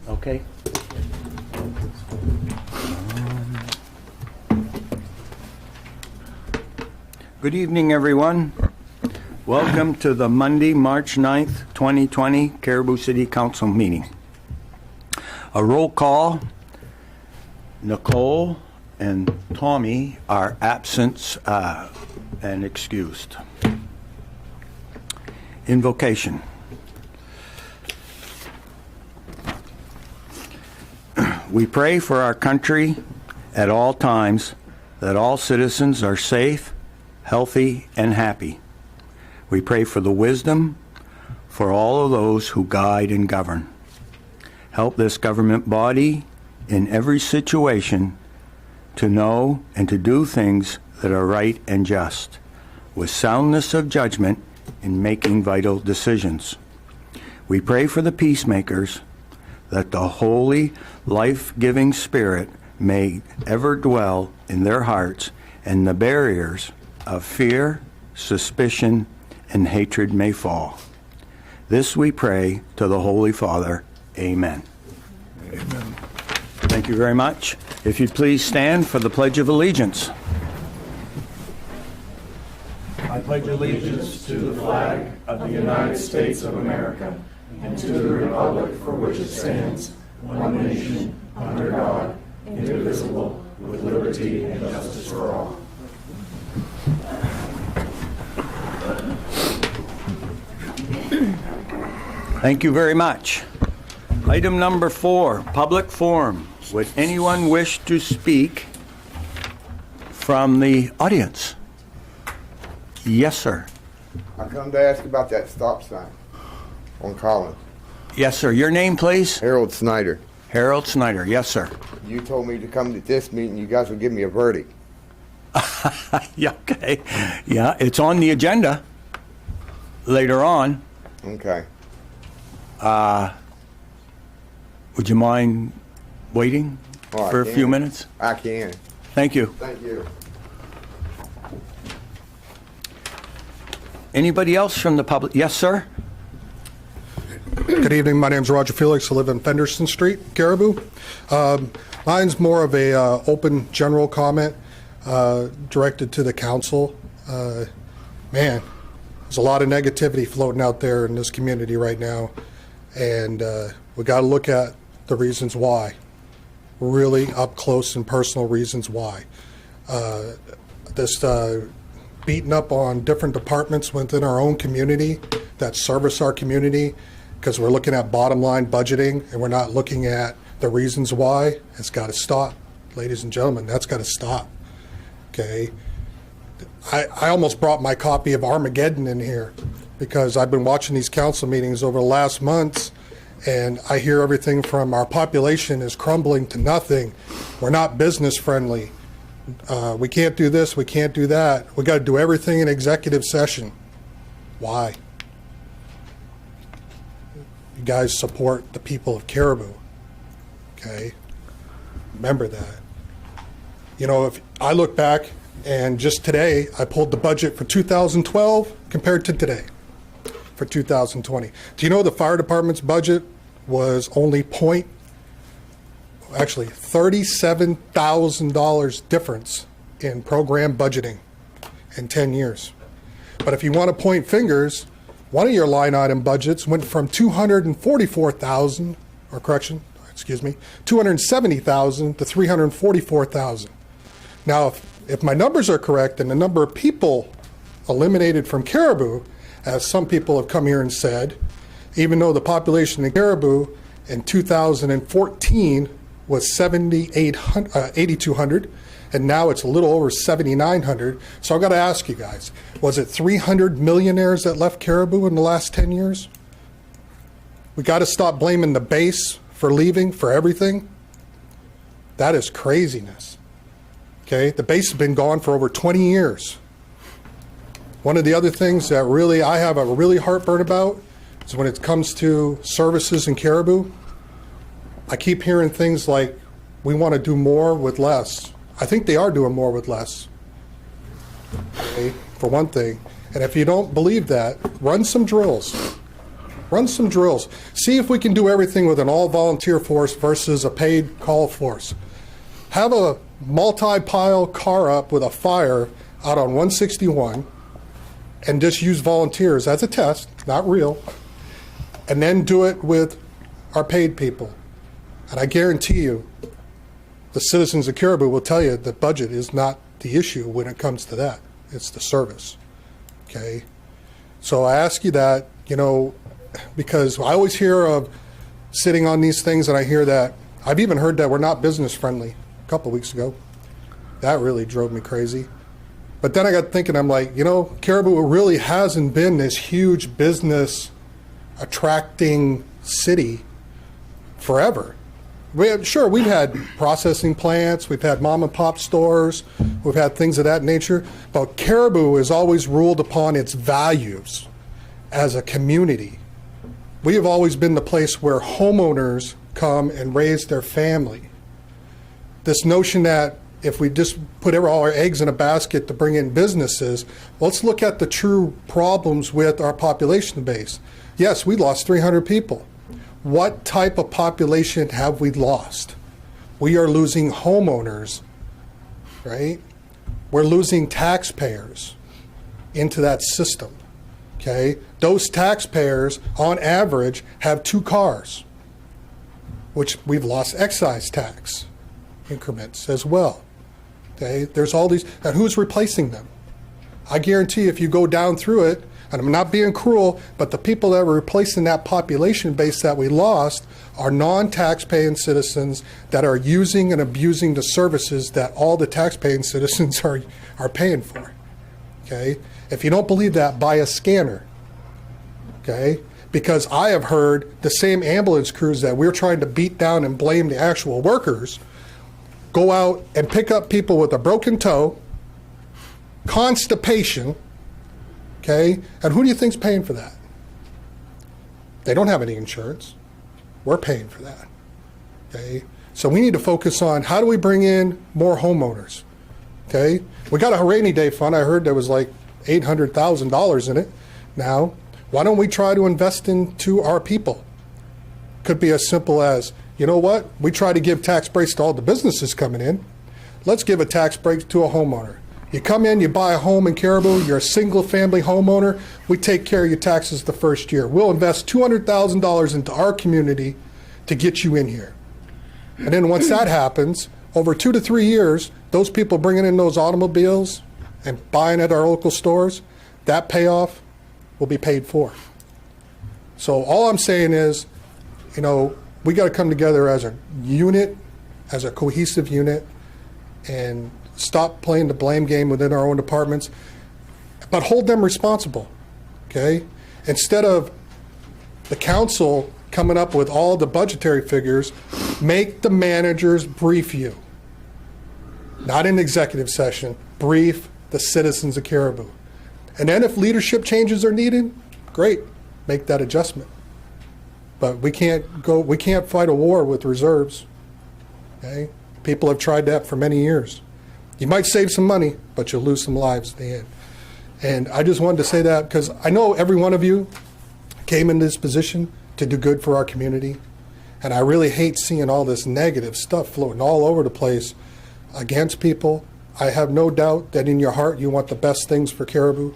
Okay. Good evening, everyone. Welcome to the Monday, March 9th, 2020 Caribou City Council meeting. A roll call. Nicole and Tommy are absent and excused. Invocation. We pray for our country at all times, that all citizens are safe, healthy, and happy. We pray for the wisdom for all of those who guide and govern. Help this government body in every situation to know and to do things that are right and just, with soundness of judgment in making vital decisions. We pray for the peacemakers, that the holy, life-giving spirit may ever dwell in their hearts, and the barriers of fear, suspicion, and hatred may fall. This we pray to the Holy Father. Amen. Amen. Thank you very much. If you'd please stand for the Pledge of Allegiance. I pledge allegiance to the flag of the United States of America and to the republic for which it stands, one nation, under God, indivisible, with liberty and justice for all. Thank you very much. Item number 4, public forum. Would anyone wish to speak from the audience? Yes, sir. I come to ask about that stop sign on Collins. Yes, sir. Your name, please? Harold Snyder. Harold Snyder. Yes, sir. You told me to come to this meeting. You guys will give me a verdict. Yeah, okay. Yeah, it's on the agenda later on. Okay. Would you mind waiting Oh, I for a few can. minutes? I can. Thank you. Thank you. Anybody else from the public? Yes, sir. Good evening. My name is Roger Felix. I live in Fenderson Street, Caribou. Mine's more of a open general comment directed to the council. Man, there's a lot of negativity floating out there in this community right now, and we got to look at the reasons why. Really up close and personal reasons why. This beating up on different departments within our own community that service our community, because we're looking at bottom line budgeting and we're not looking at the reasons why. It's got to stop, ladies and gentlemen. That's got to stop. Okay. I almost brought my copy of Armageddon in here because I've been watching these council meetings over the last months, and I hear everything from our population is crumbling to nothing. We're not business friendly. We can't do this, we can't do that. We got to do everything in executive session. Why? You guys support the people of Caribou, okay? Remember that. You know, if I look back, and just today, I pulled the budget for 2012 compared to today for 2020. Do you know the fire department's budget was only $37,000 difference in program budgeting in 10 years. But if you want to point fingers, one of your line item budgets went from 270,000 to 344,000. Now, if my numbers are correct and the number of people eliminated from Caribou, as some people have come here and said, even though the population in Caribou in 2014 was 8,200, and now it's a little over 7,900. So I've got to ask you guys, was it 300 millionaires that left Caribou in the last 10 years? We got to stop blaming the base for leaving for everything. That is craziness. Okay, the base has been gone for over 20 years. One of the other things that really I have a really heartburn about is when it comes to services in Caribou. I keep hearing things like, we want to do more with less. I think they are doing more with less, okay, for one thing. And if you don't believe that, run some drills. Run some drills. See if we can do everything with an all-volunteer force versus a paid call force. Have a multi-pile car up with a fire out on 161 and just use volunteers as a test, not real, and then do it with our paid people. And I guarantee you, the citizens of Caribou will tell you that budget is not the issue when it comes to that. It's the service, okay? So I ask you that, because I always hear of sitting on these things, and I hear that, I've even heard that we're not business friendly a couple weeks ago. That really drove me crazy. But then I got thinking, I'm like, Caribou really hasn't been this huge business attracting city forever. We've had processing plants, we've had mom and pop stores, we've had things of that nature, but Caribou has always ruled upon its values as a community. We have always been the place where homeowners come and raise their family. This notion that if we just put all our eggs in a basket to bring in businesses, let's look at the true problems with our population base. Yes, we lost 300 people. What type of population have we lost? We are losing homeowners, right? We're losing taxpayers into that system, okay? Those taxpayers, on average, have 2 cars, which we've lost excise tax increments as well, okay? There's all these, and who's replacing them? I guarantee if you go down through it, and I'm not being cruel, but the people that were replacing that population base that we lost are non-tax-paying citizens that are using and abusing the services that all the tax-paying citizens are paying for. Okay? If you don't believe that, buy a scanner. Okay? Because I have heard the same ambulance crews that we're trying to beat down and blame the actual workers go out and pick up people with a broken toe, constipation. Okay, and who do you think's paying for that? They don't have any insurance. We're paying for that. Okay, so we need to focus on how do we bring in more homeowners. Okay, we got a rainy day fund. I heard there was like $800,000 in it. Now, why don't we try to invest into our people? Could be as simple as, you know what? We try to give tax breaks to all the businesses coming in. Let's give a tax break to a homeowner. You come in, you buy a home in Caribou, you're a single-family homeowner, we take care of your taxes the first year. We'll invest $200,000 into our community to get you in here. And then once that happens, over 2 to 3 years, those people bringing in those automobiles and buying at our local stores, that payoff will be paid for. So all I'm saying is, we got to come together as a unit, as a cohesive unit, and stop playing the blame game within our own departments, but hold them responsible, okay? Instead of the council coming up with all the budgetary figures, make the managers brief you. Not in executive session, brief the citizens of Caribou. And then if leadership changes are needed, great, make that adjustment. But we can't fight a war with reserves, okay? People have tried that for many years. You might save some money, but you'll lose some lives at the end. And I just wanted to say that because I know every one of you came in this position to do good for our community. And I really hate seeing all this negative stuff floating all over the place against people. I have no doubt that in your heart you want the best things for Caribou,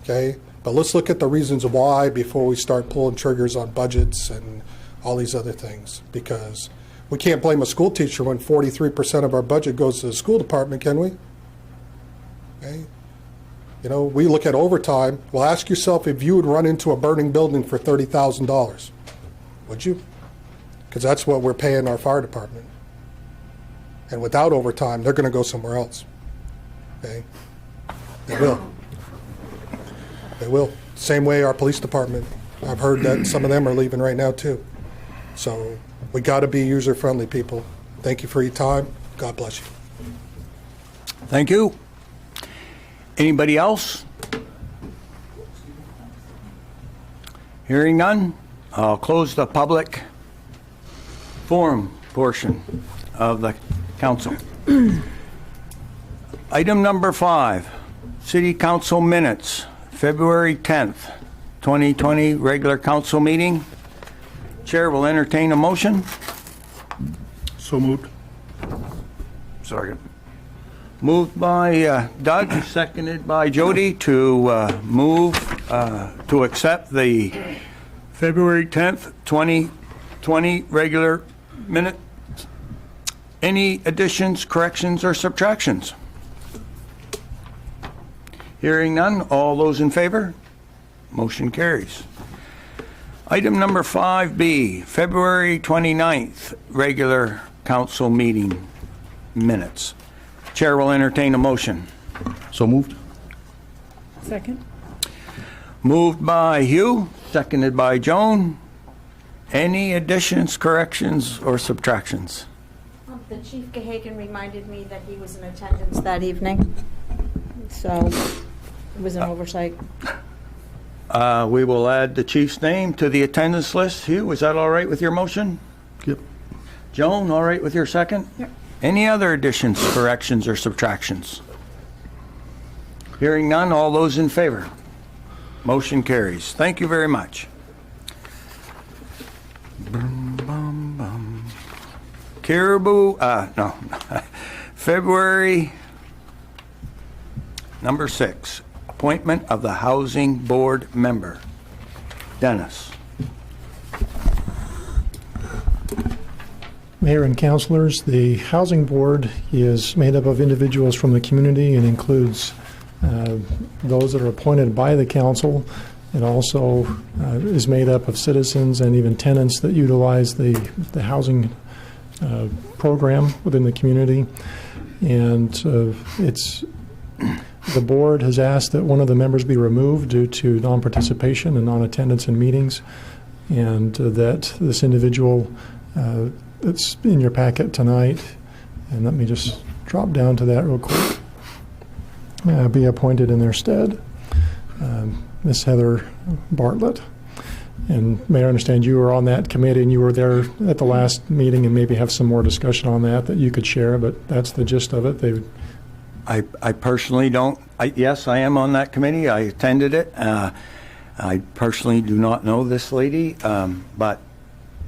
okay? But let's look at the reasons why before we start pulling triggers on budgets and all these other things, because we can't blame a school teacher when 43% of our budget goes to the school department, can we? Okay. We look at overtime. Well, ask yourself if you would run into a burning building for $30,000. Would you? Because that's what we're paying our fire department. And without overtime, they're going to go somewhere else. Okay? They will. They will. Same way our police department. I've heard that some of them are leaving right now, too. So we got to be user-friendly, people. Thank you for your time. God bless you. Thank you. Anybody else? Hearing none, I'll close the public forum portion of the council. Item number 5, City Council minutes, February 10th, 2020 regular council meeting. Chair will entertain a motion. So moved. Second. Moved by Doug, seconded by Jody to move to accept the February 10th, 2020 regular minute. Any additions, corrections, or subtractions? Hearing none, all those in favor? Motion carries. Item number 5B, February 29th, regular council meeting minutes. Chair will entertain a motion. So moved. Second. Moved by Hugh, seconded by Joan. Any additions, corrections, or subtractions? The Chief Gahagan reminded me that he was in attendance that evening, so it was an oversight. We will add the chief's name to the attendance list. Hugh, is that all right with your motion? Yep. Joan, all right with your second? Yep. Any other additions, corrections, or subtractions? Hearing none, all those in favor? Motion carries. Thank you very much. Caribou, no, February number 6, appointment of the Housing Board member. Dennis. Mayor and councilors, the Housing Board is made up of individuals from the community and includes those that are appointed by the council. It also is made up of citizens and even tenants that utilize the housing program within the community. And the board has asked that one of the members be removed due to non-participation and non-attendance in meetings, and that this individual that's in your packet tonight, and let me just drop down to that real quick, be appointed in their stead. Ms. Heather Bartlett. And may I understand you were on that committee and you were there at the last meeting, and maybe have some more discussion on that you could share, but that's the gist of it. I personally don't, yes, I am on that committee. I attended it. I personally do not know this lady, but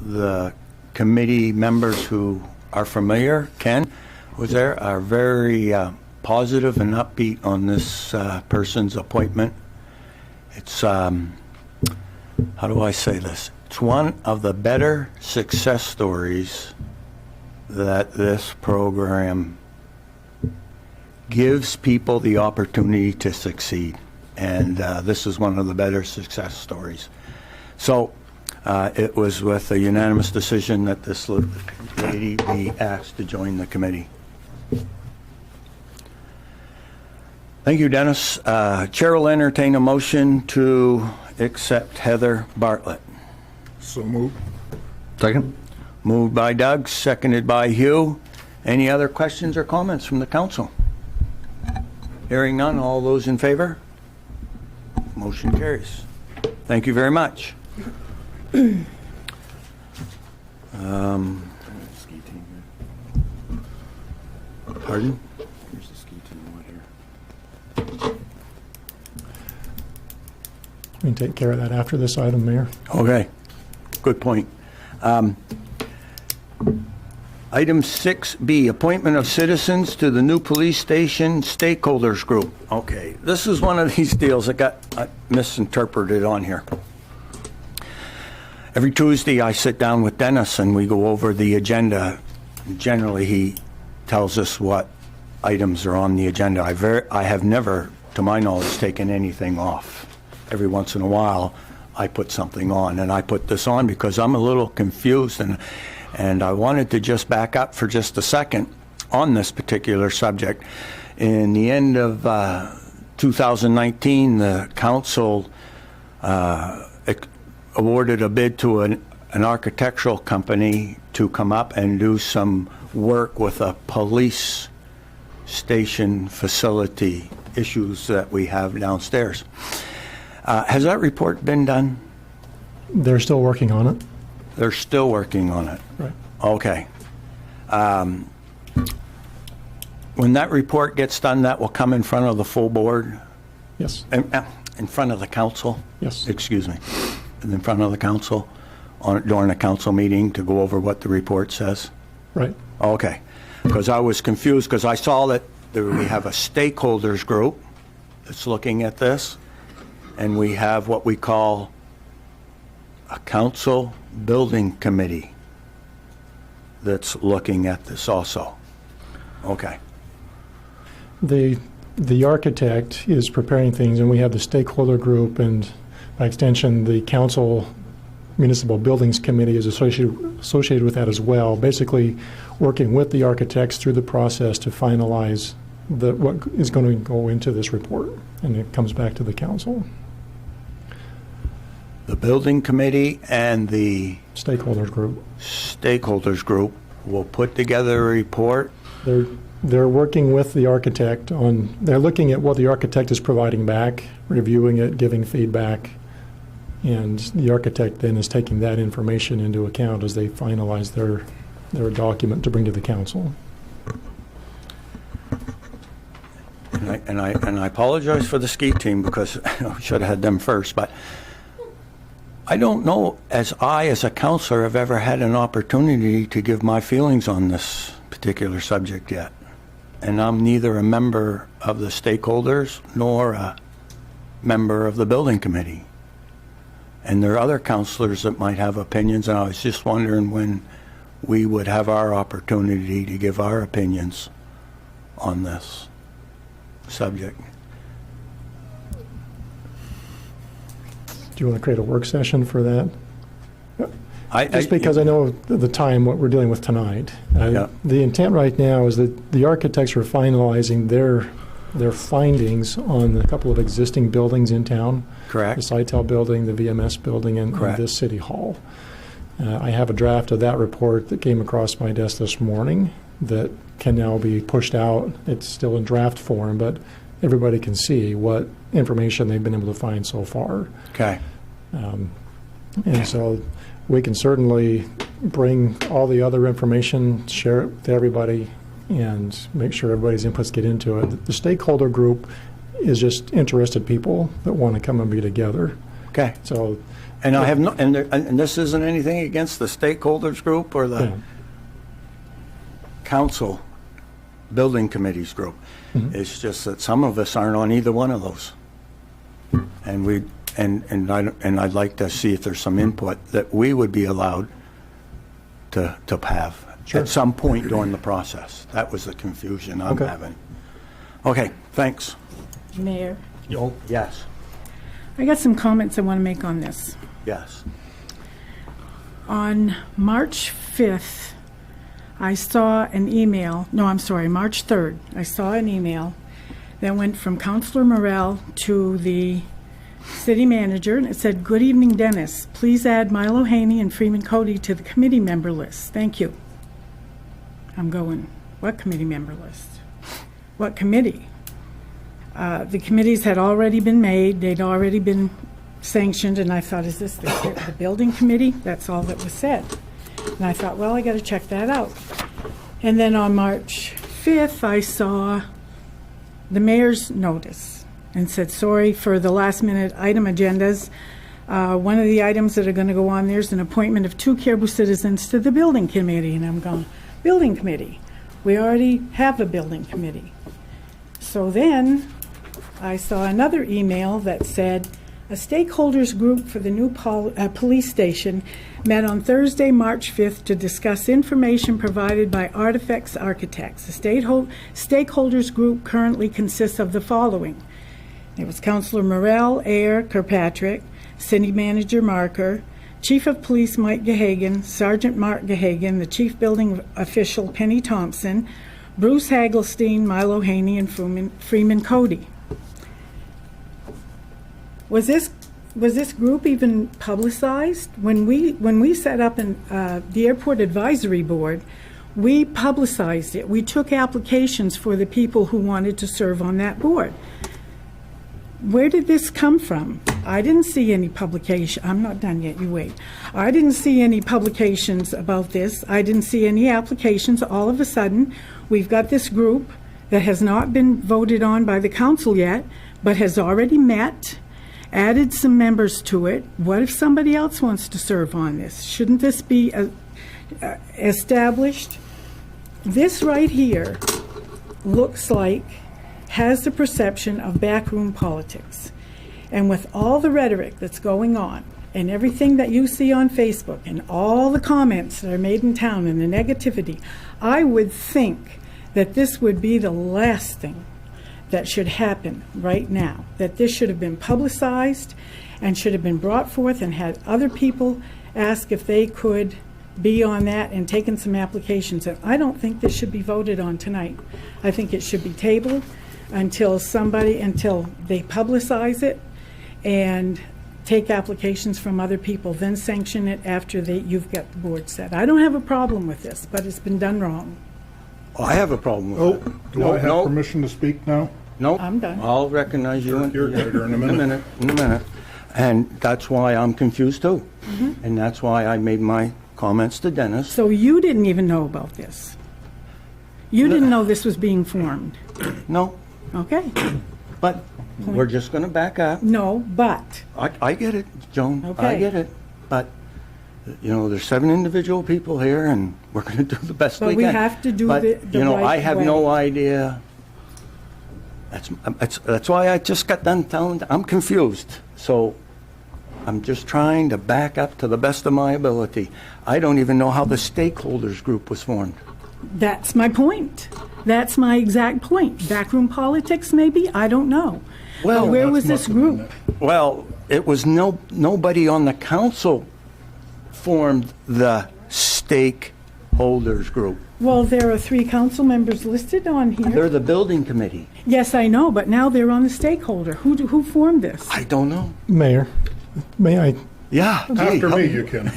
the committee members who are familiar, Ken was there, are very positive and upbeat on this person's appointment. It's, how do I say this? It's one of the better success stories that this program gives people the opportunity to succeed. And this is one of the better success stories. So it was with a unanimous decision that this lady be asked to join the committee. Thank you, Dennis. Chair will entertain a motion to accept Heather Bartlett. So moved. Second. Moved by Doug, seconded by Hugh. Any other questions or comments from the council? Hearing none, all those in favor? Motion carries. Thank you very much. Pardon? Here's the ski team right here. We can take care of that after this item, Mayor. Okay, good point. Item 6B, appointment of citizens to the new police station stakeholders group. Okay, this is one of these deals that got misinterpreted on here. Every Tuesday I sit down with Dennis and we go over the agenda. Generally he tells us what items are on the agenda. I have never, to my knowledge, taken anything off. Every once in a while I put something on, and I put this on because I'm a little confused, and I wanted to just back up for just a second on this particular subject. In the end of 2019, the council awarded a bid to an architectural company to come up and do some work with a police station facility issues that we have downstairs. Has that report been done? They're still working on it. They're still working on it. Right. Okay. When that report gets done, that will come in front of the full board. Yes. in front of the council? Yes. Excuse me. In front of the council during a council meeting to go over what the report says? Right. Okay. Because I was confused because I saw that we have a stakeholders group that's looking at this, and we have what we call a council building committee that's looking at this also. Okay. The architect is preparing things, and we have the stakeholder group, and by extension, the council municipal buildings committee is associated with that as well, basically working with the architects through the process to finalize what is going to go into this report, and it comes back to the council. The building committee and the Stakeholders group. stakeholders group will put together a report. They're working with the architect they're looking at what the architect is providing back, reviewing it, giving feedback, and the architect then is taking that information into account as they finalize their document to bring to the council. And I apologize for the ski team because I should have had them first, but I don't know, as a counselor, have ever had an opportunity to give my feelings on this particular subject yet. And I'm neither a member of the stakeholders nor a member of the building committee. And there are other counselors that might have opinions, and I was just wondering when we would have our opportunity to give our opinions on this subject. Do you want to create a work session for that? I Because I know the time, what we're dealing with tonight. Yeah. The intent right now is that the architects are finalizing their findings on a couple of existing buildings in town. Correct. The Sitel building, the VMS building, and Correct. this city hall. I have a draft of that report that came across my desk this morning that can now be pushed out. It's still in draft form, but everybody can see what information they've been able to find so far. Okay. And so we can certainly bring all the other information, share it with everybody, and make sure everybody's inputs get into it. The stakeholder group is just interested people that want to come and be together. Okay. So, And I have no, and this isn't anything against the stakeholders group or the yeah. council building committees group. Mm-hmm. It's just that some of us aren't on either one of those. And I'd like to see if there's some input that we would be allowed to have Sure. at some point during the process. That was the confusion I'm Okay. having. Okay, thanks. Mayor, Oh, yes, I got some comments I want to make on this. yes. On March 5th, I saw an email, no, I'm sorry, March 3rd, I saw an email that went from Councilor Morrell to the city manager, and it said, "Good evening, Dennis. Please add Milo Haney and Freeman Cody to the committee member list. Thank you." I'm going, what committee member list? What committee? The committees had already been made, they'd already been sanctioned, and I thought, is this the building committee? That's all that was said. And I thought, well, I got to check that out. And then on March 5th, I saw the mayor's notice and said, sorry for the last minute item agendas. One of the items that are going to go on there is an appointment of 2 Caribou citizens to the building committee. And I'm going, building committee? We already have a building committee. So then I saw another email that said, a stakeholders group for the new police station met on Thursday, March 5th to discuss information provided by Artifacts Architects. The stakeholders group currently consists of the following. It was Councilor Morrell, Ayer, Kirkpatrick, City Manager Marker, Chief of Police Mike Gahagan, Sergeant Mark Gahagan, the Chief Building Official Penny Thompson, Bruce Hagelstein, Milo Haney, and Freeman Cody. Was this group even publicized? When we set up the Airport Advisory Board, we publicized it. We took applications for the people who wanted to serve on that board. Where did this come from? I didn't see any publication. I'm not done yet, you wait. I didn't see any publications about this. I didn't see any applications. All of a sudden, we've got this group that has not been voted on by the council yet, but has already met. added some members to it. What if somebody else wants to serve on this? Shouldn't this be established? This right here looks like, has the perception of backroom politics. And with all the rhetoric that's going on, and everything that you see on Facebook, and all the comments that are made in town, and the negativity, I would think that this would be the last thing that should happen right now, that this should have been publicized and should have been brought forth and had other people ask if they could be on that and taken some applications. And I don't think this should be voted on tonight. I think it should be tabled until they publicize it and take applications from other people, then sanction it after you've got the board set. I don't have a problem with this, but it's been done wrong. I have a problem with Oh, it. do I have permission to speak now? Nope. I'm done. I'll recognize you You're good, in a minute. In a minute. And that's why I'm confused too. And that's why I made my comments to Dennis. So you didn't even know about this? You didn't know this was being formed? No, Okay. but we're just going to back up. No, but. I get it, Joan. I Okay. get it. But, there's 7 individual people here, and we're going to do the best we But can. we have to do But, the right I have no way. idea. That's why I just got done telling, I'm confused. So I'm just trying to back up to the best of my ability. I don't even know how the stakeholders group was formed. That's my point. That's my exact point. Backroom politics, maybe? I don't know. Well, But where That was must this have been group? Well, it was nobody on the council formed the stakeholders group. Well, there are 3 council members listed on here. They're the building committee. Yes, I know, but now they're on the stakeholder. Who formed this? I don't know. Mayor, may I? Yeah. After me, you can.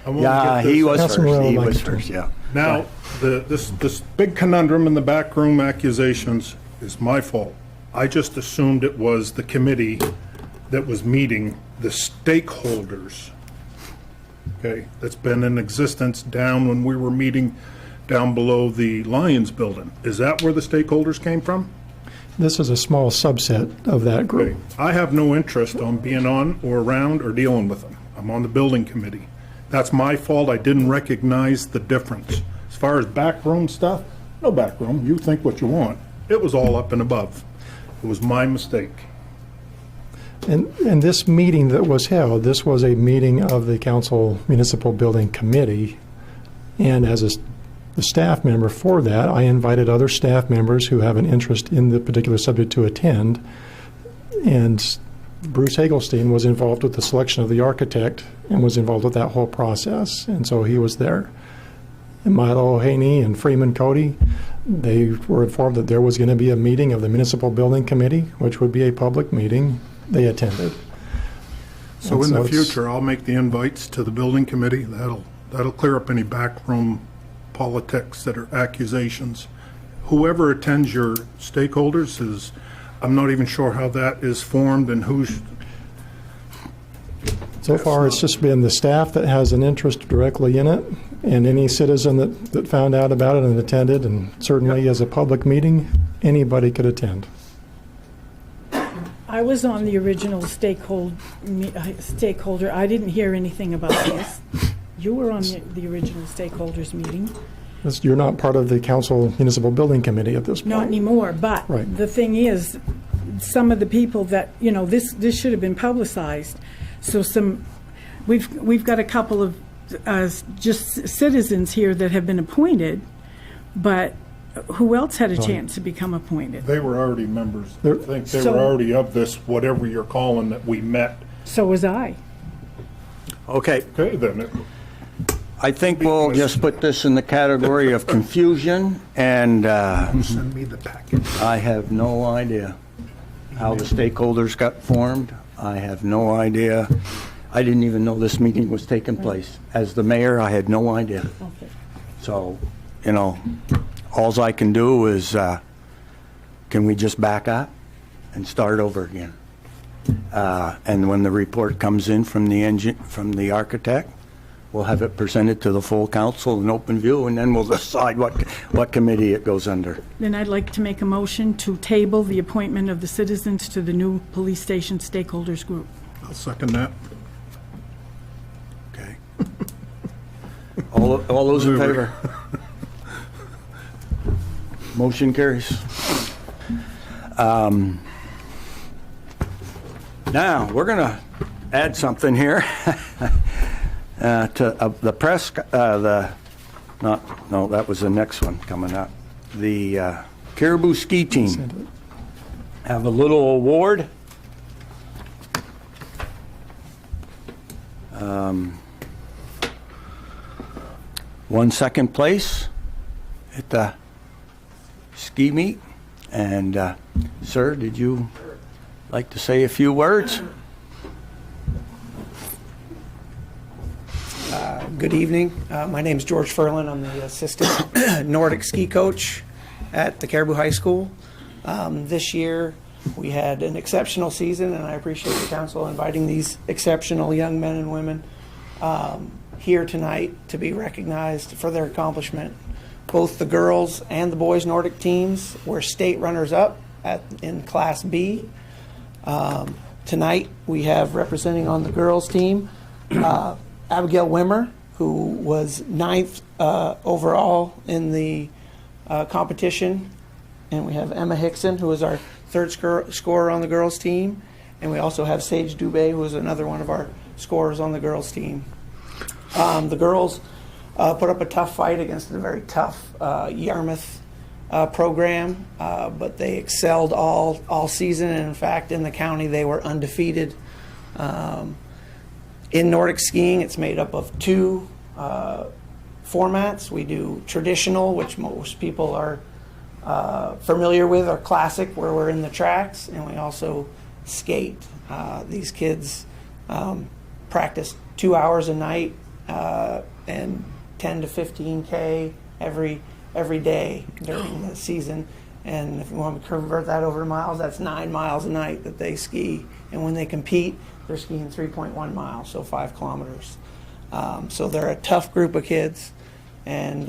I won't Yeah, get he this. was first. Councilman Rowe He likes was to. first, yeah. Now, this big conundrum in the backroom accusations is my fault. I just assumed it was the committee that was meeting the stakeholders. Okay, that's been in existence down when we were meeting down below the Lions building. Is that where the stakeholders came from? This is a small subset of that group. Okay. I have no interest on being on or around or dealing with them. I'm on the building committee. That's my fault. I didn't recognize the difference. As far as backroom stuff, no backroom. You think what you want. It was all up and above. It was my mistake. And this meeting that was held, this was a meeting of the Council Municipal Building Committee. And as the staff member for that, I invited other staff members who have an interest in the particular subject to attend. And Bruce Hagelstein was involved with the selection of the architect and was involved with that whole process. And so he was there. And Milo Haney and Freeman Cody, they were informed that there was going to be a meeting of the Municipal Building Committee, which would be a public meeting. They attended. So And in the it's- future, I'll make the invites to the building committee. That'll clear up any backroom politics that are accusations. Whoever attends your stakeholders is, I'm not even sure how that is formed and who's, So far, it's just been the staff that has an interest directly in it, and any citizen that found out about it and attended, and certainly as a public meeting, anybody could attend. I was on the original stakeholder. I didn't hear anything about this. You were on the original stakeholders meeting. You're not part of the Council Municipal Building Committee at this point. Not anymore, but Right. the thing is, some of the people that, this should have been publicized. So we've got a couple of just citizens here that have been appointed, but who else had a chance to become appointed? they were already members. I think they So- were already of this, whatever you're calling that we met. So was I. Okay, Okay, then, I think we'll just put this in the category of confusion, and send me the packet. I have no idea how the stakeholders got formed. I have no idea. I didn't even know this meeting was taking place. As the mayor, I had no idea. Okay. So, alls I can do is, can we just back up and start over again? And when the report comes in from the architect, we'll have it presented to the full council in open view, and then we'll decide what committee it goes under. Then I'd like to make a motion to table the appointment of the citizens to the new police station stakeholders group. I'll second that. Okay. All those in favor? Motion carries. Now, we're going to add something here to the press, that was the next one coming up. The Caribou Ski Team have a little award. Won second place at the ski meet. And, sir, did you like to say a few words? Good evening. My name is George Ferlin. I'm the assistant Nordic ski coach at the Caribou High School. This year we had an exceptional season, and I appreciate the council inviting these exceptional young men and women here tonight to be recognized for their accomplishment. Both the girls and the boys Nordic teams were state runners-up in Class B. Tonight we have representing on the girls team Abigail Wimmer, who was 9th overall in the competition. And we have Emma Hickson, who is our third scorer on the girls team. And we also have Sage Dubé, who is another one of our scorers on the girls team. The girls put up a tough fight against a very tough Yarmouth program, but they excelled all season. And in fact, in the county, they were undefeated. In Nordic skiing, it's made up of two formats. We do traditional, which most people are familiar with, or classic, where we're in the tracks, and we also skate. These kids practice 2 hours a night and 10 to 15K every day during the season. And if you want to convert that over to miles, that's 9 miles a night that they ski. And when they compete, they're skiing 3.1 miles, so 5 kilometers. So they're a tough group of kids, and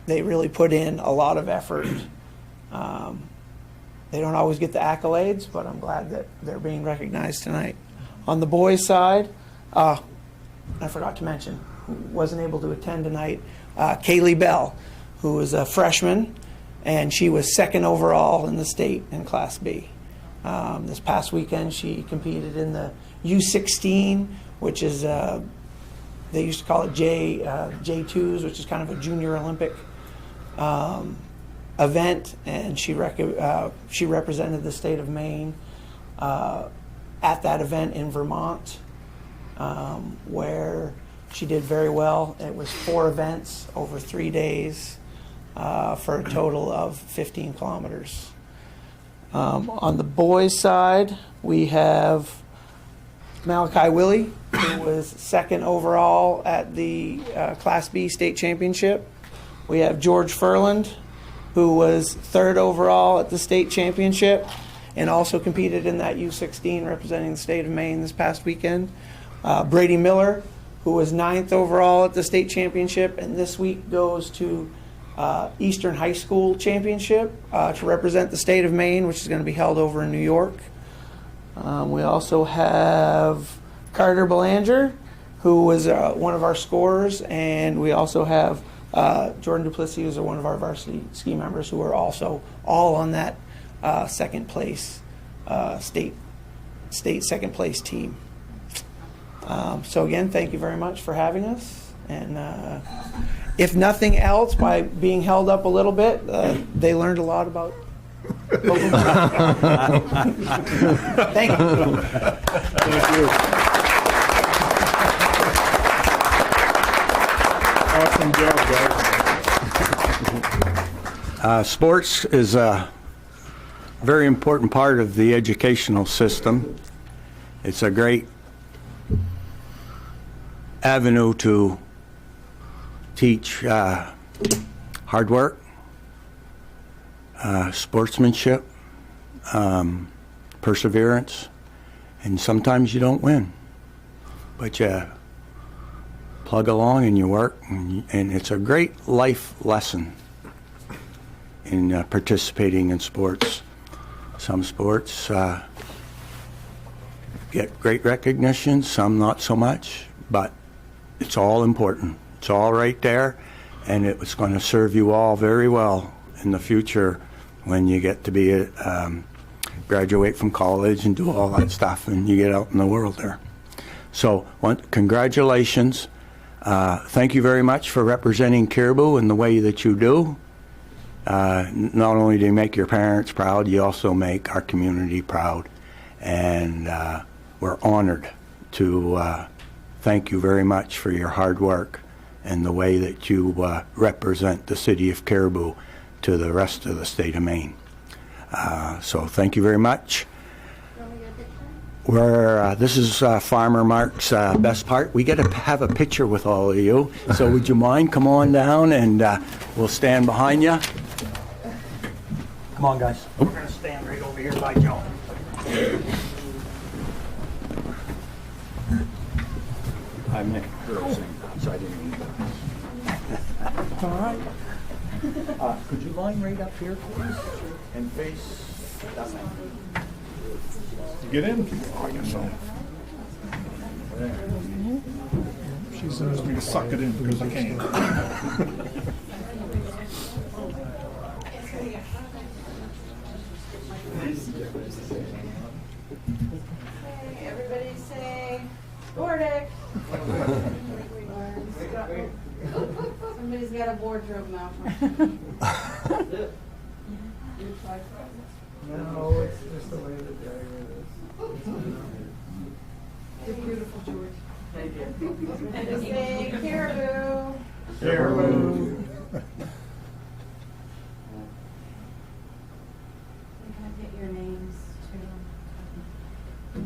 they really put in a lot of effort. They don't always get the accolades, but I'm glad that they're being recognized tonight. On the boys' side, I forgot to mention, who wasn't able to attend tonight, Kaylee Bell, who is a freshman, and she was second overall in the state in Class B. This past weekend, she competed in the U16, which is, they used to call it J2s, which is kind of a junior Olympic event, and she represented the state of Maine at that event in Vermont, where she did very well. It was 4 events over 3 days for a total of 15 kilometers. On the boys' side, we have Malachi Willie, who was second overall at the Class B state championship. We have George Furland, who was third overall at the state championship and also competed in that U16 representing the state of Maine this past weekend. Brady Miller, who was 9th overall at the state championship, and this week goes to Eastern High School Championship to represent the state of Maine, which is going to be held over in New York. We also have Carter Belanger, who was one of our scorers, and we also have Jordan Duplessis, who's one of our varsity ski members, who are also all on that second place state second place team. So again, thank you very much for having us, and if nothing else, by being held up a little bit, they learned a lot about. Thank you. Thank you. Awesome job, guys. Sports is a very important part of the educational system. It's a great avenue to teach hard work, sportsmanship, perseverance, and sometimes you don't win, but plug along in your work, and it's a great life lesson in participating in sports. Some sports get great recognition, some not so much, but it's all important. It's all right there, and it's going to serve you all very well in the future when you get to be graduate from college and do all that stuff, and you get out in the world there. So, congratulations. Thank you very much for representing Caribou in the way that you do. Not only do you make your parents proud, you also make our community proud. And we're honored to thank you very much for your hard work and the way that you represent the city of Caribou to the rest of the state of Maine. So thank you very much. This is Farmer Mark's best part. We get to have a picture with all of you. So would you mind? Come on down, and we'll stand behind you. Come on, guys. We're going to stand right over here by Joe. I meant girls, so I didn't mean that. All right. Could you line right up here, please, and face that way? You get in? I guess so. She says me to suck it in because I can't. Everybody say Nordic. Somebody's got a wardrobe malfunction. No, it's just the way the diary is. You're beautiful, George. Thank you. And say Caribou. Caribou. Can I get your names too?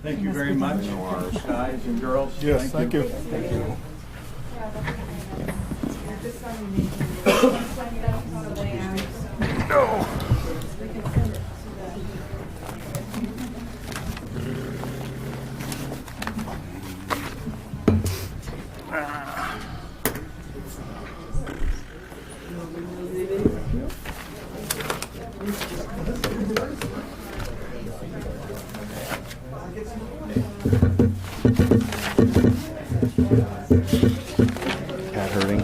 Thank you very much, guys and girls. Yes, thank you. Thank you. Pat hurting.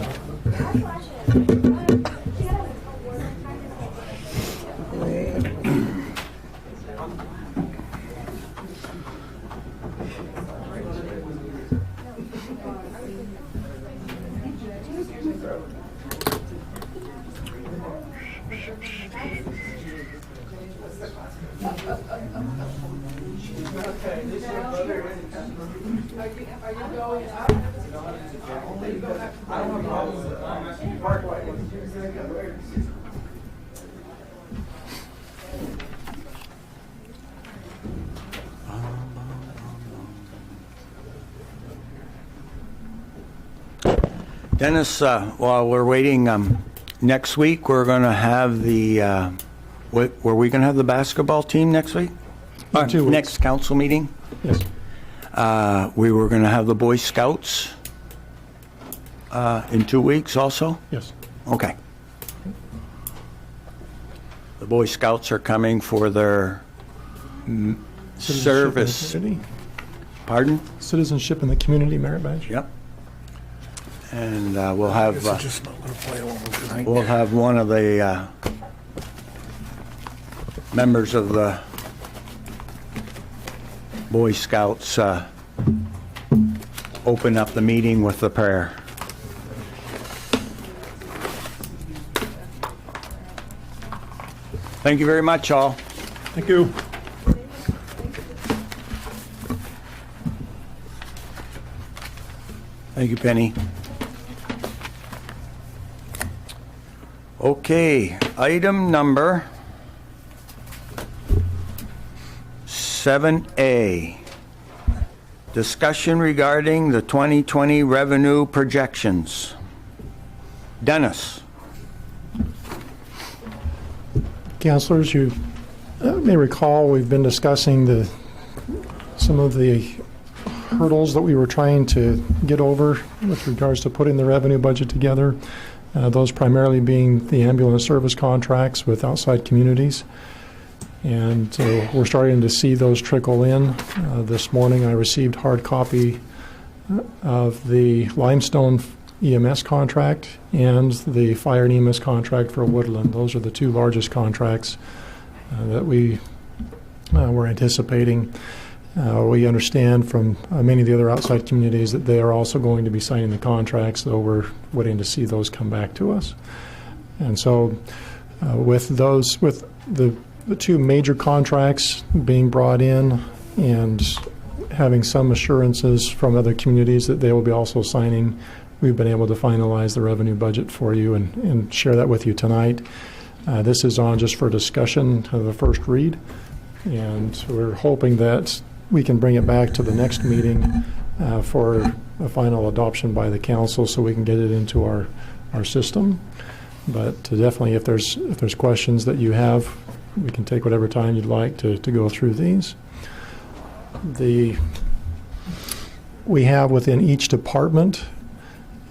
Dennis, while we're waiting, next week we're going to have the, were we going to have the basketball team next week? In 2 weeks. Next council meeting? Yes. We were going to have the Boy Scouts in 2 weeks also? Yes. Okay. The Boy Scouts are coming for their service. Citizenship in the community. Pardon? Citizenship in the community merit badge. Yep. And we'll have Just not gonna play along tonight. we'll have one of the members of the Boy Scouts open up the meeting with the prayer. Thank you very much, all. Thank you. Thank you, Penny. Okay, item number 7A. Discussion regarding the 2020 revenue projections. Dennis. Councilors, you may recall we've been discussing some of the hurdles that we were trying to get over with regards to putting the revenue budget together. Those primarily being the ambulance service contracts with outside communities. And we're starting to see those trickle in. This morning I received hard copy of the Limestone EMS contract and the Fire and EMS contract for Woodland. Those are the two largest contracts that we were anticipating. We understand from many of the other outside communities that they are also going to be signing the contracts, though we're waiting to see those come back to us. And so with the two major contracts being brought in and having some assurances from other communities that they will be also signing, we've been able to finalize the revenue budget for you and share that with you tonight. This is on just for discussion of the first read, and we're hoping that we can bring it back to the next meeting for a final adoption by the council so we can get it into our system. But definitely if there's questions that you have, we can take whatever time you'd like to go through these. We have within each department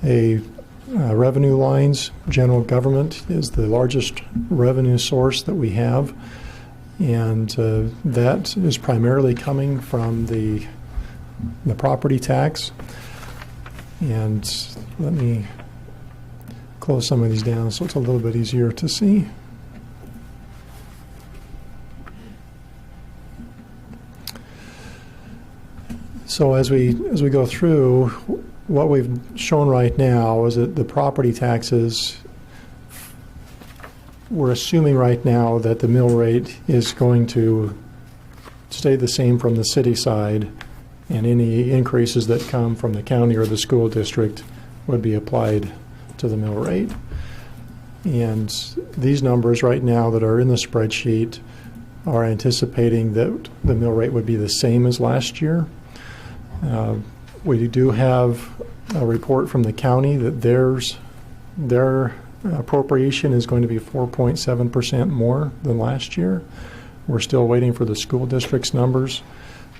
a revenue lines. General government is the largest revenue source that we have, and that is primarily coming from the property tax. And let me close some of these down so it's a little bit easier to see. So as we go through, what we've shown right now is that the property taxes, we're assuming right now that the mill rate is going to stay the same from the city side, and any increases that come from the county or the school district would be applied to the mill rate. And these numbers right now that are in the spreadsheet are anticipating that the mill rate would be the same as last year. We do have a report from the county that their appropriation is going to be 4.7% more than last year. We're still waiting for the school district's numbers.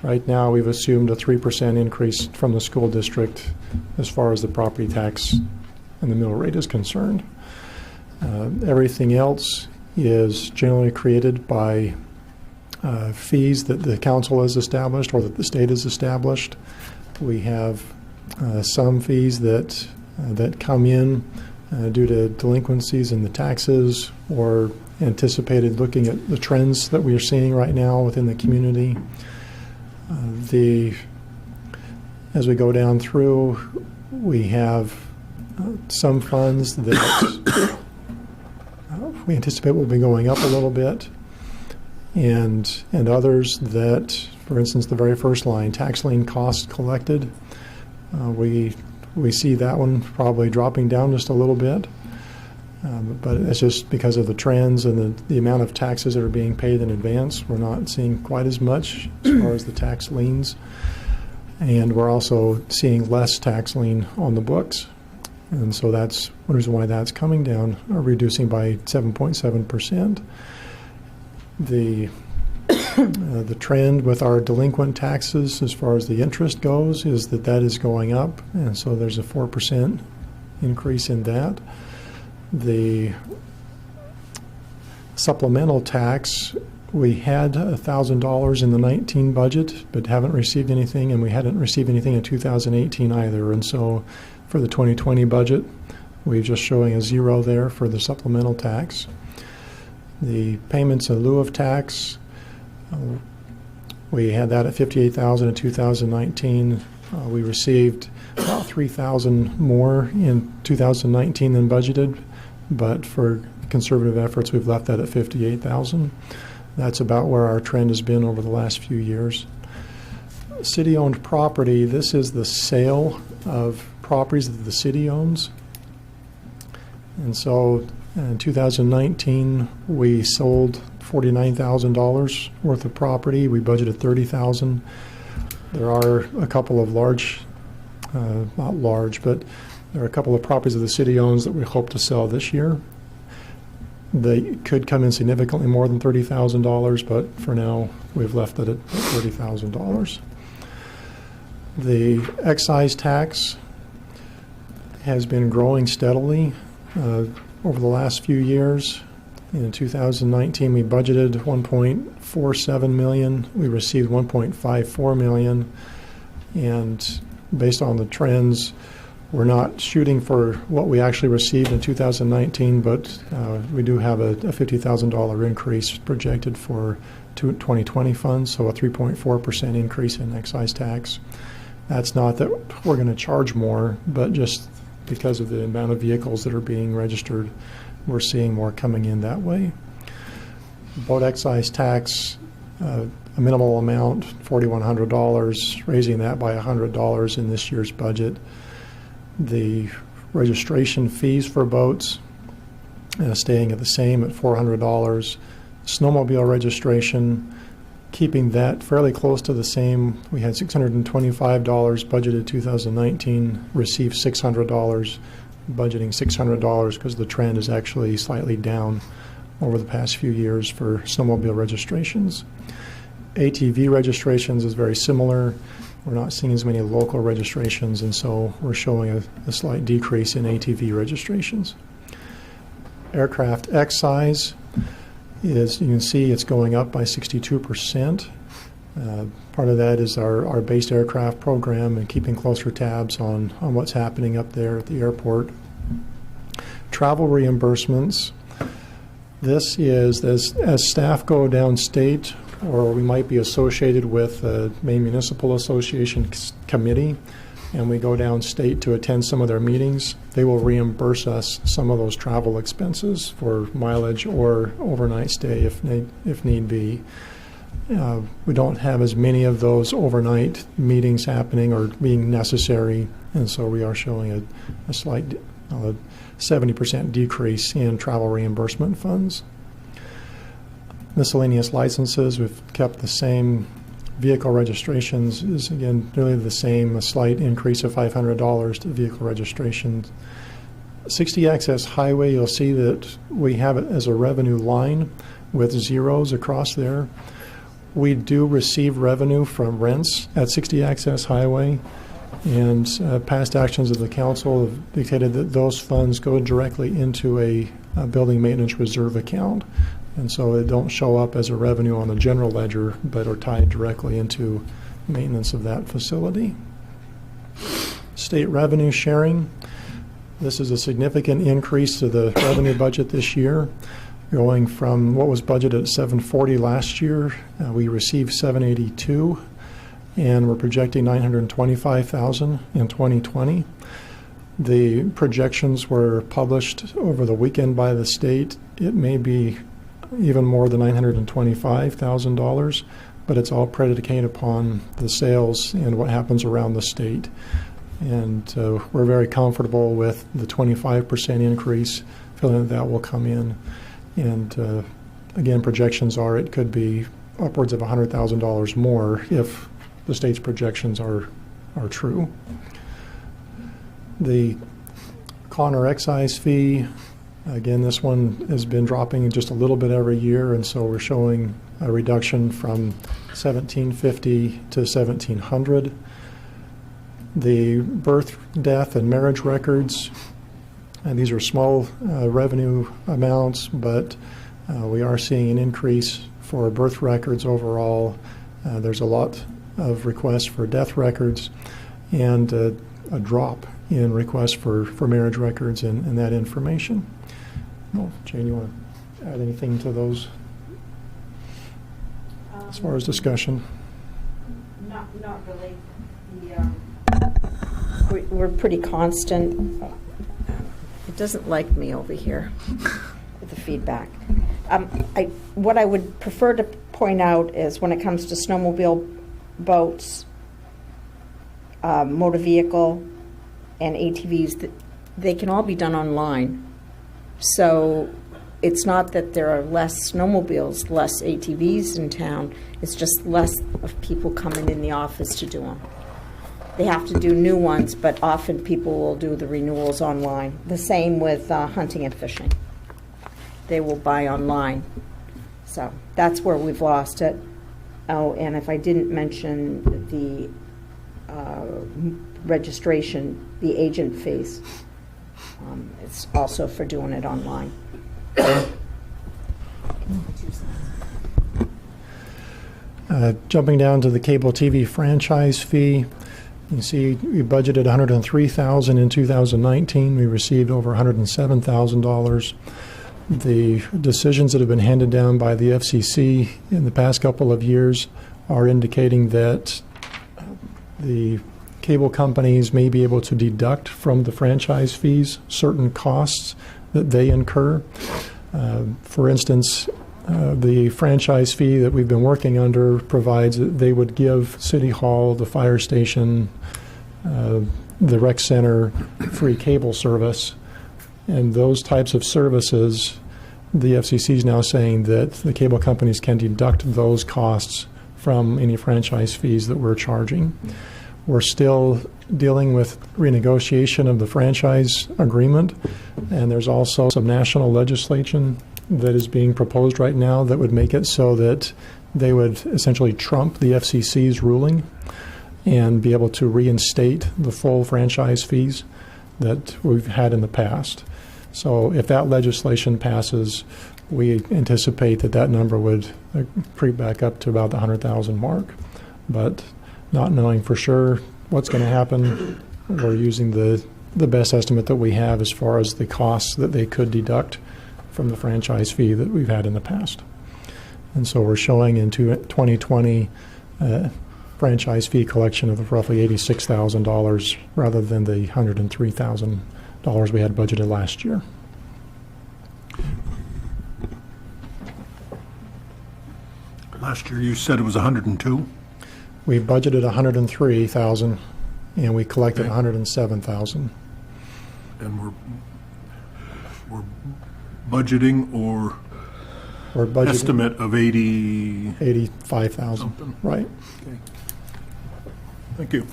Right now, we've assumed a 3% increase from the school district as far as the property tax and the mill rate is concerned. Everything else is generally created by fees that the council has established or that the state has established. We have some fees that come in due to delinquencies in the taxes or anticipated looking at the trends that we are seeing right now within the community. As we go down through, we have some funds that we anticipate will be going up a little bit, and others that, for instance, the very first line, tax lien costs collected, we see that one probably dropping down just a little bit. But it's just because of the trends and the amount of taxes that are being paid in advance. We're not seeing quite as much as far as the tax liens. And we're also seeing less tax lien on the books. And so that's one reason why that's coming down, reducing by 7.7%. The trend with our delinquent taxes as far as the interest goes is that is going up. And so there's a 4% increase in that. The supplemental tax, we had $1,000 in the 19 budget, but haven't received anything, and we hadn't received anything in 2018 either. And so for the 2020 budget, we're just showing a zero there for the supplemental tax. The payments in lieu of tax, we had that at $58,000 in 2019. We received about $3,000 more in 2019 than budgeted, but for conservative efforts, we've left that at $58,000. That's about where our trend has been over the last few years. City-owned property, this is the sale of properties that the city owns. And so in 2019, we sold $49,000 worth of property. We budgeted $30,000. There are a couple of not large, but there are a couple of properties that the city owns that we hope to sell this year. They could come in significantly more than $30,000, but for now, we've left it at $30,000. The excise tax has been growing steadily over the last few years. In 2019, we budgeted $1.47 million. We received $1.54 million. And based on the trends, we're not shooting for what we actually received in 2019, but we do have a $50,000 increase projected for 2020 funds, so a 3.4% increase in excise tax. That's not that we're going to charge more, but just because of the amount of vehicles that are being registered, we're seeing more coming in that way. Boat excise tax, a minimal amount, $4,100, raising that by $100 in this year's budget. The registration fees for boats staying at the same at $400. Snowmobile registration, keeping that fairly close to the same. We had $625 budgeted 2019, received $600, budgeting $600 because the trend is actually slightly down over the past few years for snowmobile registrations. ATV registrations is very similar. We're not seeing as many local registrations, and so we're showing a slight decrease in ATV registrations. Aircraft excise is, you can see it's going up by 62%. Part of that is our based aircraft program and keeping closer tabs on what's happening up there at the airport. Travel reimbursements. This is as staff go downstate, or we might be associated with the Maine Municipal Association committee, and we go downstate to attend some of their meetings, they will reimburse us some of those travel expenses for mileage or overnight stay if need be. We don't have as many of those overnight meetings happening or being necessary, and so we are showing a slight 70% decrease in travel reimbursement funds. Miscellaneous licenses, we've kept the same. Vehicle registrations is, again, really the same, a slight increase of $500 to vehicle registrations. 60 Access Highway, you'll see that we have it as a revenue line with zeros across there. We do receive revenue from rents at 60 Access Highway, and past actions of the council have dictated that those funds go directly into a building maintenance reserve account. And so they don't show up as a revenue on the general ledger, but are tied directly into maintenance of that facility. State revenue sharing. This is a significant increase to the revenue budget this year, going from what was budgeted at $740 last year. We received $782, and we're projecting $925,000 in 2020. The projections were published over the weekend by the state. It may be even more than $925,000, but it's all predicated upon the sales and what happens around the state. And we're very comfortable with the 25% increase, feeling that will come in. And again, projections are it could be upwards of $100,000 more if the state's projections are true. The Connor excise fee, again, this one has been dropping just a little bit every year, and so we're showing a reduction from $1,750 to $1,700. The birth, death, and marriage records, and these are small revenue amounts, but we are seeing an increase for birth records overall. There's a lot of requests for death records, and a drop in requests for marriage records and that information. Oh, Jane, you want to add anything to those as far as discussion? Not really. We're pretty constant. It doesn't like me over here with the feedback. What I would prefer to point out is when it comes to snowmobile, boats, motor vehicle, and ATVs, that they can all be done online. So it's not that there are less snowmobiles, less ATVs in town. It's just less of people coming in the office to do them. They have to do new ones, but often people will do the renewals online. The same with hunting and fishing. They will buy online. So that's where we've lost it. Oh, and if I didn't mention the registration, the agent fees. It's also for doing it online. Jumping down to the cable TV franchise fee, you see we budgeted $103,000 in 2019. We received over $107,000. The decisions that have been handed down by the FCC in the past couple of years are indicating that the cable companies may be able to deduct from the franchise fees certain costs that they incur. For instance, the franchise fee that we've been working under provides that they would give City Hall, the fire station, the rec center free cable service. And those types of services, the FCC is now saying that the cable companies can deduct those costs from any franchise fees that we're charging. We're still dealing with renegotiation of the franchise agreement, and there's also some national legislation that is being proposed right now that would make it so that they would essentially trump the FCC's ruling and be able to reinstate the full franchise fees that we've had in the past. So if that legislation passes, we anticipate that that number would creep back up to about the 100,000 mark. But not knowing for sure what's going to happen, we're using the best estimate that we have as far as the costs that they could deduct from the franchise fee that we've had in the past. And so we're showing into 2020 franchise fee collection of roughly $86,000 rather than the $103,000 we had budgeted last year. Last year you said it was 102? We budgeted $103,000 and we collected Okay. $107,000. And we're budgeting or We're budgeting estimate of 80. $85,000. Something. Right. Okay. Thank you.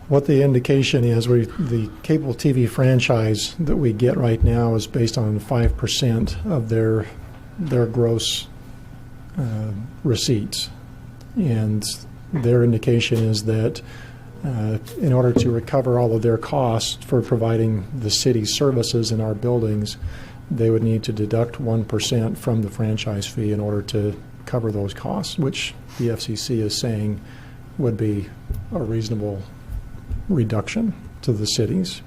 What the indication is, the cable TV franchise that we get right now is based on 5% of their gross receipts. And their indication is that in order to recover all of their costs for providing the city's services in our buildings, they would need to deduct 1% from the franchise fee in order to cover those costs, which the FCC is saying would be a reasonable reduction to the cities.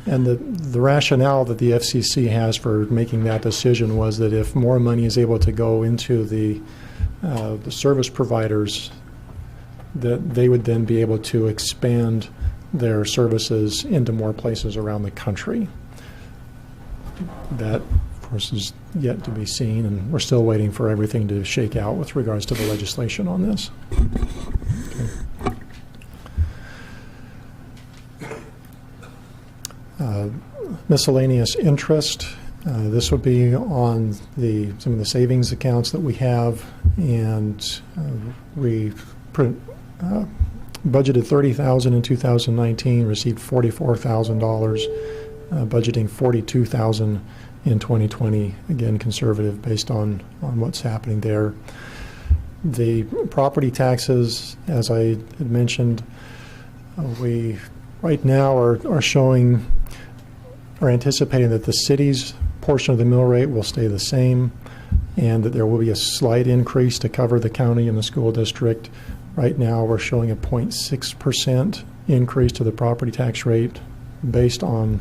And the rationale that the FCC has for making that decision was that if more money is able to go into the service providers, that they would then be able to expand their services into more places around the country. That, of course, is yet to be seen, and we're still waiting for everything to shake out with regards to the legislation on this. Miscellaneous interest. This would be on some of the savings accounts that we have, and we budgeted $30,000 in 2019, received $44,000, budgeting $42,000 in 2020. Again, conservative based on what's happening there. The property taxes, as I had mentioned, we right now are anticipating that the city's portion of the mill rate will stay the same and that there will be a slight increase to cover the county and the school district. Right now we're showing a 0.6% increase to the property tax rate based on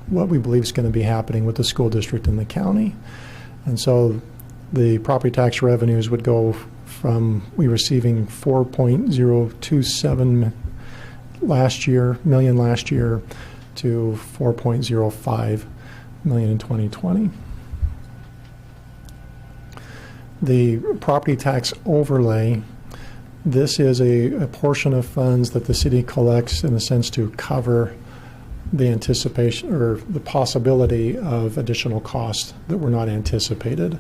what we believe is going to be happening with the school district and the county. And so the property tax revenues would go from we receiving 4.027 million last year to 4.05 million in 2020. The property tax overlay, this is a portion of funds that the city collects in a sense to cover the anticipation or the possibility of additional costs that were not anticipated.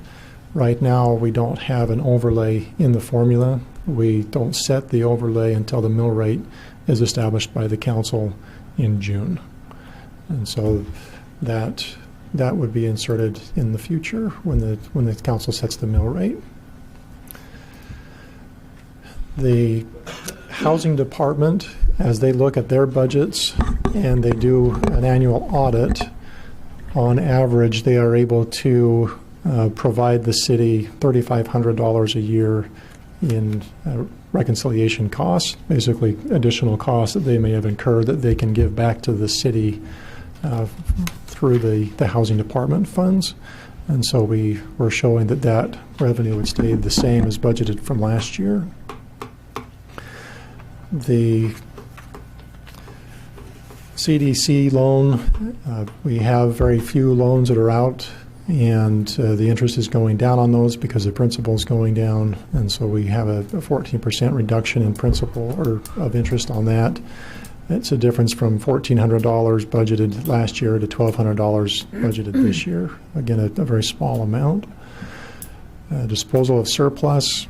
Right now, we don't have an overlay in the formula. We don't set the overlay until the mill rate is established by the council in June. And so that would be inserted in the future when the council sets the mill rate. The housing department, as they look at their budgets and they do an annual audit, on average, they are able to provide the city $3,500 a year in reconciliation costs, basically additional costs that they may have incurred that they can give back to the city through the housing department funds. And so we were showing that that revenue would stay the same as budgeted from last year. The CDC loan, we have very few loans that are out, and the interest is going down on those because the principal is going down, and so we have a 14% reduction in principal or of interest on that. It's a difference from $1,400 budgeted last year to $1,200 budgeted this year. Again, a very small amount. Disposal of surplus.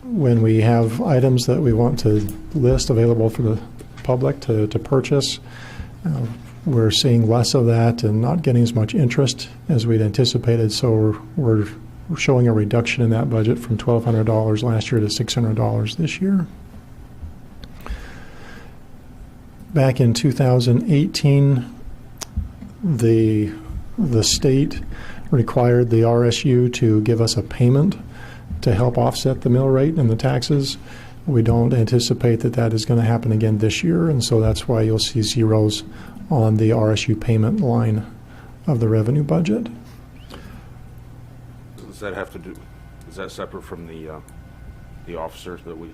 When we have items that we want to list available for the public to purchase, we're seeing less of that and not getting as much interest as we'd anticipated. So we're showing a reduction in that budget from $1,200 last year to $600 this year. Back in 2018, the state required the RSU to give us a payment to help offset the mill rate and the taxes. We don't anticipate that that is going to happen again this year, and so that's why you'll see zeros on the RSU payment line of the revenue budget. Does that have to do, is that separate from the officers that we,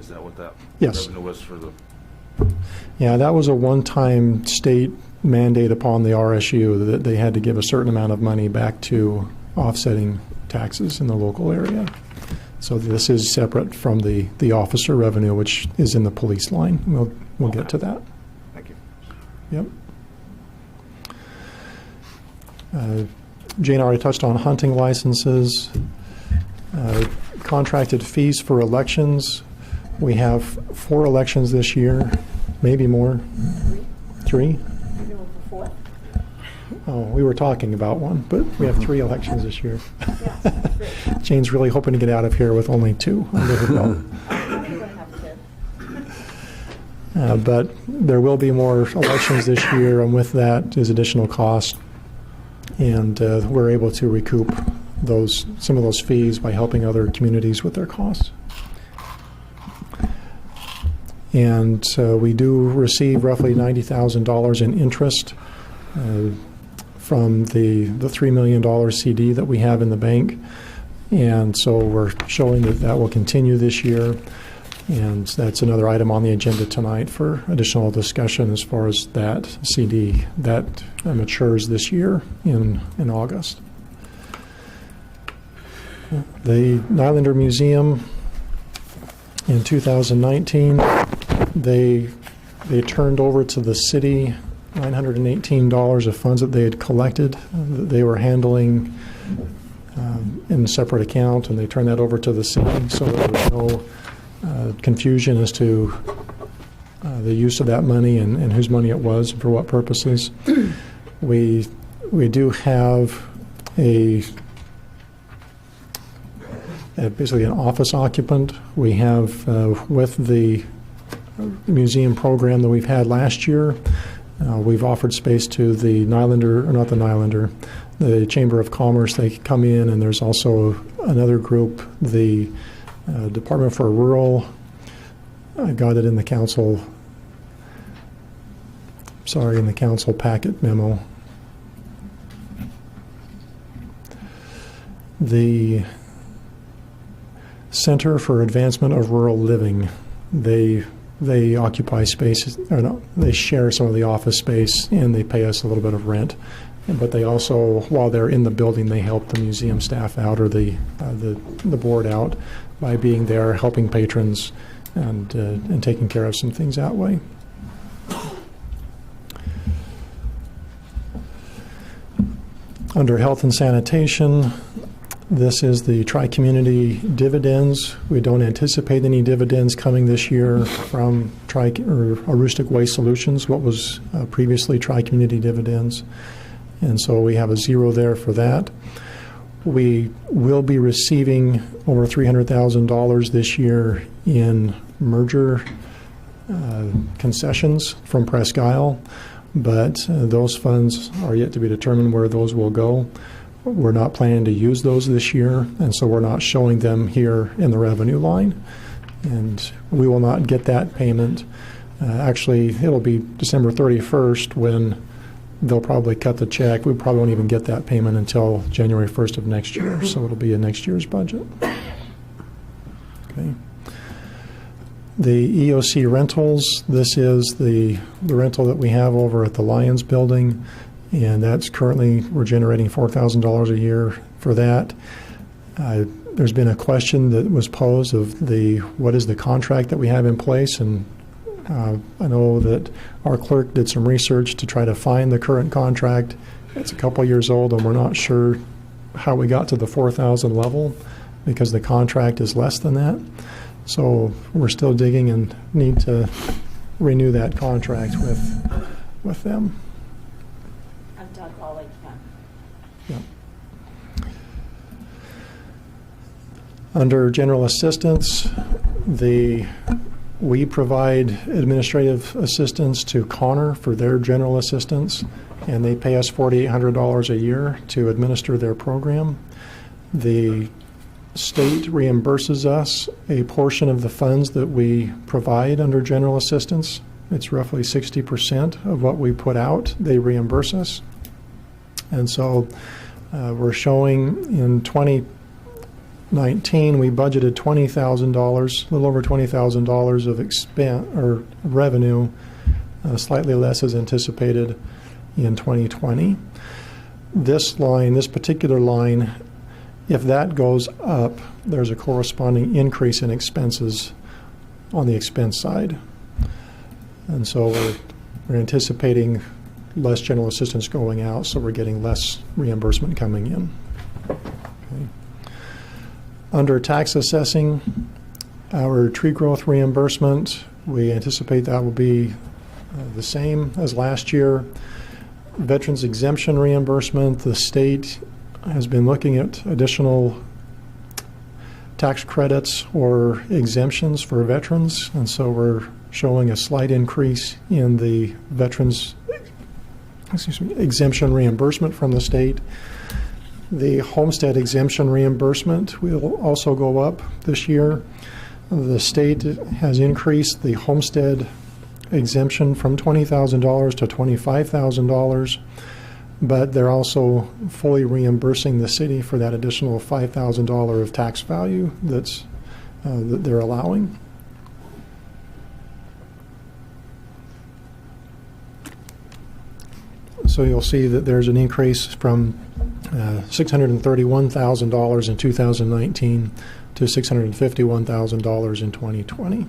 is that what that Yes. revenue was for the? Yeah, that was a one-time state mandate upon the RSU that they had to give a certain amount of money back to offsetting taxes in the local area. So this is separate from the officer revenue, which is in the police line. We'll get to that. Thank you. Yep. Jane already touched on hunting licenses. Contracted fees for elections. We have 4 elections this year, maybe more. 3? Oh, we were talking about one, but we have 3 elections this year. Jane's really hoping to get out of here with only 2 under her belt. But there will be more elections this year, and with that is additional cost. And we're able to recoup some of those fees by helping other communities with their costs. And we do receive roughly $90,000 in interest from the $3 million CD that we have in the bank. And so we're showing that that will continue this year. And that's another item on the agenda tonight for additional discussion as far as that CD that matures this year in August. The Nylander Museum in 2019, they turned over to the city $918 of funds that they had collected that they were handling in a separate account, and they turned that over to the city, so there was no confusion as to the use of that money and whose money it was and for what purposes. We do have basically an office occupant. We have with the museum program that we've had last year, we've offered space to the the Chamber of Commerce. They come in, and there's also another group, the Department for Rural. I got it in the council packet memo. The Center for Advancement of Rural Living, they occupy space, or no, they share some of the office space, and they pay us a little bit of rent. But they also, while they're in the building, they help the museum staff out, or the board out, by being there, helping patrons, and taking care of some things that way. Under health and sanitation, this is the tri-community dividends. We don't anticipate any dividends coming this year from Aroostook Waste Solutions, what was previously tri-community dividends. And so we have a 0 there for that. We will be receiving over $300,000 this year in merger concessions from Presque Isle, but those funds are yet to be determined where those will go. We're not planning to use those this year, and so we're not showing them here in the revenue line. And we will not get that payment. Actually, it'll be December 31st when they'll probably cut the check. We probably won't even get that payment until January 1st of next year, so it'll be in next year's budget. Okay. The EOC rentals, this is the rental that we have over at the Lions building, and that's currently, we're generating $4,000 a year for that. There's been a question that was posed of what is the contract that we have in place, and I know that our clerk did some research to try to find the current contract. It's a couple years old, and we're not sure how we got to the 4,000 level because the contract is less than that. So we're still digging and need to renew that contract with them. I've done all I can. Yeah. Under general assistance, we provide administrative assistance to Connor for their general assistance, and they pay us $4,800 a year to administer their program. The state reimburses us a portion of the funds that we provide under general assistance. It's roughly 60% of what we put out, they reimburse us. And so we're showing in 2019, we budgeted $20,000, a little over $20,000 of expense or revenue, slightly less as anticipated in 2020. This line, this particular line, if that goes up, there's a corresponding increase in expenses on the expense side. And so we're anticipating less general assistance going out, so we're getting less reimbursement coming in. Okay. Under tax assessing, our tree growth reimbursement, we anticipate that will be the same as last year. Veterans exemption reimbursement, the state has been looking at additional tax credits or exemptions for veterans, and so we're showing a slight increase in the veterans exemption reimbursement from the state. The homestead exemption reimbursement will also go up this year. The state has increased the homestead exemption from $20,000 to $25,000, but they're also fully reimbursing the city for that additional $5,000 of tax value that they're allowing. So you'll see that there's an increase from $631,000 in 2019 to $651,000 in 2020.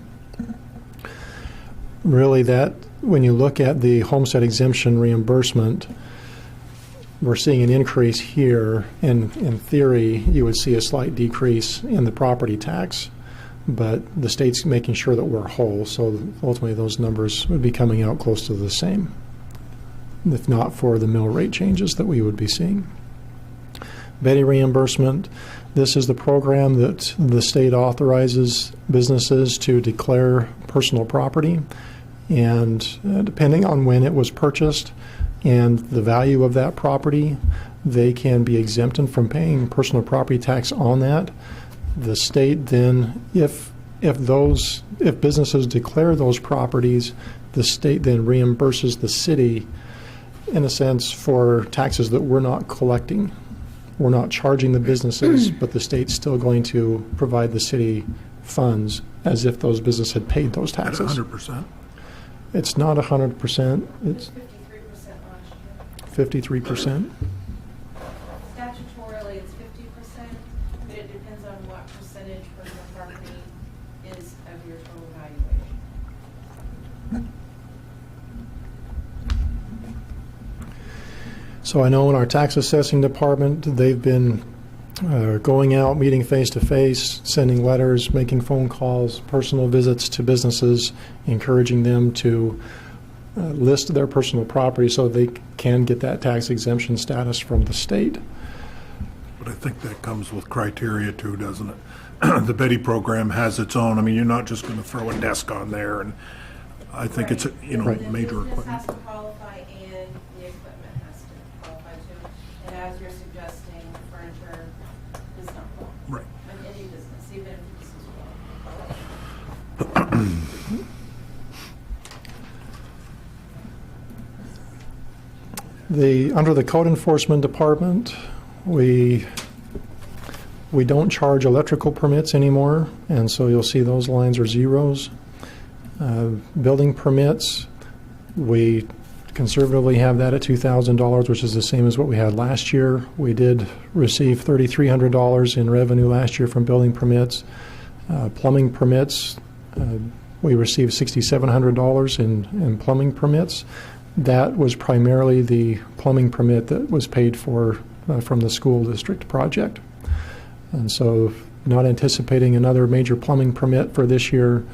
Really, that when you look at the homestead exemption reimbursement, we're seeing an increase here, and in theory, you would see a slight decrease in the property tax, but the state's making sure that we're whole, so ultimately those numbers would be coming out close to the same, if not for the mill rate changes that we would be seeing. Betty reimbursement, this is the program that the state authorizes businesses to declare personal property, and depending on when it was purchased and the value of that property, they can be exempted from paying personal property tax on that. The state then, if businesses declare those properties, the state then reimburses the city, in a sense, for taxes that we're not collecting. We're not charging the businesses, but the state's still going to provide the city funds as if those businesses had paid those taxes. At 100%? It's not 100%. It's 53%. Statutorily, it's 50%, but it depends on what percentage personal property is of your total valuation. So I know in our tax assessing department, they've been going out, meeting face-to-face, sending letters, making phone calls, personal visits to businesses, encouraging them to list their personal property so they can get that tax exemption status from the state. But I think that comes with criteria too, doesn't it? The Betty program has its own. I mean, you're not just going to throw a desk on there, and I think it's, The major business equipment. has to qualify and the equipment has to qualify too. And as you're suggesting, furniture does not qualify. Right. In any business, even if this is Under the code enforcement department, we don't charge electrical permits anymore, and so you'll see those lines are zeros. Building permits, we conservatively have that at $2,000, which is the same as what we had last year. We did receive $3,300 in revenue last year from building permits. Plumbing permits, we received $6,700 in plumbing permits. That was primarily the plumbing permit that was paid for from the school district project. And so not anticipating another major plumbing permit for this year.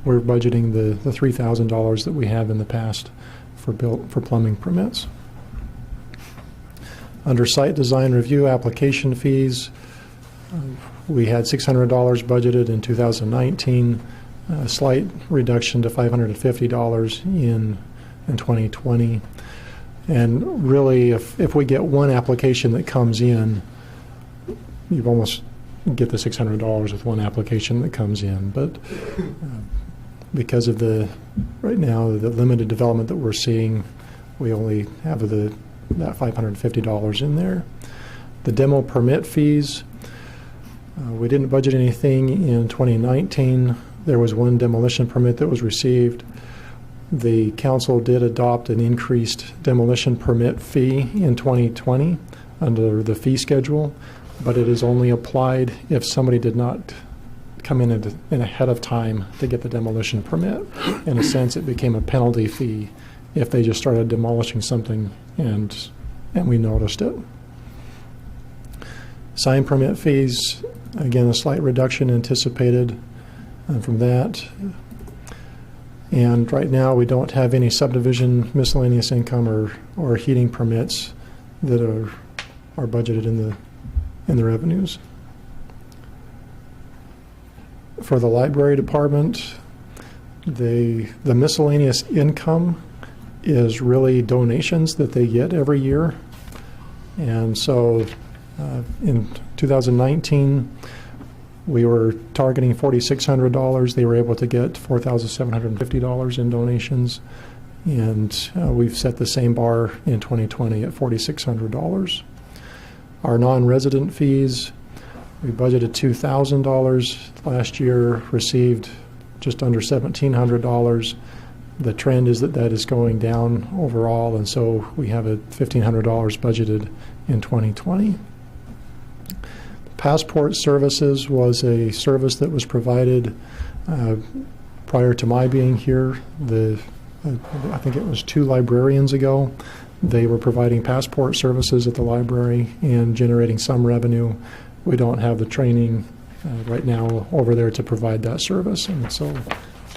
We're budgeting the $3,000 that we have in the past for plumbing permits. Under site design review application fees, we had $600 budgeted in 2019, a slight reduction to $550 in 2020. And really, if we get one application that comes in, you almost get the $600 with one application that comes in. But because of right now, the limited development that we're seeing, we only have that $550 in there. The demo permit fees, we didn't budget anything in 2019. There was one demolition permit that was received. The council did adopt an increased demolition permit fee in 2020 under the fee schedule, but it is only applied if somebody did not come in ahead of time to get the demolition permit. In a sense, it became a penalty fee if they just started demolishing something and we noticed it. Sign permit fees, again, a slight reduction anticipated from that. And right now, we don't have any subdivision miscellaneous income or heating permits that are budgeted in the revenues. For the library department, the miscellaneous income is really donations that they get every year. And so in 2019, we were targeting $4,600. They were able to get $4,750 in donations. And we've set the same bar in 2020 at $4,600. Our non-resident fees, we budgeted $2,000 last year, received just under $1,700. The trend is that is going down overall, and so we have a $1,500 budgeted in 2020. Passport services was a service that was provided prior to my being here. I think it was 2 librarians ago. They were providing passport services at the library and generating some revenue. We don't have the training right now over there to provide that service, and so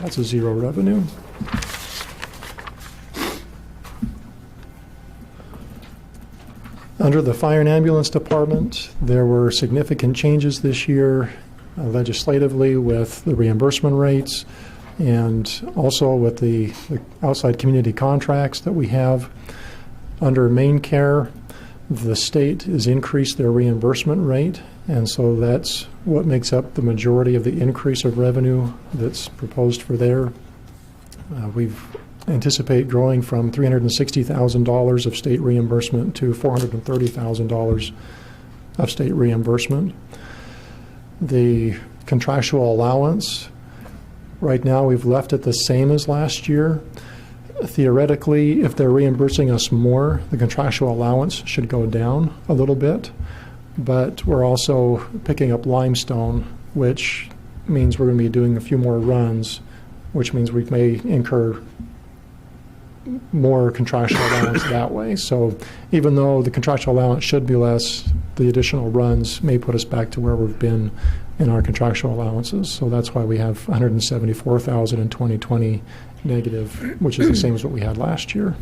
that's a zero revenue. Under the fire and ambulance department, there were significant changes this year legislatively with the reimbursement rates and also with the outside community contracts that we have. Under main care, the state has increased their reimbursement rate, and so that's what makes up the majority of the increase of revenue that's proposed for there. We've anticipate growing from $360,000 of state reimbursement to $430,000 of state reimbursement. The contractual allowance, right now we've left it the same as last year. Theoretically, if they're reimbursing us more, the contractual allowance should go down a little bit, but we're also picking up limestone, which means we're going to be doing a few more runs, which means we may incur more contractual allowance that way. So even though the contractual allowance should be less, the additional runs may put us back to where we've been in our contractual allowances. So that's why we have $174,000 in 2020 negative, which is the same as what we had last year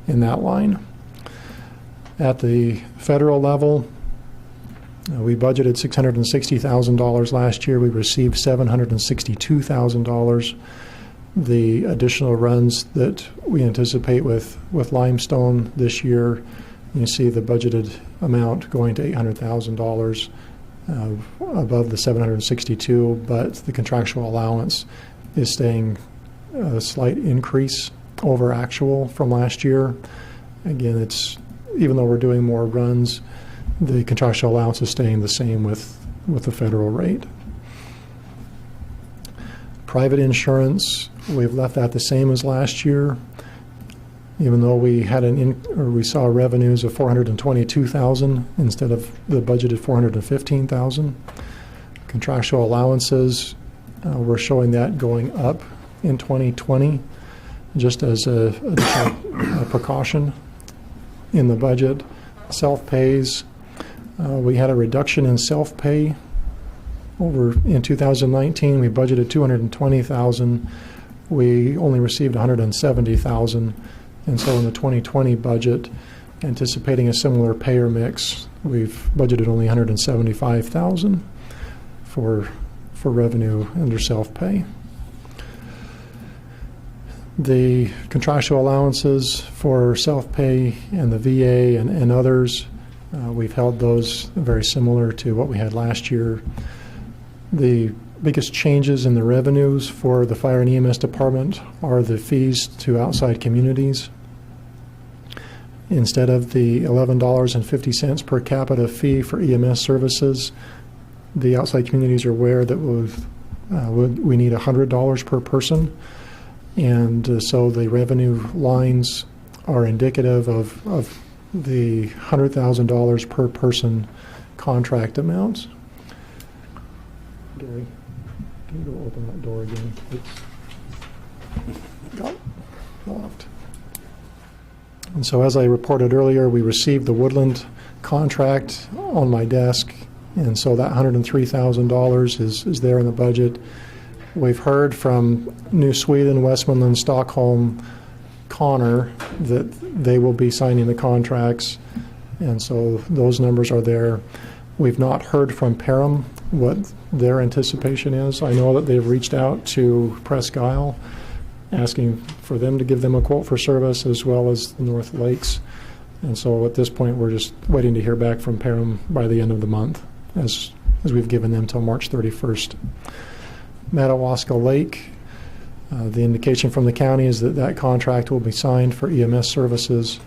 in that line. At the federal level, We budgeted $660,000 last year. We received $762,000. The additional runs that we anticipate with limestone this year, you see the budgeted amount going to $800,000 above the 762, but the contractual allowance is staying a slight increase over actual from last year. Again, it's even though we're doing more runs, the contractual allowance is staying the same with the federal rate. Private insurance, we've left that the same as last year, even though we had we saw revenues of $422,000 instead of the budgeted $415,000. Contractual allowances, we're showing that going up in 2020, just as a additional precaution in the budget. Self-pays, we had a reduction in self-pay over in 2019. We budgeted $220,000. We only received $170,000, and so in the 2020 budget, anticipating a similar payer mix, we've budgeted only $175,000 for revenue under self-pay. The contractual allowances for self-pay and the VA and others, we've held those very similar to what we had last year. The biggest changes in the revenues for the fire and EMS department are the fees to outside communities. Instead of the $11.50 per capita fee for EMS services, the outside communities are aware that we need $100 per person. And so the revenue lines are indicative of the $100,000 per person contract amounts. Gary, can you go open that door again? It's got locked. And so as I reported earlier, we received the Woodland contract on my desk, and so that $103,000 is there in the budget. We've heard from New Sweden, Westmoreland, Stockholm, Connor that they will be signing the contracts, and so those numbers are there. We've not heard from Perham what their anticipation is. I know that they've reached out to Presque Isle asking for them to give them a quote for service, as well as the North Lakes. And so at this point, we're just waiting to hear back from Perham by the end of the month, as we've given them till March 31st. Madawaska Lake, the indication from the county is that contract will be signed for EMS services.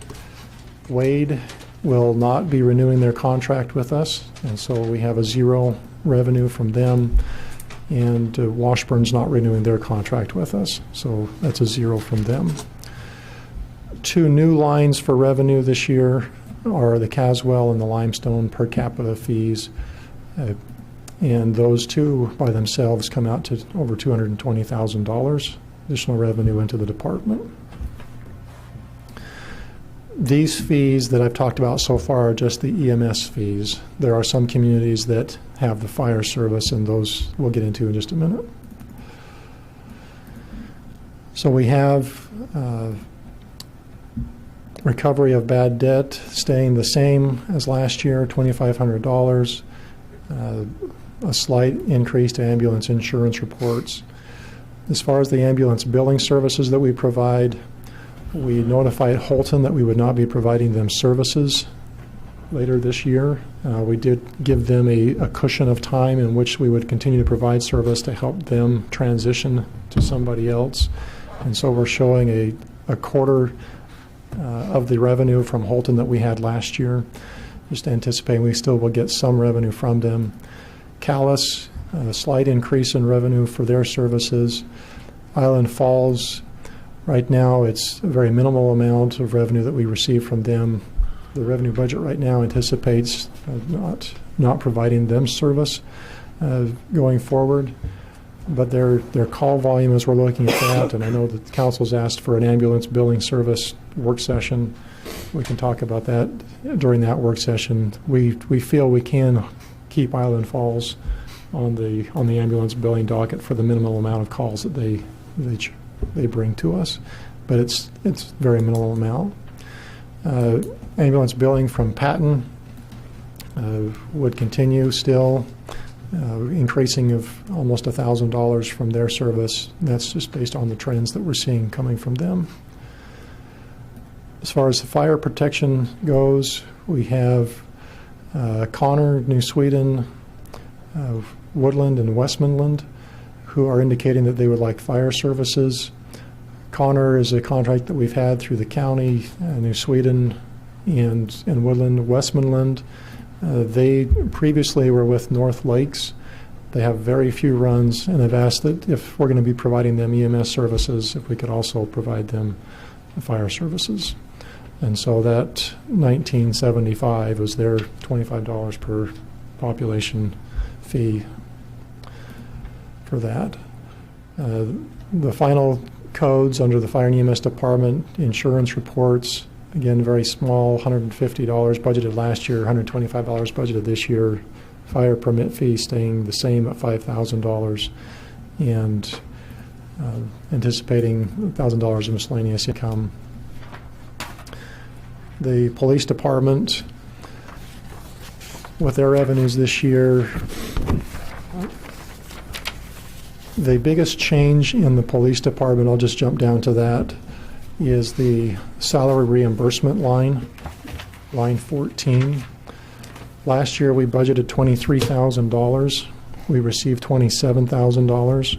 Wade will not be renewing their contract with us, and so we have a zero revenue from them. And Washburn's not renewing their contract with us, so that's a zero from them. Two new lines for revenue this year are the Caswell and the Limestone per capita fees. And those two by themselves come out to over $220,000 additional revenue into the department. These fees that I've talked about so far are just the EMS fees. There are some communities that have the fire service, and those we'll get into in just a minute. So we have recovery of bad debt staying the same as last year, $2,500. A slight increase to ambulance insurance reports. As far as the ambulance billing services that we provide, we notified Holton that we would not be providing them services later this year. We did give them a cushion of time in which we would continue to provide service to help them transition to somebody else. And so we're showing a quarter of the revenue from Holton that we had last year, just anticipating we still will get some revenue from them. Calais, a slight increase in revenue for their services. Island Falls, right now it's a very minimal amount of revenue that we receive from them. The revenue budget right now anticipates not providing them service going forward, but their call volume as we're looking at that, and I know that the council's asked for an ambulance billing service work session. We can talk about that during that work session. We feel we can keep Island Falls on the ambulance billing docket for the minimal amount of calls that they bring to us, but it's very minimal amount. Ambulance billing from Patton, would continue still, increasing of almost $1,000 from their service. That's just based on the trends that we're seeing coming from them. As far as the fire protection goes, we have Connor, New Sweden, Woodland, and Westmoreland, who are indicating that they would like fire services. Connor is a contract that we've had through the county, New Sweden, and Woodland. Westmoreland, they previously were with North Lakes. They have very few runs, and they've asked that if we're going to be providing them EMS services, if we could also provide them fire services. And so that $19.75 was their $25 per population fee for that. The final codes under the fire and EMS department, insurance reports, again, very small, $150 budgeted last year, $125 budgeted this year. Fire permit fee staying the same at $5,000, and anticipating $1,000 in miscellaneous income. The police department, with their revenues this year, the biggest change in the police department, I'll just jump down to that, is the salary reimbursement line, line 14. Last year we budgeted $23,000. We received $27,000.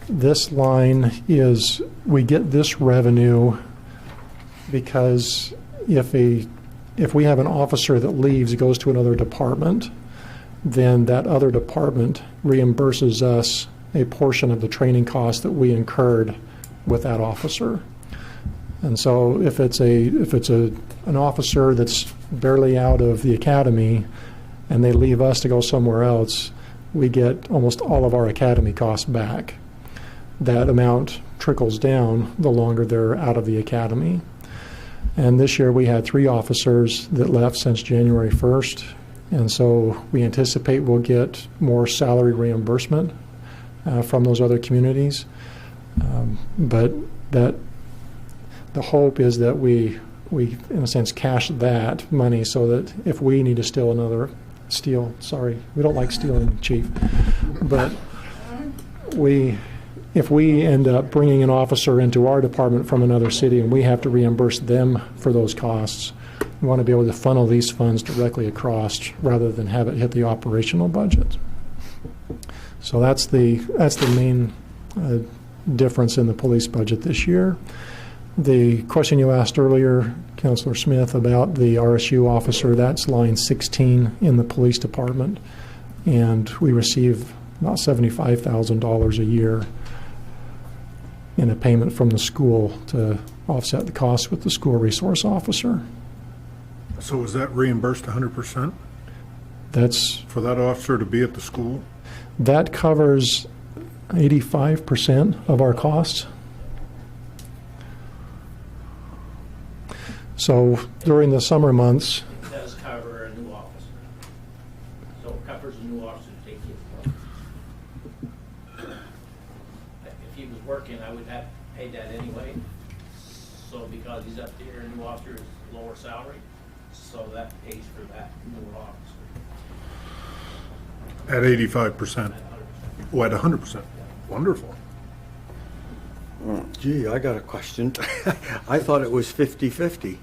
This line is, we get this revenue because if we have an officer that leaves, goes to another department, then that other department reimburses us a portion of the training costs that we incurred with that officer. And so if it's an officer that's barely out of the academy and they leave us to go somewhere else, we get almost all of our academy costs back. That amount trickles down the longer they're out of the academy. And this year we had 3 officers that left since January 1st, and so we anticipate we'll get more salary reimbursement from those other communities. But that the hope is that we in a sense cash that money so that if we need to steal, sorry, we don't like stealing, Chief, but if we end up bringing an officer into our department from another city and we have to reimburse them for those costs, we want to be able to funnel these funds directly across rather than have it hit the operational budget. So that's the main difference in the police budget this year. The question you asked earlier, Councillor Smith, about the RSU officer, that's line 16 in the police department, and we receive about $75,000 a year in a payment from the school to offset the costs with the school resource officer. So is that reimbursed 100%? That's For that officer to be at the school? That covers 85% of our costs. So during the summer months, It does cover a new officer. So it covers a new officer to take his place. If he was working, I would have paid that anyway. So because he's up there, a new officer is lower salary, so that pays for that newer officer. At 85%? Oh, at 100%? Wonderful. Gee, I got a question. I thought it was 50-50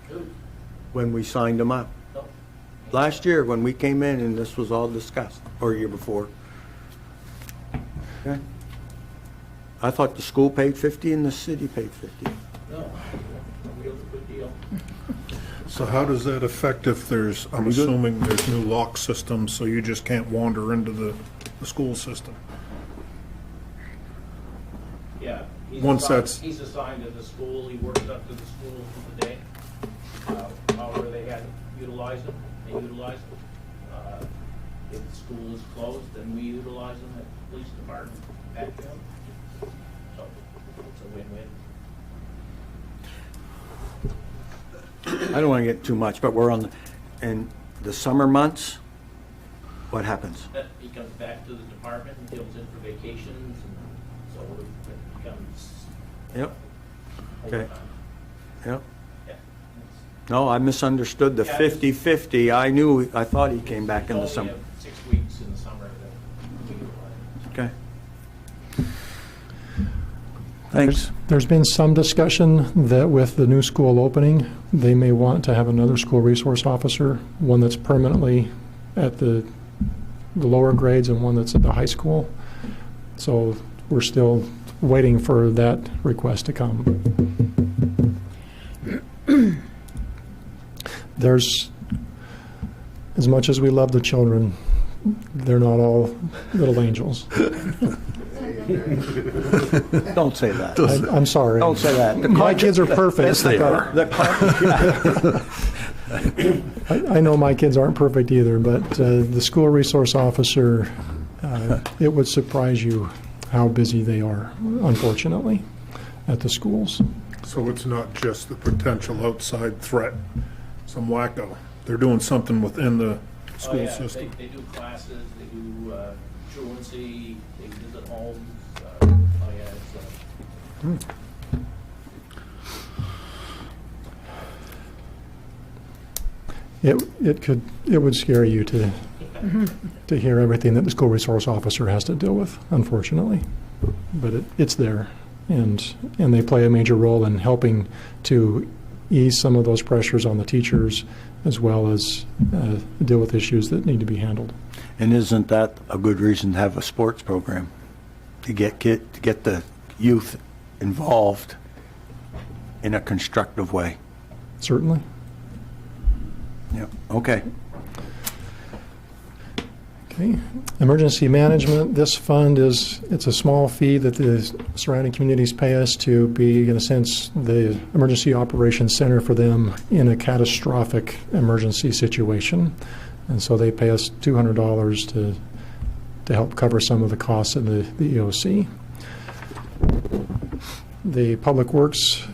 when we signed them up. No. Last year when we came in and this was all discussed, or year before. Okay. I thought the school paid 50 and the city paid 50. No, real good deal. So how does that affect if there's, I'm assuming there's new lock systems, so you just can't wander into the school system? Yeah. Once that's- He's assigned to the school, he works up to the school for the day. However they had to utilize him, they utilize him. If the school is closed, then we utilize them at the police department at them. So it's a win-win. I don't want to get too much, but we're on in the summer months. What happens? He comes back to the department and fills in for vacations, and so it becomes Yep. Okay. overtime. Yep. Yeah. No, I misunderstood the Yeah. 50/50. I thought he came back in the Only summer. have 6 weeks in the summer that we utilize. Okay. Thanks. There's been some discussion that with the new school opening, they may want to have another school resource officer, one that's permanently at the lower grades and one that's at the high school. So we're still waiting for that request to come. There's, as much as we love the children, they're not all little angels. Don't say that. I'm sorry. Don't say that. My kids are perfect. Yes, they are. I know my kids aren't perfect either, but the school resource officer, it would surprise you how busy they are, unfortunately, at the schools. So it's not just the potential outside threat, some wacko. They're doing something within the Oh, school yeah, system. they do classes, they do truancy, they visit homes, oh yeah, it's, It would scare you to hear everything that the school resource officer has to deal with, unfortunately. But it's there, and they play a major role in helping to ease some of those pressures on the teachers, as well as deal with issues that need to be handled. And isn't that a good reason to have a sports program? To get the youth involved in a constructive way. Certainly. Yep. Okay. Okay. Emergency management, this fund it's a small fee that the surrounding communities pay us to be, in a sense, the emergency operations center for them in a catastrophic emergency situation. And so they pay us $200 to help cover some of the costs of the EOC. The Public Works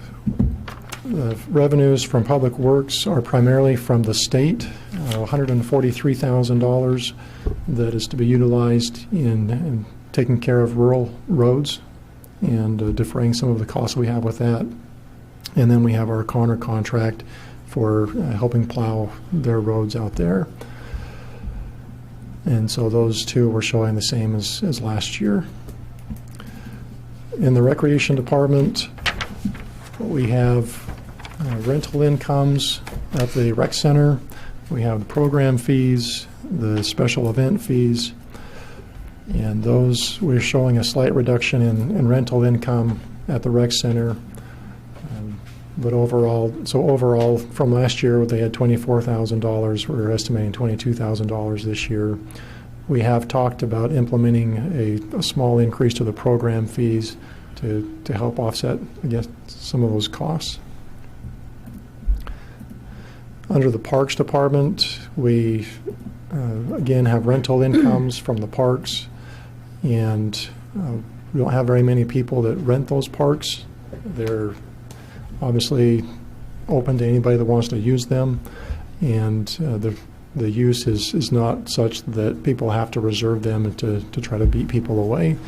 revenues from Public Works are primarily from the state, $143,000 that is to be utilized in taking care of rural roads and defraying some of the costs we have with that. And then we have our Connor contract for helping plow their roads out there. And so those two were showing the same as last year. In the Recreation Department, we have rental incomes at the rec center. We have the program fees, the special event fees, and those we're showing a slight reduction in rental income at the rec center. But overall from last year they had $24,000. We're estimating $22,000 this year. We have talked about implementing a small increase to the program fees to help offset against some of those costs. Under the Parks Department, we again have rental incomes from the parks, and we don't have very many people that rent those parks. They're obviously open to anybody that wants to use them, and the use is not such that people have to reserve them to try to beat people away.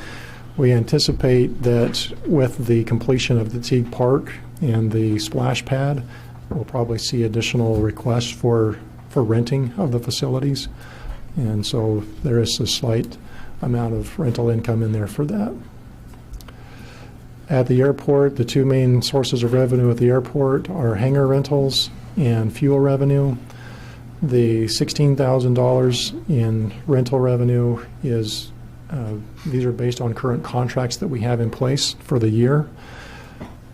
We anticipate that with the completion of the Teague Park and the splash pad, we'll probably see additional requests for renting of the facilities. And so there is a slight amount of rental income in there for that. At the airport, the two main sources of revenue at the airport are hangar rentals and fuel revenue. The $16,000 in rental revenue is, these are based on current contracts that we have in place for the year.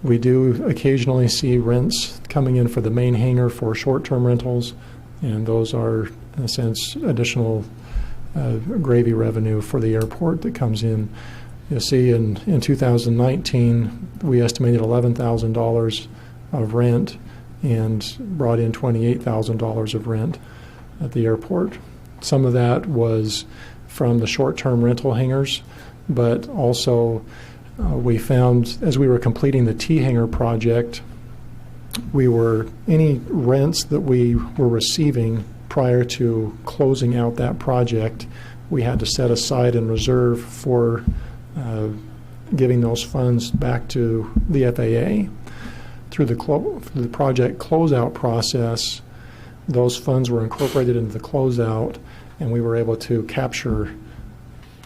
We do occasionally see rents coming in for the main hangar for short-term rentals, and those are, in a sense, additional gravy revenue for the airport that comes in. You'll see in 2019, we estimated $11,000 of rent and brought in $28,000 of rent at the airport. Some of that was from the short-term rental hangars, but also we found as we were completing the T-hanger project, any rents that we were receiving prior to closing out that project, we had to set aside and reserve for giving those funds back to the FAA. through the project closeout process, those funds were incorporated into the closeout, and we were able to capture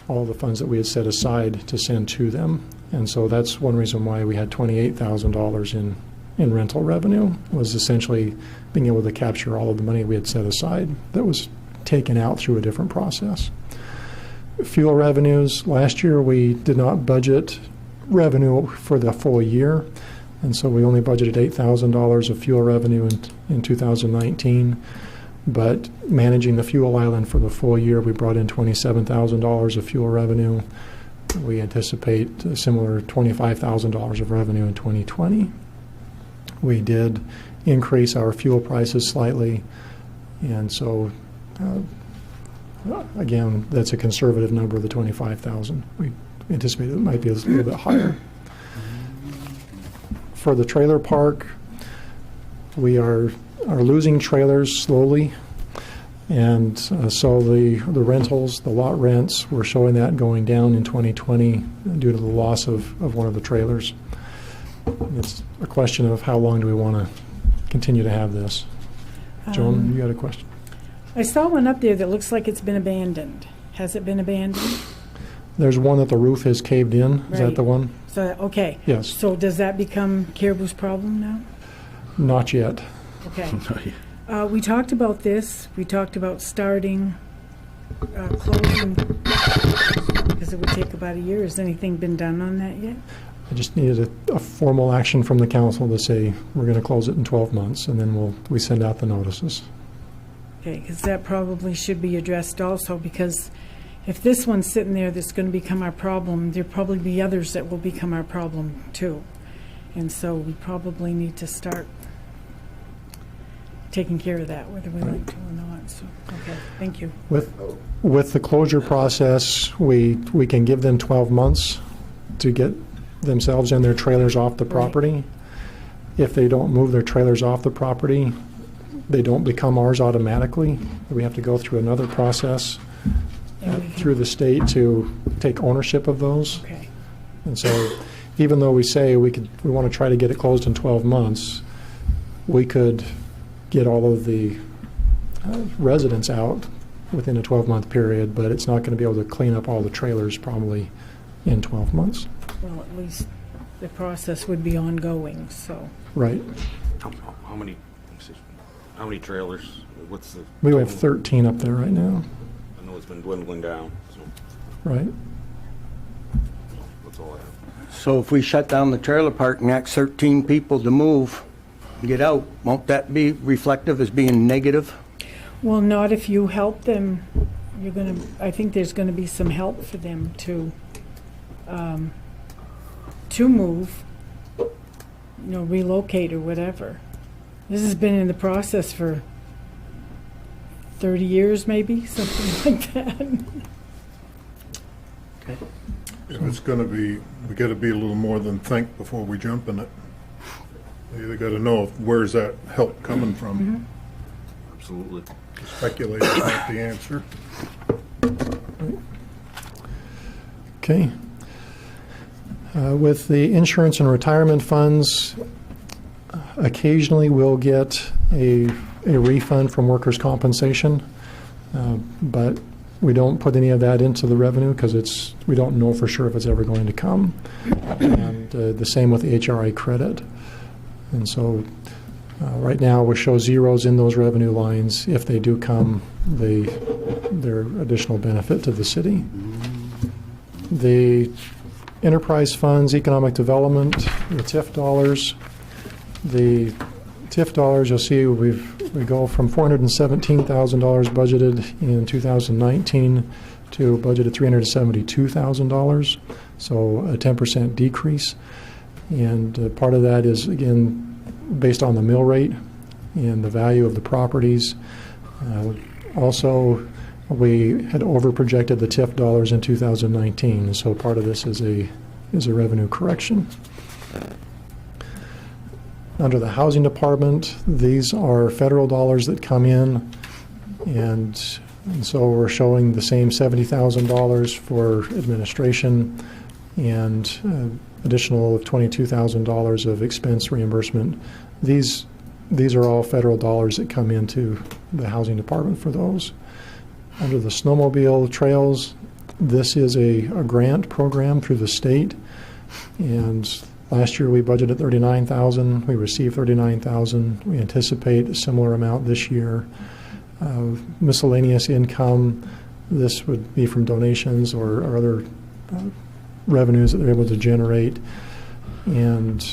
all the funds that we had set aside to send to them. And so that's one reason why we had $28,000 in rental revenue, was essentially being able to capture all of the money we had set aside that was taken out through a different process. Fuel revenues, last year we did not budget revenue for the full year, and so we only budgeted $8,000 of fuel revenue in 2019. But managing the fuel island for the full year, we brought in $27,000 of fuel revenue. We anticipate a similar $25,000 of revenue in 2020. We did increase our fuel prices slightly, and so again, that's a conservative number, the $25,000. We anticipate it might be a little bit higher. For the trailer park, we are losing trailers slowly, and so the rentals, the lot rents, we're showing that going down in 2020 due to the loss of one of the trailers. It's a question of how long do we want to continue to have this. Joan, you got a question? I saw one up there that looks like it's been abandoned. Has it been abandoned? There's one that the roof has caved in. Is that Right. the one? So, okay. Yes. So does that become Caribou's problem now? Not yet. Okay. We talked about this. We talked about starting closing, because it would take about a year. Has anything been done on that yet? I just needed a formal action from the council to say we're going to close it in 12 months, and then we send out the notices. Okay, because that probably should be addressed also, because if this one's sitting there that's going to become our problem, there'll probably be others that will become our problem too. And so we probably need to start taking care of that, whether we like to or not. So, okay, thank you. With the closure process, we can give them 12 months to get themselves and their trailers off the property. If they don't move their trailers off the property, they don't become ours automatically. We have to go through another process through the state to take ownership of those. Okay. And so even though we say we want to try to get it closed in 12 months, we could get all of the residents out within a 12-month period, but it's not going to be able to clean up all the trailers probably in 12 months. Well, at least the process would be ongoing, so. Right. How many trailers? What's the? We have 13 up there right now. I know it's been dwindling down, so Right. that's all I have. So if we shut down the trailer park and ask 13 people to move, get out, won't that be reflective as being negative? Well, not if you help them. I think there's gonna be some help for them to move, relocate or whatever. This has been in the process for 30 years, maybe, something like that. If it's going to be, we got to be a little more than think before we jump in it. We either got to know where's that help coming from. Absolutely. Speculate about the answer. Okay. With the insurance and retirement funds, occasionally we'll get a refund from workers' compensation, but we don't put any of that into the revenue because we don't know for sure if it's ever going to come. And the same with the HRA credit. And so right now we show zeros in those revenue lines. If they do come, they're additional benefit to the city. The enterprise funds, economic development, the TIF dollars. The TIF dollars, you'll see we go from $417,000 budgeted in 2019 to budgeted $372,000, so a 10% decrease. And part of that is, again, based on the mill rate and the value of the properties. Also, we had overprojected the TIF dollars in 2019, so part of this is a revenue correction. Under the housing department, these are federal dollars that come in, and so we're showing the same $70,000 for administration and additional of $22,000 of expense reimbursement. These are all federal dollars that come into the housing department for those. Under the snowmobile trails, this is a grant program through the state, and last year we budgeted $39,000. We received $39,000. We anticipate a similar amount this year. Miscellaneous income, this would be from donations or other revenues that they're able to generate. And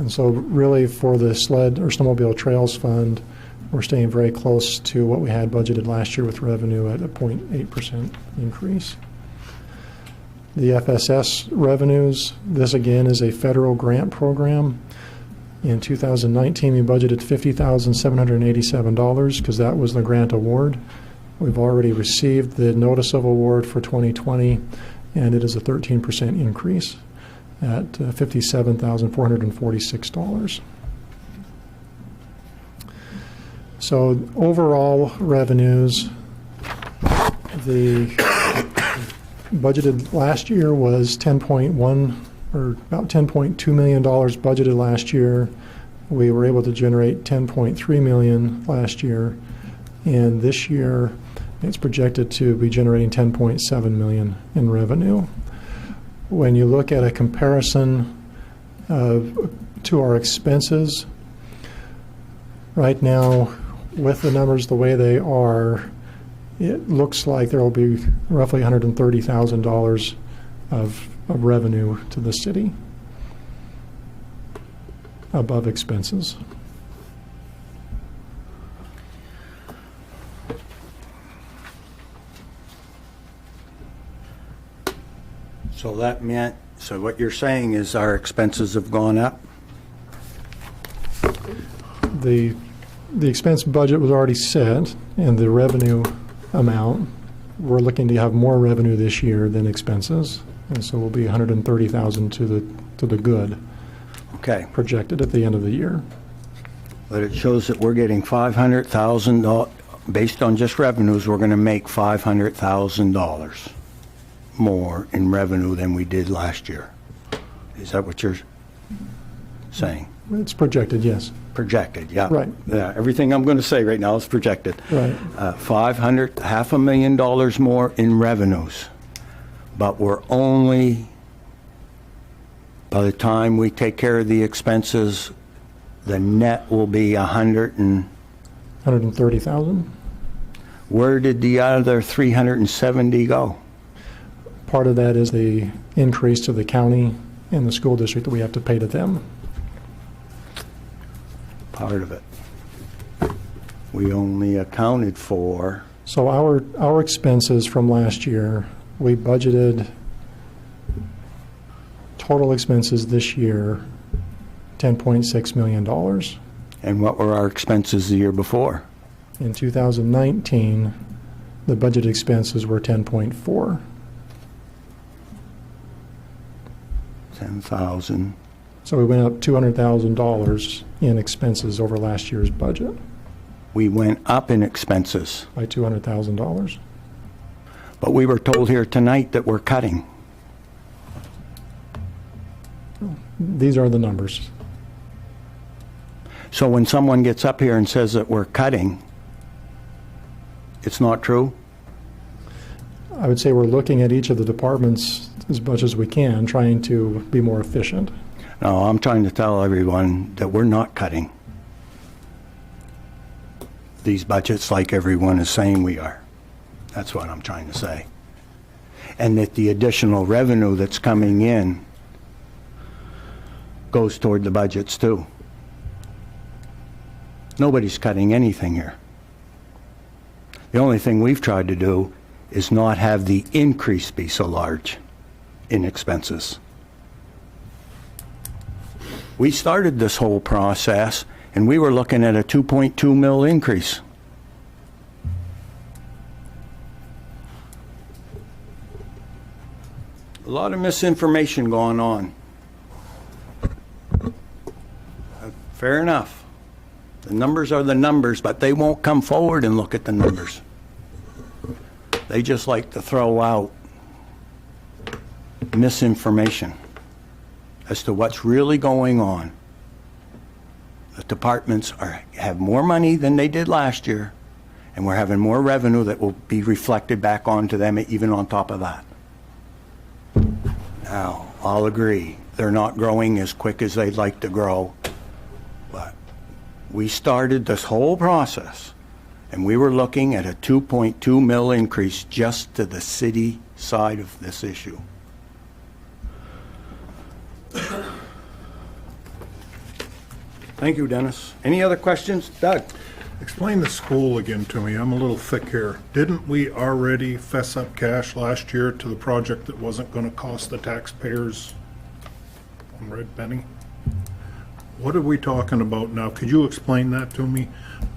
so really for the sled or snowmobile trails fund, we're staying very close to what we had budgeted last year with revenue at a 0.8% increase. The FSS revenues, this again is a federal grant program. In 2019, we budgeted $50,787 because that was the grant award. We've already received the notice of award for 2020, and it is a 13% increase at $57,446. So overall revenues, the budgeted last year was 10.1 or about $10.2 million budgeted last year. We were able to generate $10.3 million last year, and this year it's projected to be generating $10.7 million in revenue. When you look at a comparison to our expenses, right now, with the numbers the way they are, it looks like there will be roughly $130,000 of revenue to the city above expenses. So that meant, so what you're saying is our expenses have gone up? The expense budget was already set, and the revenue amount, we're looking to have more revenue this year than expenses, and so we'll be $130,000 to the good. Okay. Projected at the end of the year. But it shows that we're getting $500,000, based on just revenues, we're going to make $500,000 more in revenue than we did last year. Is that what you're saying? It's projected, yes. Projected, yeah. Right. Yeah, everything I'm going to say right now is projected. Right. $500,000 more in revenues, but we're only, by the time we take care of the expenses, the net will be $130,000. Where did the other 370 go? Part of that is the increase to the county and the school district that we have to pay to them. Part of it. We only accounted for. So our expenses from last year, we budgeted total expenses this year $10.6 million. And what were our expenses the year before? In 2019, the budget expenses were 10.4. 10,000. So we went up $200,000 in expenses over last year's budget. We went up in expenses. By $200,000. But we were told here tonight that we're cutting. These are the numbers. So when someone gets up here and says that we're cutting, it's not true? I would say we're looking at each of the departments as much as we can, trying to be more efficient. No, I'm trying to tell everyone that we're not cutting these budgets like everyone is saying we are. That's what I'm trying to say. And that the additional revenue that's coming in goes toward the budgets too. Nobody's cutting anything here. The only thing we've tried to do is not have the increase be so large in expenses. We started this whole process and we were looking at a 2.2 mil increase. A lot of misinformation going on. Fair enough. The numbers are the numbers, but they won't come forward and look at the numbers. They just like to throw out misinformation. as to what's really going on. The departments have more money than they did last year, and we're having more revenue that will be reflected back onto them even on top of that. Now, I'll agree, they're not growing as quick as they'd like to grow, but we started this whole process, and we were looking at a 2.2 mil increase just to the city side of this issue. Thank you, Dennis. Any other questions? Doug? Explain the school again to me. I'm a little thick here. Didn't we already fess up cash last year to the project that wasn't going to cost the taxpayers on Red Penny? What are we talking about now? Could you explain that to me?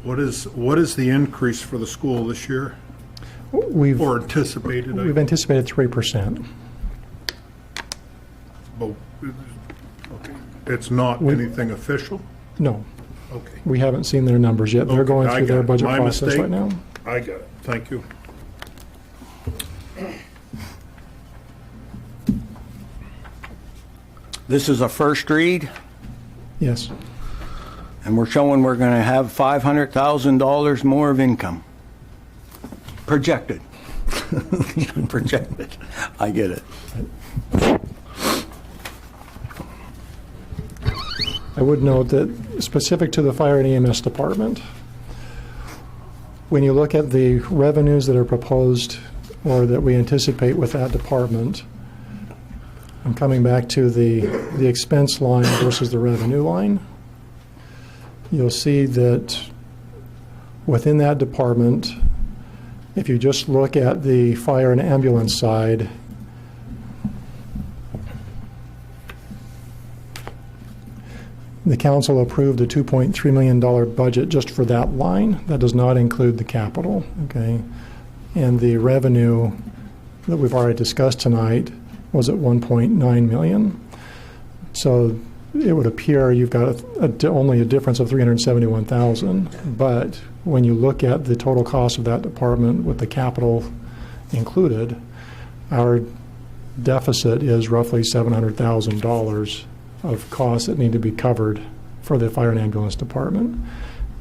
What is the increase for the school this year? We've Or anticipated? we've anticipated 3%. Oh, okay. It's not anything official? No, Okay. we haven't seen their numbers yet. They're Okay, going I through got their it. budget My process mistake. right now. I got it. Thank you. This is a first read, Yes. and we're showing we're going to have $500,000 more of income. Projected. Projected. I get it. I would note that specific to the fire and EMS department, when you look at the revenues that are proposed or that we anticipate with that department, I'm coming back to the expense line versus the revenue line. You'll see that within that department, if you just look at the fire and ambulance side, the council approved a $2.3 million budget just for that line. That does not include the capital, okay? And the revenue that we've already discussed tonight was at 1.9 million. So it would appear you've got only a difference of 371,000. But when you look at the total cost of that department with the capital included, our deficit is roughly $700,000 of costs that need to be covered for the fire and ambulance department.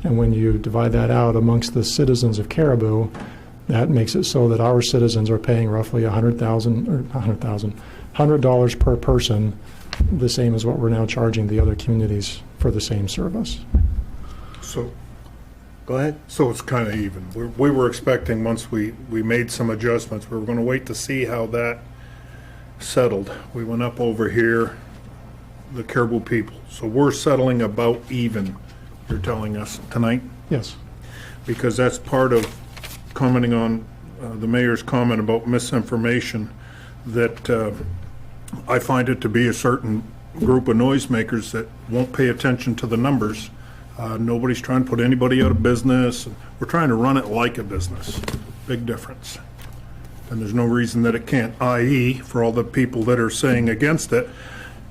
And when you divide that out amongst the citizens of Caribou, that makes it so that our citizens are paying roughly $100 per person, the same as what we're now charging the other communities for the same service. So, Go ahead. so it's kind of even. We were expecting, once we made some adjustments, we were going to wait to see how that settled. We went up over here, the Caribou people. So we're settling about even, you're telling us tonight? Yes. Because that's part of commenting on the mayor's comment about misinformation, that I find it to be a certain group of noisemakers that won't pay attention to the numbers. Nobody's trying to put anybody out of business. We're trying to run it like a business. Big difference. And there's no reason that it can't, i.e., for all the people that are saying against it,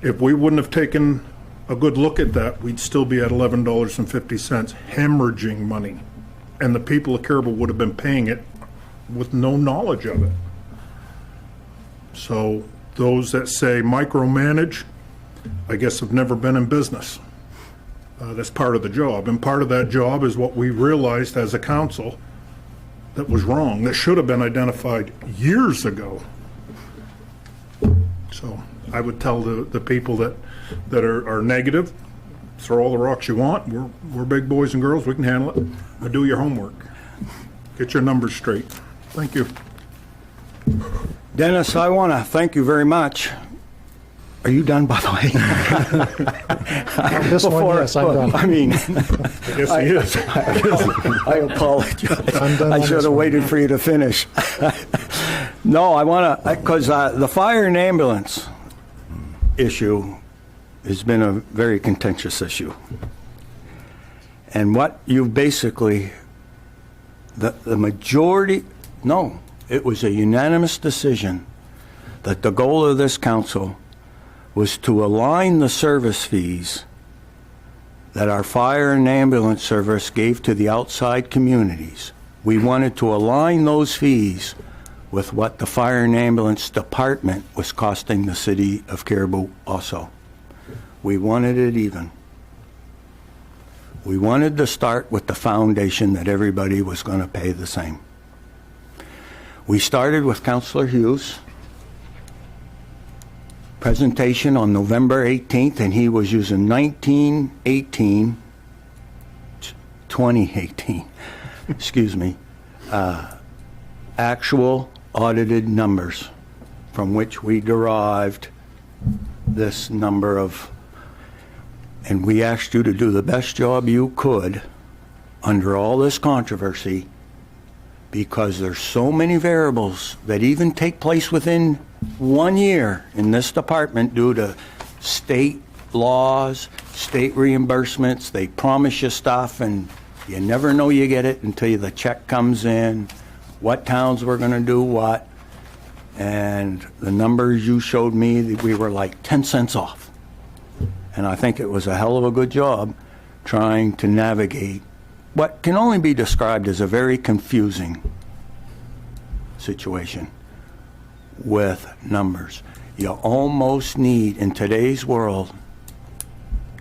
if we wouldn't have taken a good look at that, we'd still be at $11.50, hemorrhaging money. And the people of Caribou would have been paying it with no knowledge of it. So those that say micromanage, I guess have never been in business. That's part of the job. And part of that job is what we realized as a council that was wrong, that should have been identified years ago. So I would tell the people that are negative, throw all the rocks you want. We're big boys and girls. We can handle it. But do your homework. Get your numbers straight. Thank you. Dennis, I want to thank you very much. Are you done, by the way? This one, yes, I'm done. I mean, I guess he is. I apologize. I'm done I on should this have one. waited for you to finish. No, I want to, because the fire and ambulance issue has been a very contentious issue. And what you basically, the majority, no, it was a unanimous decision that the goal of this council was to align the service fees that our fire and ambulance service gave to the outside communities. We wanted to align those fees with what the fire and ambulance department was costing the city of Caribou also. We wanted it even. We wanted to start with the foundation that everybody was going to pay the same. We started with Councillor Hughes' presentation on November 18th, and he was using 2018, excuse me, actual audited numbers from which we derived this number of, and we asked you to do the best job you could under all this controversy, because there's so many variables that even take place within 1 year in this department due to state laws, state reimbursements. They promise you stuff and you never know you get it until the check comes in, what towns were going to do what. And the numbers you showed me, we were like 10 cents off. And I think it was a hell of a good job trying to navigate what can only be described as a very confusing situation with numbers. You almost need, in today's world,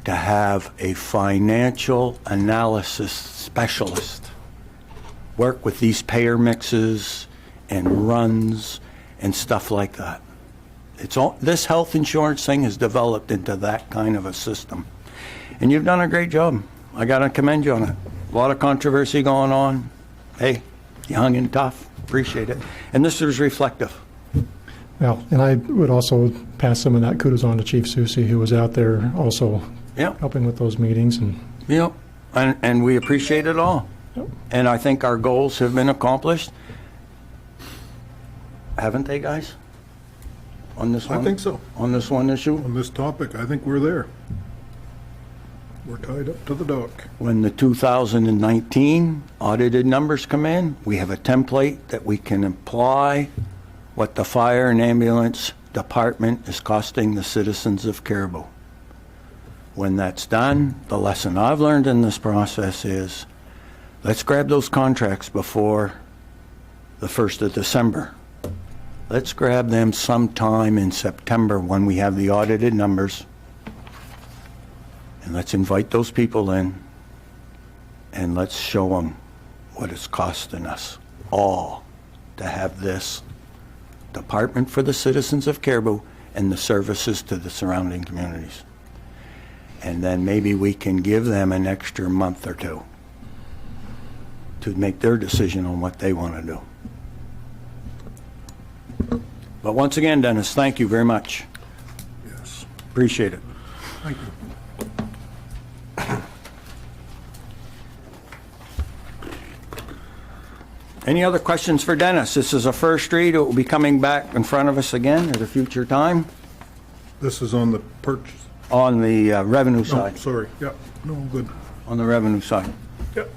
to have a financial analysis specialist work with these payer mixes and runs and stuff like that. It's all, this health insurance thing has developed into that kind of a system. And you've done a great job. I got to commend you on it. A lot of controversy going on. Hey, you hung in tough. Appreciate it. And this was reflective. Well, and I would also pass some of that kudos on to Chief Susi, who was out there also helping with those meetings. Yep. And we appreciate it all. Yep. And I think our goals have been accomplished. Haven't they, guys? On this one? I think so. On this one issue? On this topic, I think we're there. We're tied up to the dock. When the 2019 audited numbers come in, we have a template that we can apply what the fire and ambulance department is costing the citizens of Caribou. When that's done, the lesson I've learned in this process is, let's grab those contracts before the 1st of December. Let's grab them sometime in September when we have the audited numbers. And let's invite those people in and let's show them what it's costing us all to have this department for the citizens of Caribou and the services to the surrounding communities. And then maybe we can give them an extra month or two to make their decision on what they want to do. But once again, Dennis, thank you very much. Yes. Appreciate it. Thank you. Any other questions for Dennis? This is a first read. It will be coming back in front of us again at a future time This is on the purchase. on the revenue No, side. sorry. Yep. No, good. On the revenue side. Yep.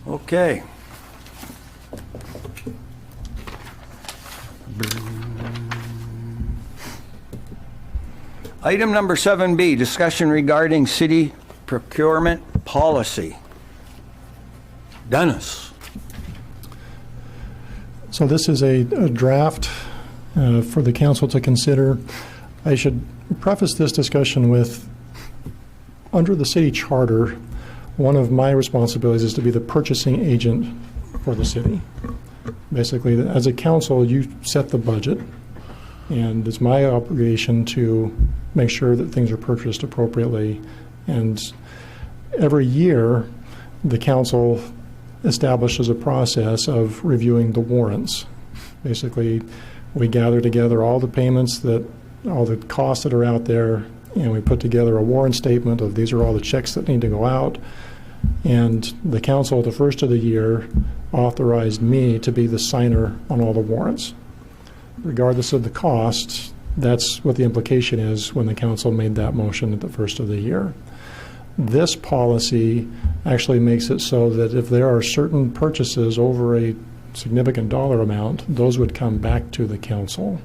Okay. Item number 7B, discussion regarding city procurement policy. Dennis. So this is a draft for the council to consider. I should preface this discussion with, under the city charter, one of my responsibilities is to be the purchasing agent for the city. Basically, as a council, you set the budget, and it's my obligation to make sure that things are purchased appropriately. And every year, the council establishes a process of reviewing the warrants. Basically, we gather together all the payments, all the costs that are out there, and we put together a warrant statement of these are all the checks that need to go out. And the council at the first of the year authorized me to be the signer on all the warrants. Regardless of the cost, that's what the implication is when the council made that motion at the first of the year. This policy actually makes it so that if there are certain purchases over a significant dollar amount, those would come back to the council,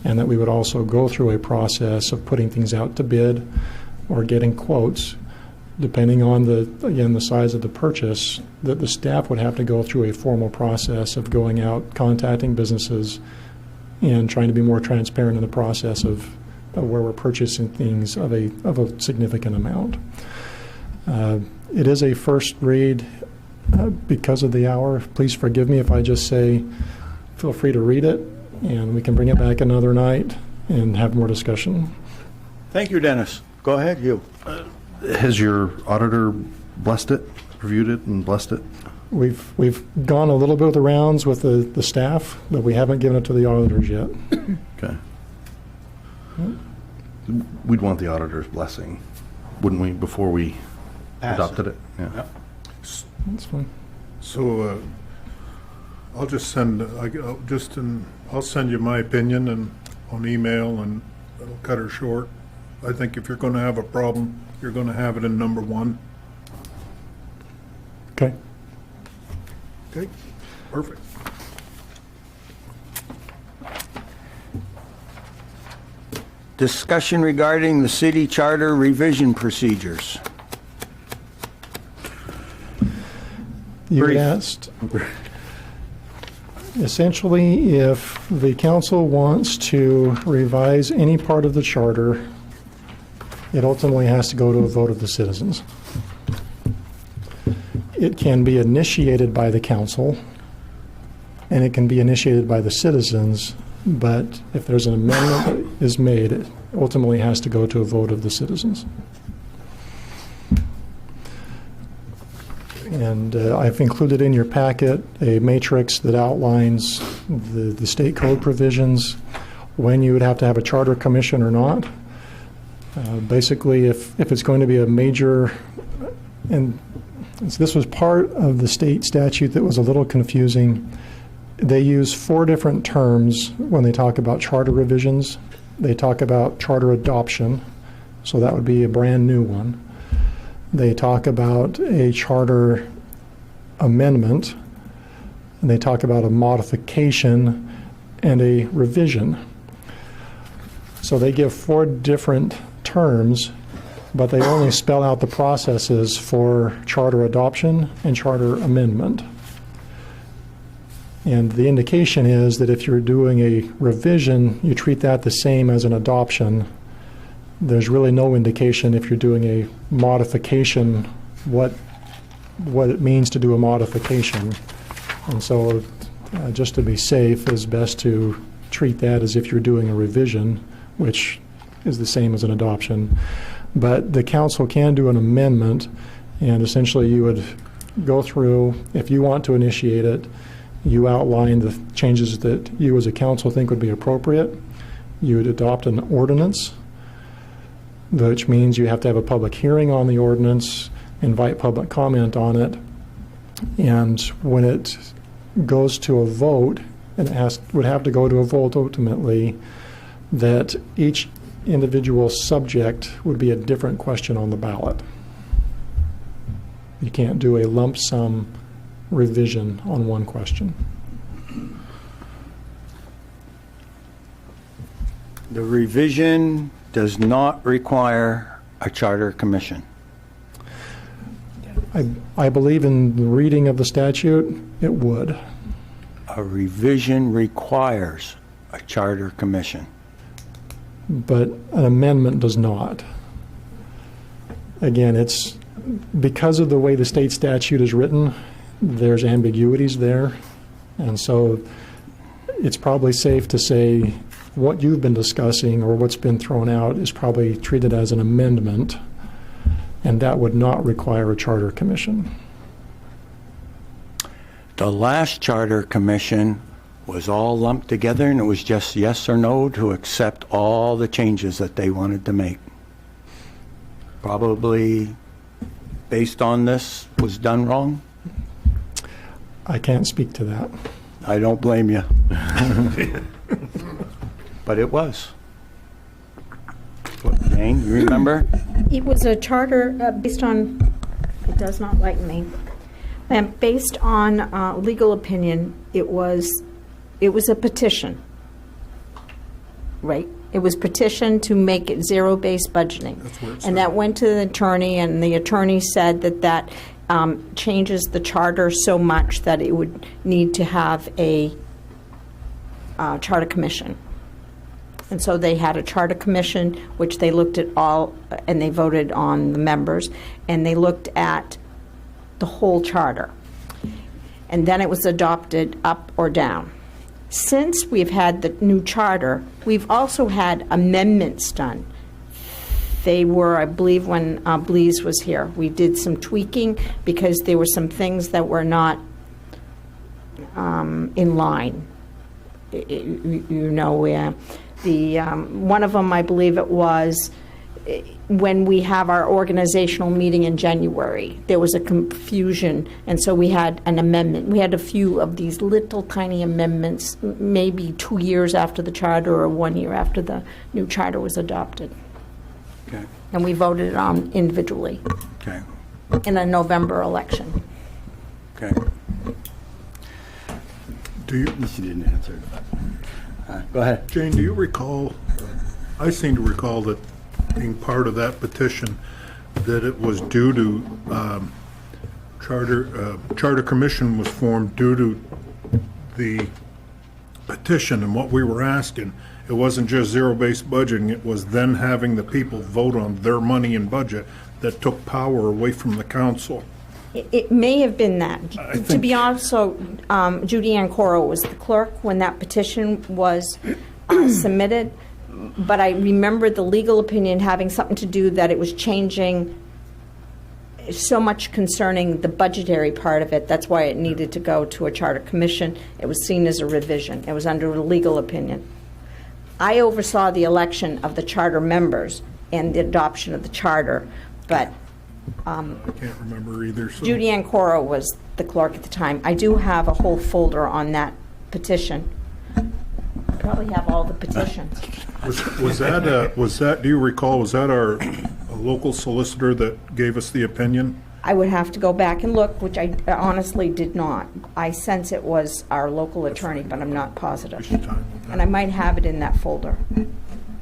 and that we would also go through a process of putting things out to bid or getting quotes, depending on the size of the purchase, that the staff would have to go through a formal process of going out, contacting businesses, and trying to be more transparent in the process of where we're purchasing things of a significant amount. It is a first read because of the hour. Please forgive me if I just say, feel free to read it, and we can bring it back another night and have more discussion. Thank you, Dennis. Go ahead, you. Has your auditor blessed it, reviewed it, and blessed it? We've gone a little bit of the rounds with the staff, but we haven't given it to the auditors yet. Okay. We'd want the auditor's blessing, wouldn't we, before we Pass adopted it. it? Yeah. Yep. That's fine. So I'll just send, I'll send you my opinion and on email, and it'll cut her short. I think if you're going to have a problem, you're going to have it in number 1. Okay. Okay, perfect. Discussion regarding the city charter revision procedures. You had Brief. asked, essentially, if the council wants to revise any part of the charter, it ultimately has to go to a vote of the citizens. It can be initiated by the council, and it can be initiated by the citizens, but if there's an amendment that is made, it ultimately has to go to a vote of the citizens. And I've included in your packet a matrix that outlines the state code provisions, when you would have to have a charter commission or not. Basically, if it's going to be a major, and this was part of the state statute that was a little confusing. They use 4 different terms when they talk about charter revisions. They talk about charter adoption, so that would be a brand new one. They talk about a charter amendment, and they talk about a modification and a revision. So they give 4 different terms, but they only spell out the processes for charter adoption and charter amendment. And the indication is that if you're doing a revision, you treat that the same as an adoption. There's really no indication if you're doing a modification, what it means to do a modification. And so just to be safe, it's best to treat that as if you're doing a revision, which is the same as an adoption. But the council can do an amendment, and essentially you would go through, if you want to initiate it, you outline the changes that you as a council think would be appropriate. You would adopt an ordinance, which means you have to have a public hearing on the ordinance, invite public comment on it, and when it goes to a vote, and it would have to go to a vote ultimately, that each individual subject would be a different question on the ballot. You can't do a lump sum revision on one question. The revision does not require a charter commission. I believe in the reading of the statute, it would. A revision requires a charter commission. But an amendment does not. Again, it's because of the way the state statute is written, there's ambiguities there. And so it's probably safe to say what you've been discussing or what's been thrown out is probably treated as an amendment, and that would not require a charter commission. The last charter commission was all lumped together, and it was just yes or no to accept all the changes that they wanted to make. Probably, based on this, was done wrong. I can't speak to that. I don't blame you. But it was. What, Jane, you remember? It was a charter based on, it does not like me, and based on legal opinion, it was a petition, right? It was petitioned to make it zero-based budgeting. That's where it And said. that went to the attorney, and the attorney said that changes the charter so much that it would need to have a charter commission. And so they had a charter commission, which they looked at all, and they voted on the members, and they looked at the whole charter. And then it was adopted up or down. Since we've had the new charter, we've also had amendments done. They were, I believe, when Blease was here. We did some tweaking because there were some things that were not in line. One of them, I believe it was, when we have our organizational meeting in January, there was a confusion, and so we had an amendment. We had a few of these little tiny amendments, maybe 2 years after the charter or 1 year after the new charter was adopted. Okay. And we voted on individually Okay. in a November election. Okay. Do you, She didn't answer. Go ahead. Jane, do you recall, I seem to recall that being part of that petition, that it was due to, Charter Commission was formed due to the petition and what we were asking. It wasn't just zero-based budgeting, it was then having the people vote on their money and budget that took power away from the council. It may have been that. I To think- be honest, so Judy Ann Coro was the clerk when that petition was submitted, but I remember the legal opinion having something to do that it was changing so much concerning the budgetary part of it. That's why it needed to go to a charter commission. It was seen as a revision. It was under a legal opinion. I oversaw the election of the charter members and the adoption of the charter, but I can't remember either, so. Judy Ann Coro was the clerk at the time. I do have a whole folder on that petition. Probably have all the petitions. Was that, do you recall, was that our local solicitor that gave us the opinion? I would have to go back and look, which I honestly did not. I sense it was our local attorney, but I'm not positive. And I might have it in that folder.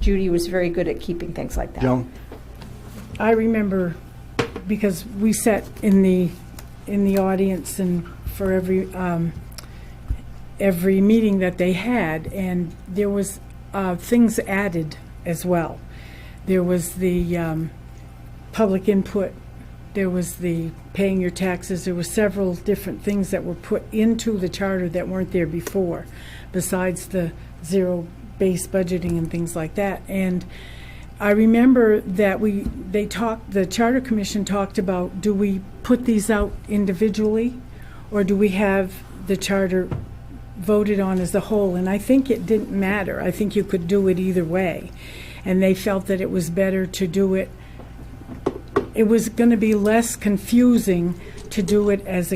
Judy was very good at keeping things like that. Joan? I remember, because we sat in the audience and for every meeting that they had, and there was things added as well. There was the public input, there was the paying your taxes, there were several different things that were put into the charter that weren't there before, besides the zero-based budgeting and things like that. And I remember that the Charter Commission talked about, do we put these out individually, or do we have the charter voted on as a whole? And I think it didn't matter. I think you could do it either way. And they felt that it was better to do it. It was going to be less confusing to do it as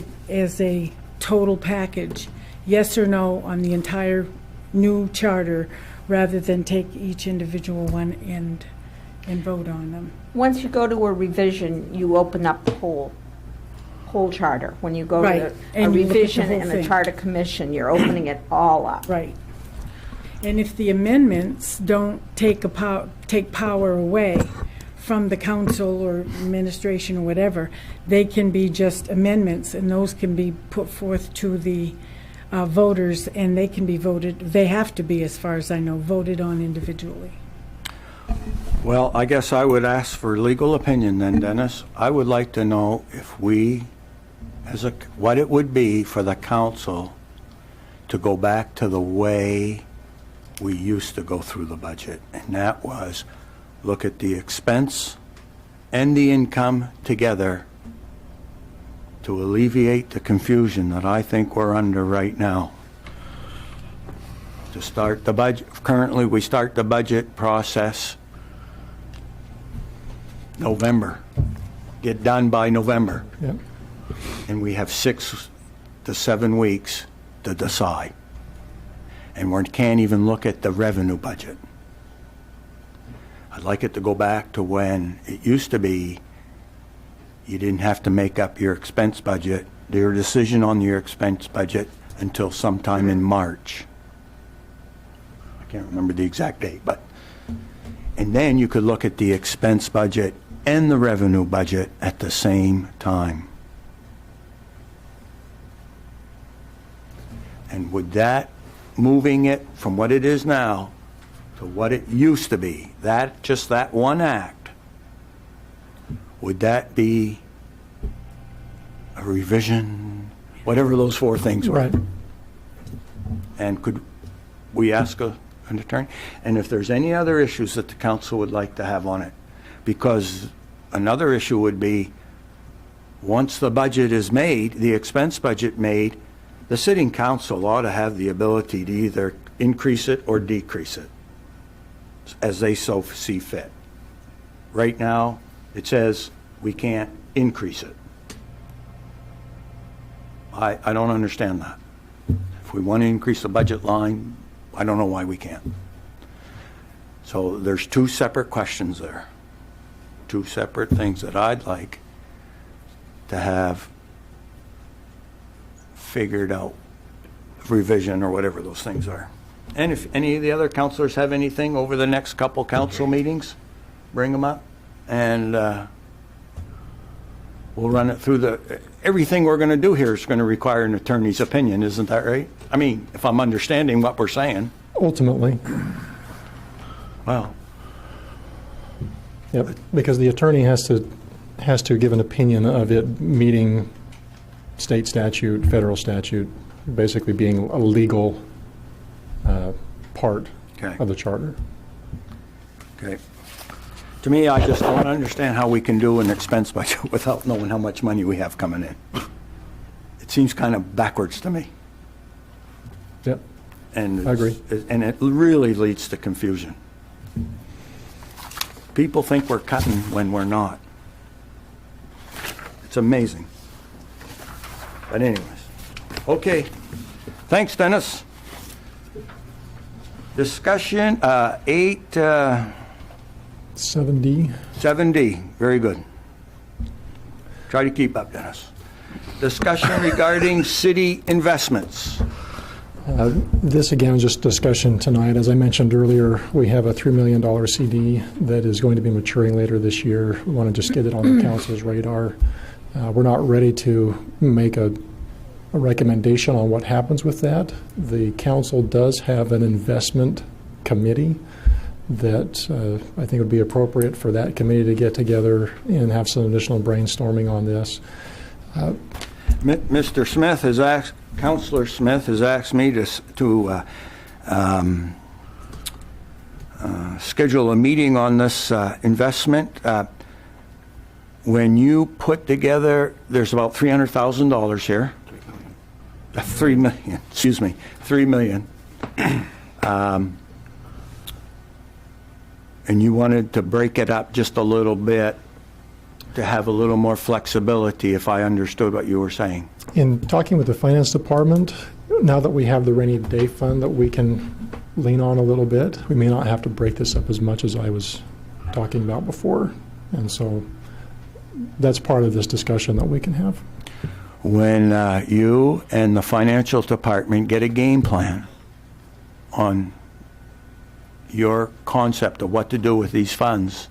a total package, yes or no on the entire new charter, rather than take each individual one and vote on them. Once you go to a revision, you open up the whole charter. When you go Right, to a and you look at the revision whole and a thing. charter commission, you're opening it all up. Right. And if the amendments don't take power away from the council or administration or whatever, they can be just amendments, and those can be put forth to the voters, and they can be voted, they have to be, as far as I know, voted on individually. Well, I guess I would ask for legal opinion then, Dennis. I would like to know if we, what it would be for the council to go back to the way we used to go through the budget. And that was look at the expense and the income together to alleviate the confusion that I think we're under right now. To start the budget, currently we start the budget process November, get done by November. Yep. And we have 6 to 7 weeks to decide. And we can't even look at the revenue budget. I'd like it to go back to when it used to be you didn't have to make up your expense budget, your decision on your expense budget, until sometime in March. I can't remember the exact date, but, and then you could look at the expense budget and the revenue budget at the same time. And would that moving it from what it is now to what it used to be, just that one act, would that be a revision, whatever those four things were? Right. And could we ask an attorney? And if there's any other issues that the council would like to have on it, because another issue would be, once the budget is made, the expense budget made, the sitting council ought to have the ability to either increase it or decrease it as they so see fit. Right now, it says we can't increase it. I don't understand that. If we want to increase the budget line, I don't know why we can't. So there's two separate questions there. Two separate things that I'd like to have figured out, revision or whatever those things are. And if any of the other councilors have anything over the next couple council meetings, bring them up, and we'll run it through everything we're going to do here is going to require an attorney's opinion, isn't that right? I mean, if I'm understanding what we're saying. Ultimately, Well, yep, because the attorney has to give an opinion of it meeting state statute, federal statute, basically being a legal part Okay. of the charter. okay. To me, I just don't understand how we can do an expense budget without knowing how much money we have coming in. It seems kind of backwards to me. Yep. And I agree. And it really leads to confusion. People think we're cutting when we're not. It's amazing. But anyways, okay. Thanks, Dennis. Discussion 7D, 7D. very good. Try to keep up, Dennis. Discussion regarding city investments. This, again, is just discussion tonight. As I mentioned earlier, we have a $3 million CD that is going to be maturing later this year. We want to just get it on the council's radar. We're not ready to make a recommendation on what happens with that. The council does have an investment committee that I think would be appropriate for that committee to get together and have some additional brainstorming on this. Mr. Smith has asked, Councilor Smith has asked me to schedule a meeting on this investment. When you put together, there's about $300,000 here. 3 million, excuse me, 3 million. And you wanted to break it up just a little bit to have a little more flexibility, if I understood what you were saying. In talking with the finance department, now that we have the rainy day fund that we can lean on a little bit, we may not have to break this up as much as I was talking about before. And so that's part of this discussion that we can have. When you and the financial department get a game plan on your concept of what to do with these funds,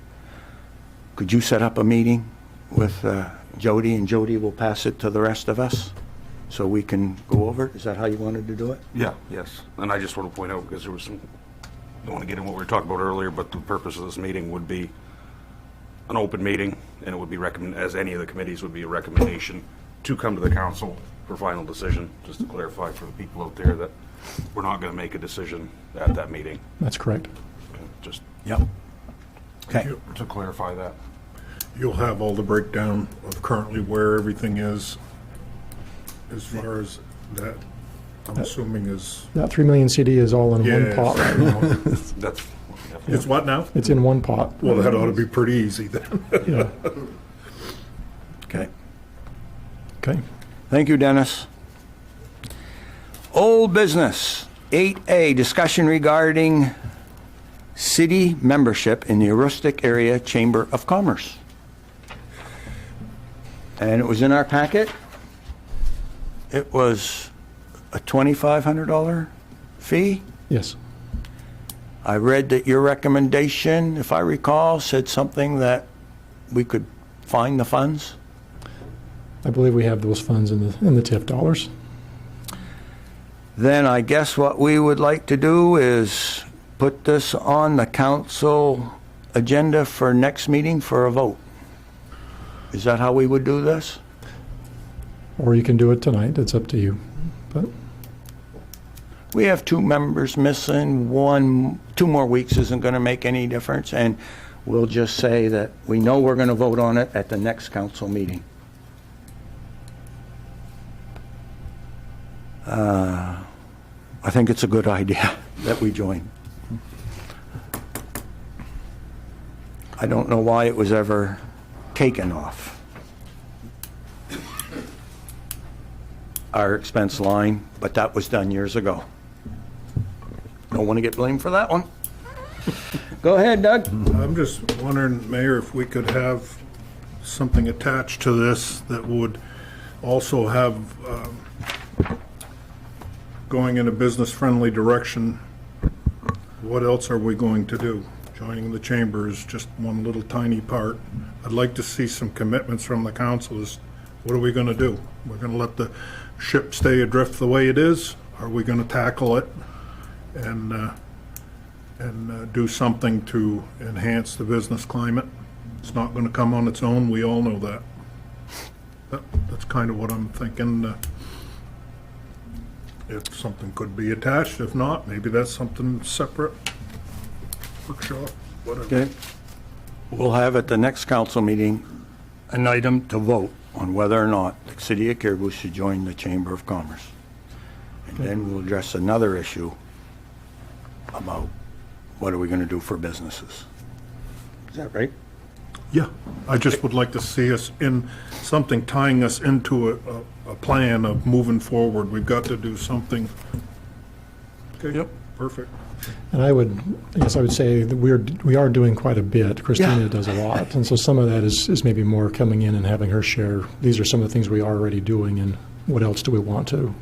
could you set up a meeting with Jody, and Jody will pass it to the rest of us so we can go over it? Is that how you wanted to do it? Yeah, yes. And I just want to point out, because there was some, don't want to get in what we were talking about earlier, but the purpose of this meeting would be an open meeting, and it would be as any of the committees would be a recommendation to come to the council for final decision, just to clarify for the people out there that we're not going to make a decision at that meeting. That's correct. Just Yep. Okay. to clarify that. You'll have all the breakdown of currently where everything is as far as that, I'm assuming is, That 3 million CD is all in one pot right now. That's, it's what now? It's in one pot. Well, that ought to be pretty easy then. Yeah. Okay. Okay. Thank you, Dennis. Old business, 8A, discussion regarding city membership in the Aroostook Area Chamber of Commerce. And it was in our packet. It was a $2,500 fee. Yes. I read that your recommendation, if I recall, said something that we could find the funds. I believe we have those funds in the TIF dollars. Then I guess what we would like to do is put this on the council agenda for next meeting for a vote. Is that how we would do this? Or you can do it tonight. It's up to you. But We have 2 members missing. 2 more weeks isn't going to make any difference, and we'll just say that we know we're going to vote on it at the next council meeting. I think it's a good idea that we join. I don't know why it was ever taken off our expense line, but that was done years ago. Don't want to get blamed for that one. Go ahead, Doug. I'm just wondering, Mayor, if we could have something attached to this that would also have, going in a business-friendly direction, what else are we going to do? Joining the chamber is just one little tiny part. I'd like to see some commitments from the council as, what are we going to do? We're going to let the ship stay adrift the way it is? Are we going to tackle it and do something to enhance the business climate? It's not going to come on its own. We all know that. That's kind of what I'm thinking. If something could be attached, if not, maybe that's something separate, workshop, whatever. Okay. We'll have at the next council meeting an item to vote on whether or not the city of Caribou should join the Chamber of Commerce. And then we'll address another issue about what are we going to do for businesses. Is that right? Yeah, I just would like to see us in something tying us into a plan of moving forward. We've got to do something. Okay. Yep. Perfect. And I guess I would say that we are doing quite a bit. Christina does a lot, and so some of that is maybe more coming in and having her share. These are some of the things we are already doing, and what else do we want to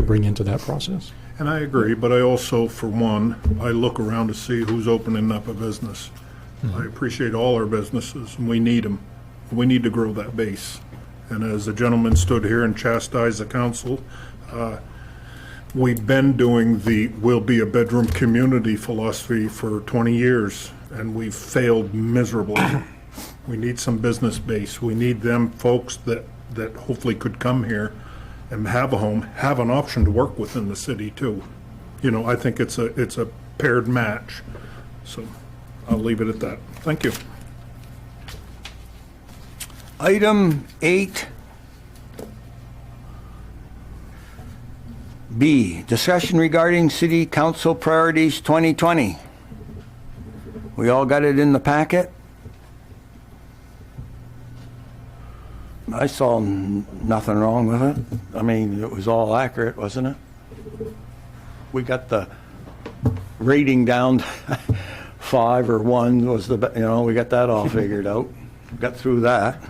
bring into that process? And I agree, but I also, for one, I look around to see who's opening up a business. I appreciate all our businesses, and we need them. We need to grow that base. And as the gentleman stood here and chastised the council, we've been doing the we'll be a bedroom community philosophy for 20 years, and we've failed miserably. We need some business base. We need them folks that hopefully could come here and have a home, have an option to work within the city too. You know, I think it's a paired match. So I'll leave it at that. Thank you. Item 8B, discussion regarding City Council Priorities 2020. We all got it in the packet. I saw nothing wrong with it. I mean, it was all accurate, wasn't it? We got the rating down 5 or 1 was we got that all figured out. Got through that.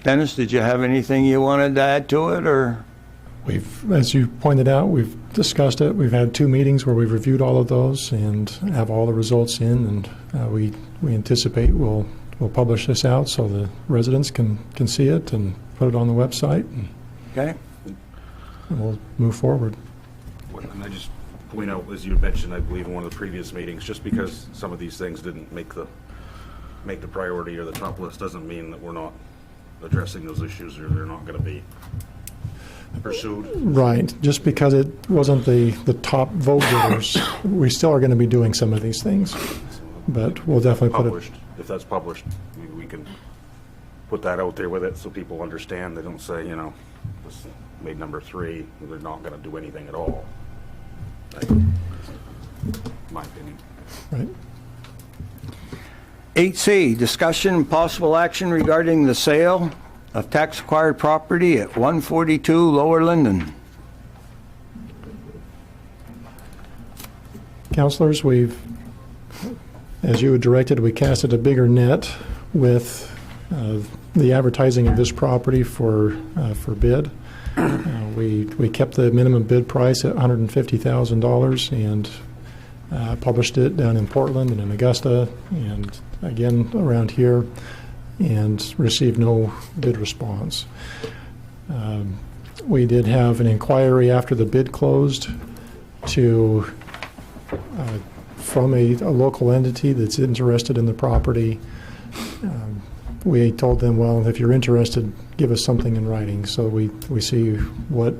Dennis, did you have anything you wanted to add to it, or? As you pointed out, we've discussed it. We've had 2 meetings where we've reviewed all of those and have all the results in, and we anticipate we'll publish this out so the residents can see it and put it on the website. Okay. And we'll move forward. And I just point out, as you mentioned, I believe in one of the previous meetings, just because some of these things didn't make the priority or the top list doesn't mean that we're not addressing those issues or they're not going to be pursued. Right. Just because it wasn't the top vote getters, we still are going to be doing some of these things. But we'll definitely put it. If that's published, we can put that out there with it so people understand. They don't say, this made number 3, they're not going to do anything at all. My opinion. Right. 8C, discussion and possible action regarding the sale of tax-acquired property at 142 Lower Linden. Councilors, as you had directed, we casted a bigger net with the advertising of this property for bid. We kept the minimum bid price at $150,000 and published it down in Portland and in Augusta and again around here, and received no bid response. We did have an inquiry after the bid closed to from a local entity that's interested in the property. We told them, well, if you're interested, give us something in writing so we see what,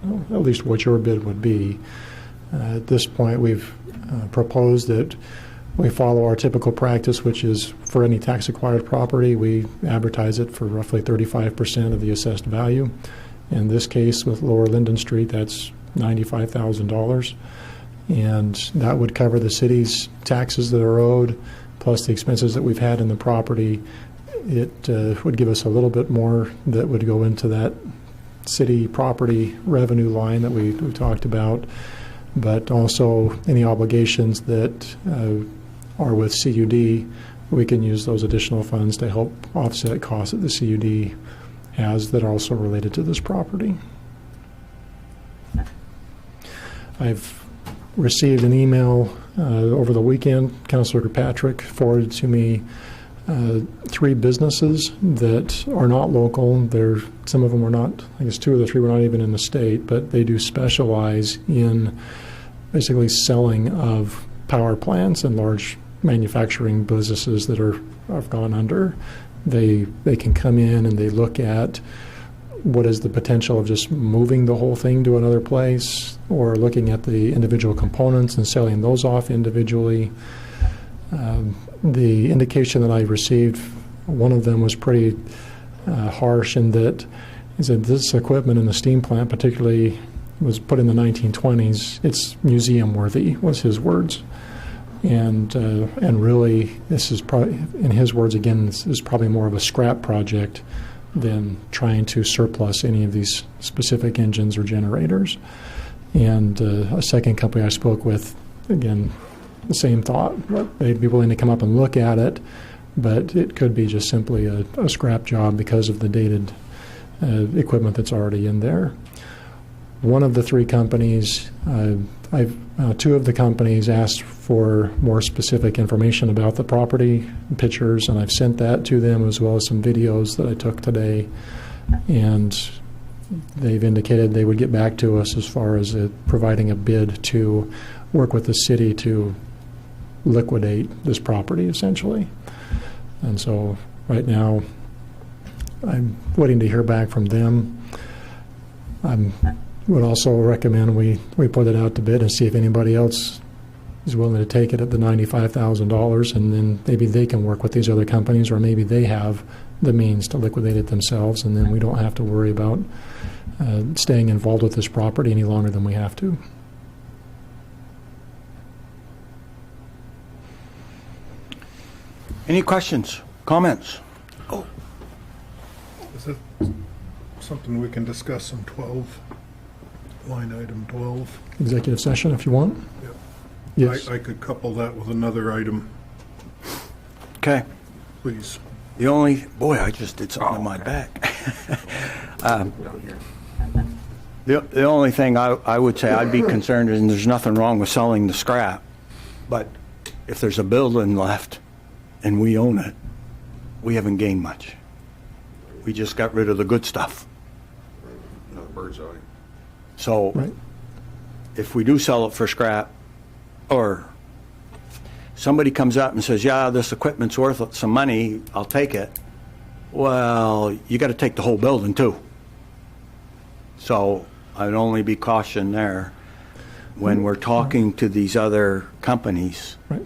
at least what your bid would be. At this point, we've proposed that we follow our typical practice, which is for any tax-acquired property, we advertise it for roughly 35% of the assessed value. In this case, with Lower Linden Street, that's $95,000. And that would cover the city's taxes that are owed, plus the expenses that we've had in the property. It would give us a little bit more that would go into that city property revenue line that we talked about, but also any obligations that are with CUD, we can use those additional funds to help offset costs that the CUD has that are also related to this property. I've received an email over the weekend. Councilor Patrick forwarded to me 3 businesses that are not local. Some of them are not, I guess 2 of the 3 were not even in the state, but they do specialize in basically selling of power plants and large manufacturing businesses that have gone under. They can come in and they look at what is the potential of just moving the whole thing to another place, or looking at the individual components and selling those off individually. The indication that I received, one of them was pretty harsh in that he said this equipment in the steam plant particularly was put in the 1920s. It's museum worthy, was his words. And really, this is probably, in his words again, this is probably more of a scrap project than trying to surplus any of these specific engines or generators. And a second company I spoke with, again, the same thought. They'd be willing to come up and look at it, but it could be just simply a scrap job because of the dated equipment that's already in there. One of the 3 companies, 2 of the companies asked for more specific information about the property, pictures, and I've sent that to them as well as some videos that I took today. And they've indicated they would get back to us as far as providing a bid to work with the city to liquidate this property, essentially. And so right now, I'm waiting to hear back from them. I would also recommend we put it out to bid and see if anybody else is willing to take it at the $95,000, and then maybe they can work with these other companies, or maybe they have the means to liquidate it themselves, and then we don't have to worry about staying involved with this property any longer than we have to. Any questions, comments? Is it something we can discuss in 12, line item 12? Executive session, if you want. Yep. Yes. I could couple that with another item, Okay. please. The only, boy, I just did something on my back. The only thing I would say I'd be concerned, and there's nothing wrong with selling the scrap, but if there's a building left and we own it, we haven't gained much. We just got rid of the good stuff. Another bird's eye. So Right. if we do sell it for scrap, or somebody comes up and says, yeah, this equipment's worth some money, I'll take it. Well, you got to take the whole building too. So I'd only be cautioned there when we're talking to these other companies. Right.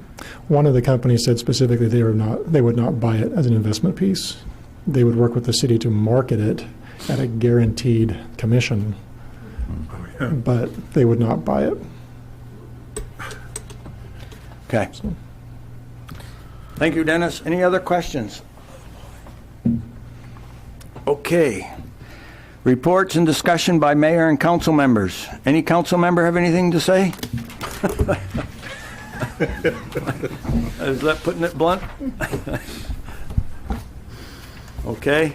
One of the companies said specifically they would not buy it as an investment piece. They would work with the city to market it at a guaranteed commission, but they would not buy it. Okay. Thank you, Dennis. Any other questions? Okay. Reports and discussion by mayor and council members. Any council member have anything to say? Is that putting it blunt? Okay.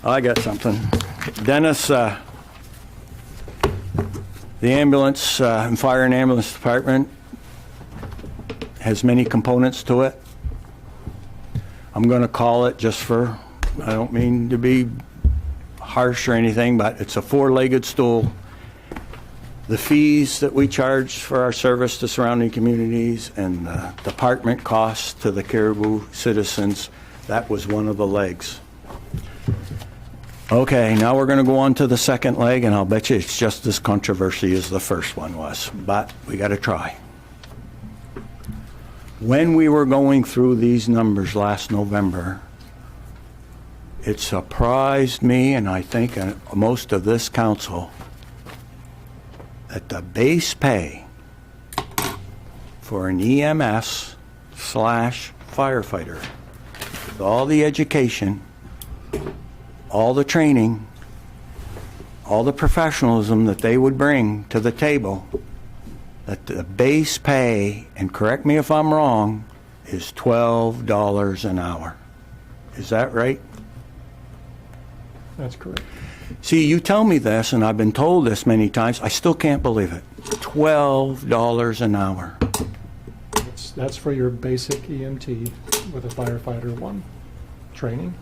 I got something. Dennis, the ambulance and fire and ambulance department has many components to it. I'm going to call it, just for, I don't mean to be harsh or anything, but it's a four-legged stool. The fees that we charge for our service to surrounding communities and the department costs to the Caribou citizens, that was one of the legs. Okay, now we're going to go on to the second leg, and I'll bet you it's just as controversial as the first one was, but we got to try. When we were going through these numbers last November, it surprised me, and I think most of this council, that the base pay for an EMS / firefighter, with all the education, all the training, all the professionalism that they would bring to the table, that the base pay, and correct me if I'm wrong, is $12 an hour. Is that right? That's correct. See, you tell me this, and I've been told this many times, I still can't believe it. $12 an hour. That's for your basic EMT with a firefighter 1 training.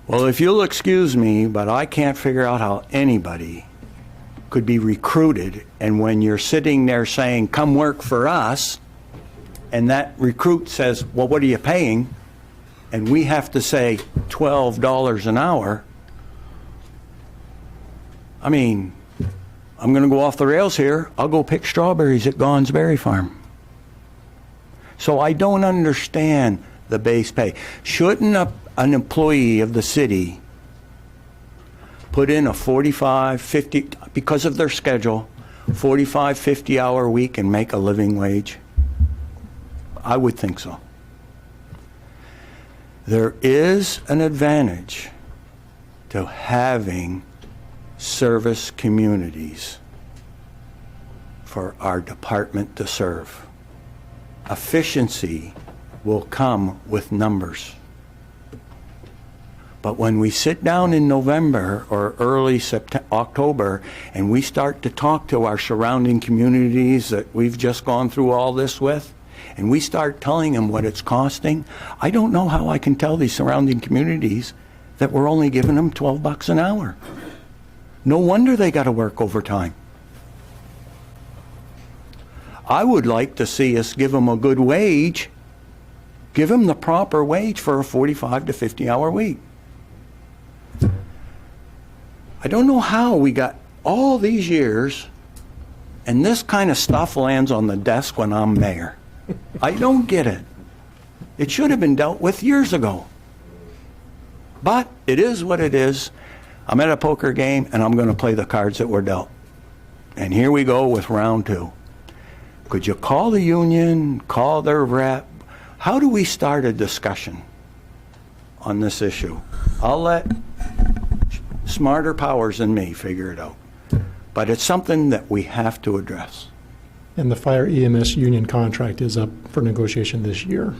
Well, if you'll excuse me, but I can't figure out how anybody could be recruited, and when you're sitting there saying, come work for us, and that recruit says, well, what are you paying? And we have to say $12 an hour. I mean, I'm going to go off the rails here. I'll go pick strawberries at Gons Berry Farm. So I don't understand the base pay. Shouldn't an employee of the city put in a 45, 50, because of their schedule, 45, 50-hour week and make a living wage? I would think so. There is an advantage to having service communities for our department to serve. Efficiency will come with numbers. But when we sit down in November or early October and we start to talk to our surrounding communities that we've just gone through all this with, and we start telling them what it's costing, I don't know how I can tell these surrounding communities that we're only giving them $12 an hour. No wonder they got to work overtime. I would like to see us give them a good wage, give them the proper wage for a 45 to 50-hour week. I don't know how we got all these years and this kind of stuff lands on the desk when I'm mayor. I don't get it. It should have been dealt with years ago. But it is what it is. I'm at a poker game and I'm going to play the cards that were dealt. And here we go with round 2. Could you call the union, call their rep? How do we start a discussion on this issue? I'll let smarter powers than me figure it out. But it's something that we have to address. And the fire EMS union contract is up for negotiation this year.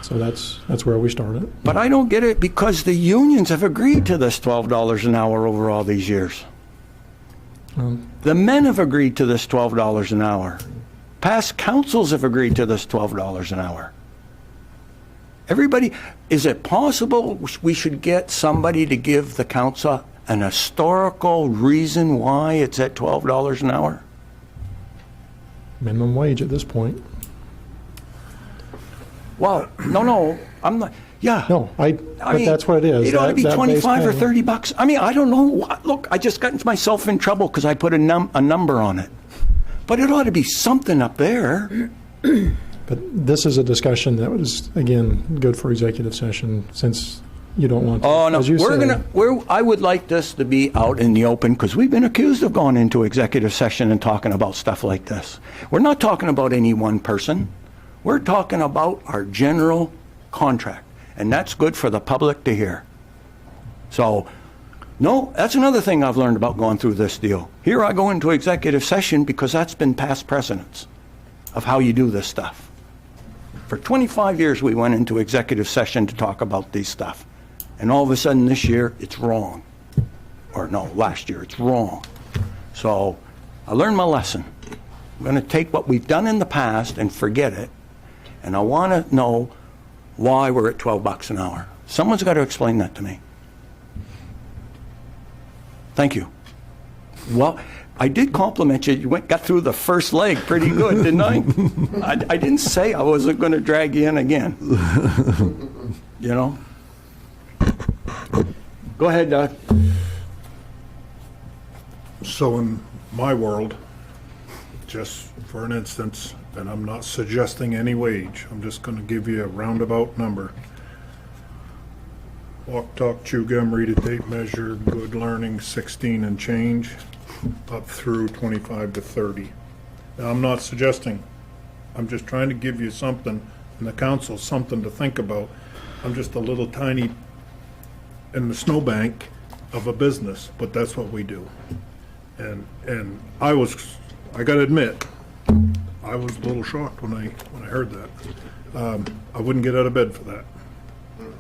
So that's where we started. But I don't get it because the unions have agreed to this $12 an hour over all these years. The men have agreed to this $12 an hour. Past councils have agreed to this $12 an hour. Everybody, is it possible we should get somebody to give the council an historical reason why it's at $12 an hour? Minimum wage at this point. Well, no, I'm not. Yeah. No, but that's what it is. It ought to be 25 or 30 bucks. I mean, I don't know. Look, I just got myself in trouble because I put a number on it. But it ought to be something up there. But this is a discussion that was, again, good for executive session since you don't want to. Oh, no. As you say, I would like this to be out in the open because we've been accused of going into executive session and talking about stuff like this. We're not talking about any one person. We're talking about our general contract. And that's good for the public to hear. So, no, that's another thing I've learned about going through this deal. Here I go into executive session because that's been past precedence of how you do this stuff. For 25 years we went into executive session to talk about these stuff. And all of a sudden this year it's wrong. Or no, last year it's wrong. So I learned my lesson. I'm going to take what we've done in the past and forget it. And I want to know why we're at $12 an hour. Someone's got to explain that to me. Thank you. Well, I did compliment you. You got through the first leg pretty good, didn't I? I didn't say I wasn't going to drag you in again. You know? Go ahead, Doug. So in my world, just for an instance, and I'm not suggesting any wage, I'm just going to give you a roundabout number. Walk, talk, chew gum, read a tape measure, good learning, 16 and change, up through 25 to 30. Now, I'm not suggesting, I'm just trying to give you something, and the council, something to think about. I'm just a little tiny in the snowbank of a business, but that's what we do. And I gotta admit, I was a little shocked when I heard that. I wouldn't get out of bed for that.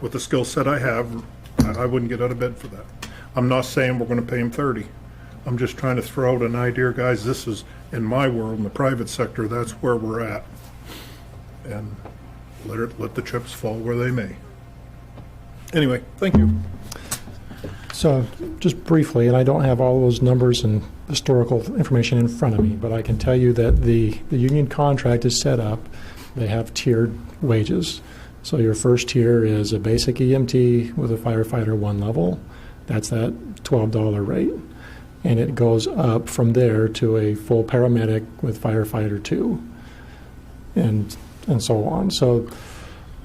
With the skill set I have, I wouldn't get out of bed for that. I'm not saying we're gonna pay him 30. I'm just trying to throw out an idea, guys. This is, in my world, in the private sector, that's where we're at. And let the chips fall where they may. Anyway, thank you. So just briefly, and I don't have all those numbers and historical information in front of me, but I can tell you that the union contract is set up. They have tiered wages. So your first tier is a basic EMT with a firefighter 1 level. That's that $12 rate. And it goes up from there to a full paramedic with firefighter 2, and so on. So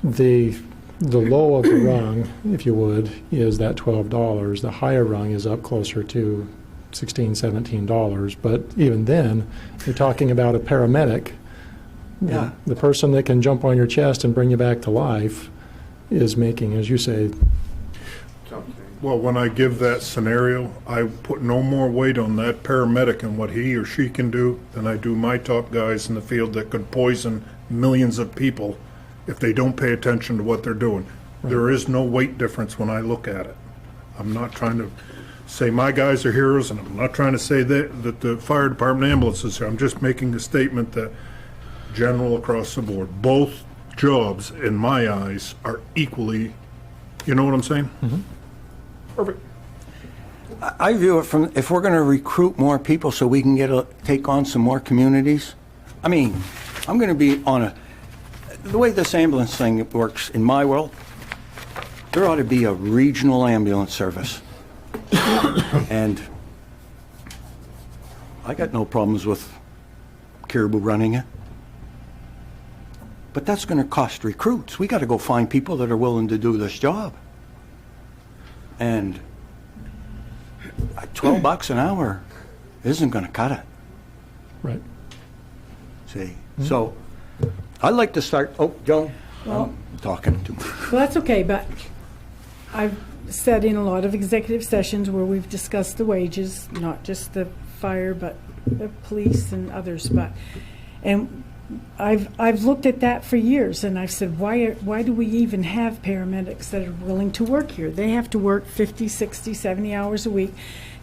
the low of the rung, if you would, is that $12. The higher rung is up closer to $16, $17. But even then, you're talking about a paramedic. Yeah. The person that can jump on your chest and bring you back to life is making, as you say. Well, when I give that scenario, I put no more weight on that paramedic and what he or she can do than I do my top guys in the field that could poison millions of people if they don't pay attention to what they're doing. Right. There is no weight difference when I look at it. I'm not trying to say my guys are heroes, and I'm not trying to say that the fire department ambulance is here. I'm just making a statement that general across the board, both jobs, in my eyes, are equally, you know what I'm saying? Mm-hmm. Perfect. I view it from, if we're going to recruit more people so we can take on some more communities, I mean, I'm going to be on the way this ambulance thing works in my world, there ought to be a regional ambulance service. And I got no problems with Caribou running it. But that's going to cost recruits. We got to go find people that are willing to do this job. And $12 an hour isn't going to cut it. Right. See? Mm-hmm. So I'd like to start. Oh, Joan, I'm talking too much. Well, that's okay, but I've said in a lot of executive sessions where we've discussed the wages, not just the fire, but the police and others. And I've looked at that for years, and I've said, why do we even have paramedics that are willing to work here? They have to work 50, 60, 70 hours a week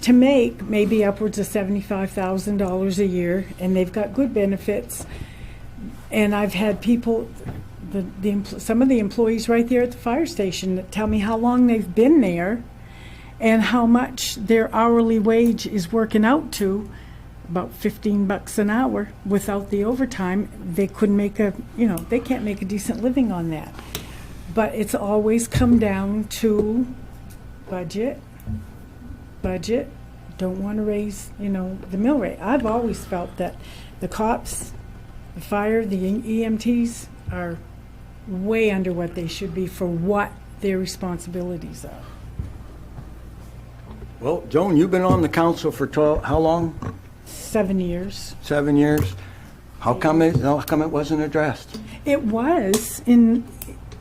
to make maybe upwards of $75,000 a year, and they've got good benefits. And I've had people, some of the employees right there at the fire station, that tell me how long they've been there and how much their hourly wage is working out to. About $15 an hour. Without the overtime, they couldn't make they can't make a decent living on that. But it's always come down to budget. Don't want to raise, the mill rate. I've always felt that the cops, the fire, the EMTs are way under what they should be for what their responsibilities are. Well, Joan, you've been on the council for how long? 7 years. 7 years. How come it wasn't addressed? It was in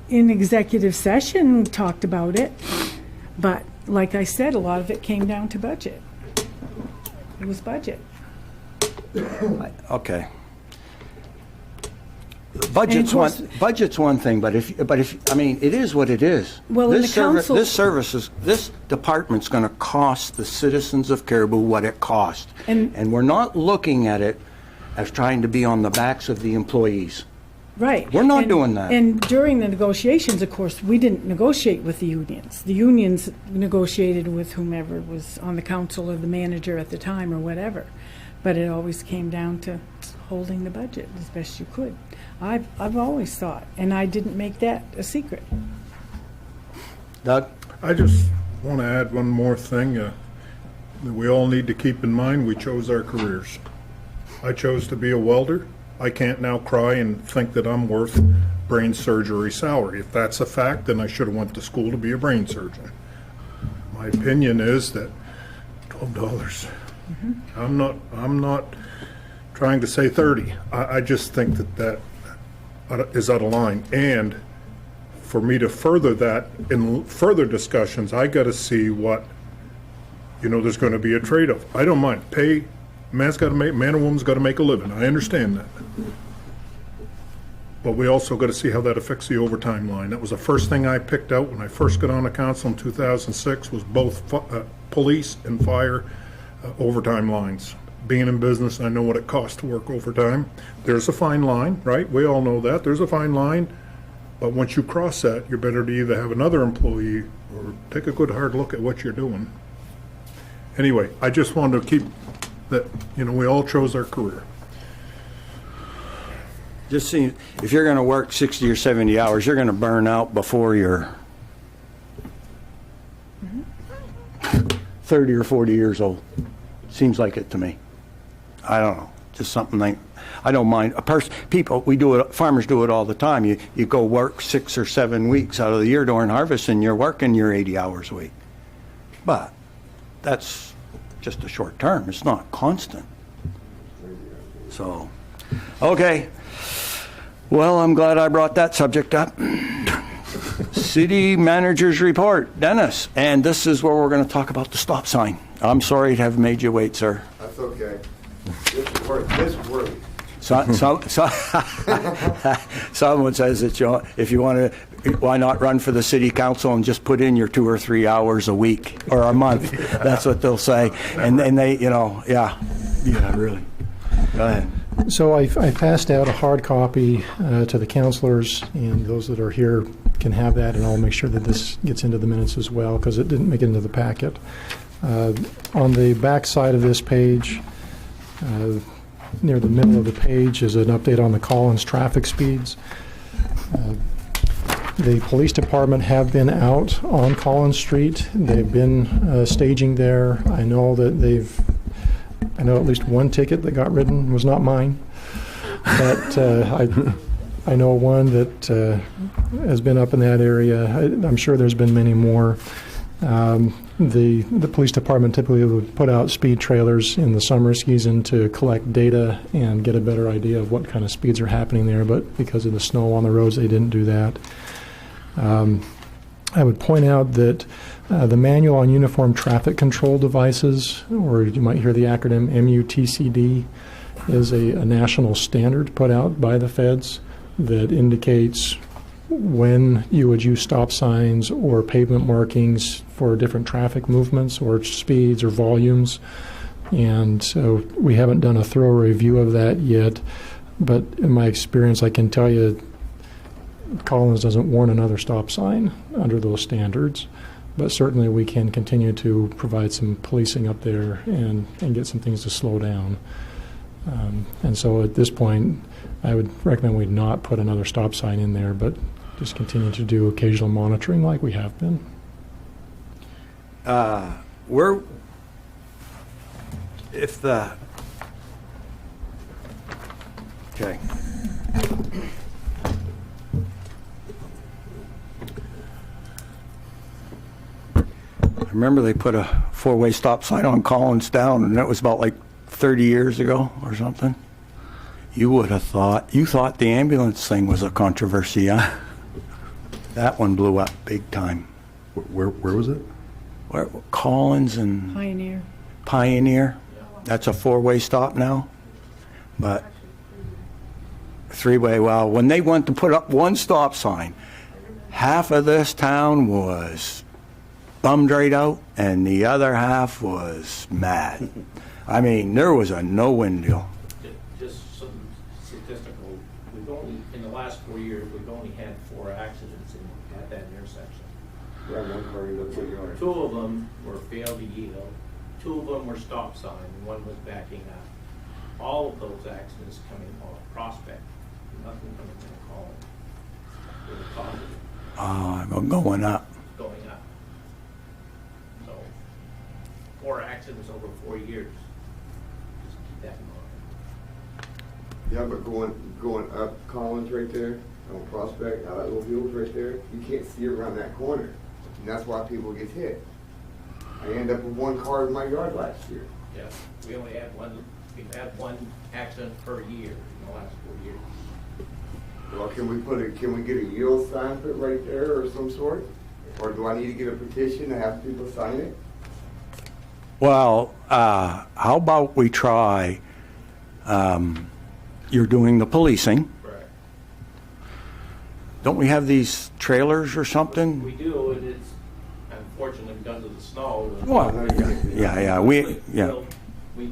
executive session. We talked about it, but like I said, a lot of it came down to budget. It was budget. Okay. Budget's one thing, but if it is what it is. Well, in the council, this department's going to cost the citizens of Caribou what it cost, and we're not looking at it as trying to be on the backs of the employees. Right. We're not And- doing that. And during the negotiations, of course, we didn't negotiate with the unions. The unions negotiated with whomever was on the council or the manager at the time or whatever. But it always came down to holding the budget as best you could. I've always thought, and I didn't make that a secret. Doug? I just want to add one more thing that we all need to keep in mind. We chose our careers. I chose to be a welder. I can't now cry and think that I'm worth brain surgery salary. If that's a fact, then I should have went to school to be a brain surgeon. My opinion is that $12. I'm not trying to say 30. I just think that is out of line. And for me to further that in further discussions, I got to see what, there's going to be a trade-off. I don't mind. Pay, man or woman's got to make a living. I understand that. But we also got to see how that affects the overtime line. That was the first thing I picked out when I first got on the council in 2006 was both police and fire overtime lines. Being in business, I know what it costs to work overtime. There's a fine line, right? We all know that. There's a fine line. But once you cross that, you're better to either have another employee or take a good hard look at what you're doing. Anyway, I just wanted to keep that, we all chose our career. Just see, if you're going to work 60 or 70 hours, you're going to burn out before you're 30 or 40 years old. Seems like it to me. I don't know. Just something like, I don't mind. Farmers do it all the time. You go work 6 or 7 weeks out of the year during harvest and you're working your 80 hours a week. But that's just a short term. It's not constant. So, okay. Well, I'm glad I brought that subject up. City Manager's Report. Dennis, and this is where we're going to talk about the stop sign. I'm sorry to have made you wait, sir. That's okay. This works. Someone says that if you want to, why not run for the city council and just put in your 2 or 3 hours a week or a month? That's what they'll say. And they, yeah, really. Go ahead. So I passed out a hard copy to the councilors, and those that are here can have that, and I'll make sure that this gets into the minutes as well because it didn't make it into the packet. On the back side of this page, near the middle of the page, is an update on the Collins traffic speeds. The police department have been out on Collins Street. They've been staging there. I know at least one ticket that got written was not mine, but I know one that has been up in that area. I'm sure there's been many more. The police department typically would put out speed trailers in the summer season to collect data and get a better idea of what kind of speeds are happening there, but because of the snow on the roads, they didn't do that. I would point out that the Manual on Uniform Traffic Control Devices, or you might hear the acronym MUTCD, is a national standard put out by the feds that indicates when you would use stop signs or pavement markings for different traffic movements or speeds or volumes. And so we haven't done a thorough review of that yet, but in my experience, I can tell you Collins doesn't warrant another stop sign under those standards, but certainly we can continue to provide some policing up there and get some things to slow down. And so at this point, I would recommend we not put another stop sign in there, but just continue to do occasional monitoring like we have been. Okay. I remember they put a 4-way stop sign on Collins Down, and that was about like 30 years ago or something. You thought the ambulance thing was a controversy, huh? That one blew up big time. Where was it? Collins and Pioneer. That's a 4-way stop now. But 3-way, well, when they went to put up one stop sign, half of this town was bummed right out, and the other half was mad. I mean, there was a no-win deal. Just some statistical, we've only only, in the last 4 years, we've only had 4 accidents at that intersection. Right, one car you look at yours. 2 of them were failed to yield, 2 of them were stop sign, and 1 was backing up. All of those accidents coming off Prospect, nothing coming down Collins. They were positive, Going up. going up. So, 4 accidents over 4 years. Just keep that in mind. Yeah, but going up Collins right there, on Prospect, out that little hill's right there, you can't see around that corner. And that's why people get hit. I end up with 1 car in my yard last year. Yeah, we only had one, we've had 1 accident per year in the last 4 years. Well, can we get a yield sign put right there or some sort? Or do I need to get a petition to have people sign it? Well, how about we try, you're doing the policing. Correct. Don't we have these trailers or something? We do, and it's unfortunately because of the snow. Well, yeah, we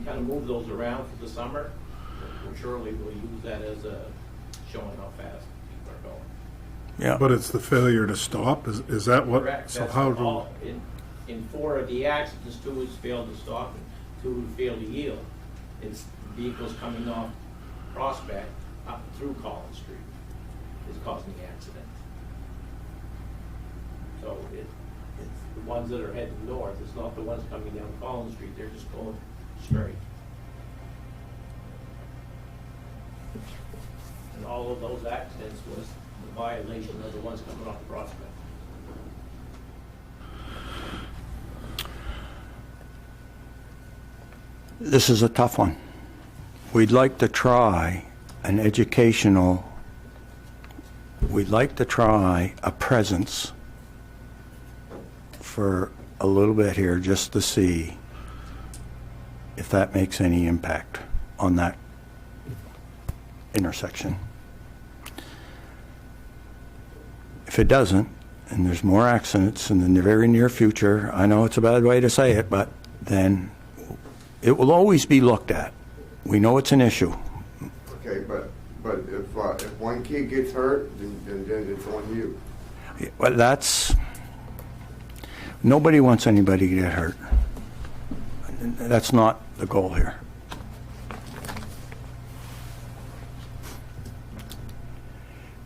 kind of move those around for the summer. Surely we'll use that as a showing how fast people are going. Yeah. But it's the failure to stop, is that what? Correct. So That's how do, all. In 4 of the accidents, 2 has failed to stop and 2 failed to yield. It's vehicles coming off Prospect up through Collins Street is causing the accident. So it's the ones that are heading north. It's not the ones coming down Collins Street. They're just going straight. And all of those accidents was the violation of the ones coming off the Prospect. This is a tough one. We'd like to try an educational, we'd like to try a presence for a little bit here just to see if that makes any impact on that intersection. If it doesn't, and there's more accidents in the very near future, I know it's a bad way to say it, but then it will always be looked at. We know it's an issue. Okay, but if one kid gets hurt, then it's on you. Well, nobody wants anybody to get hurt. That's not the goal here.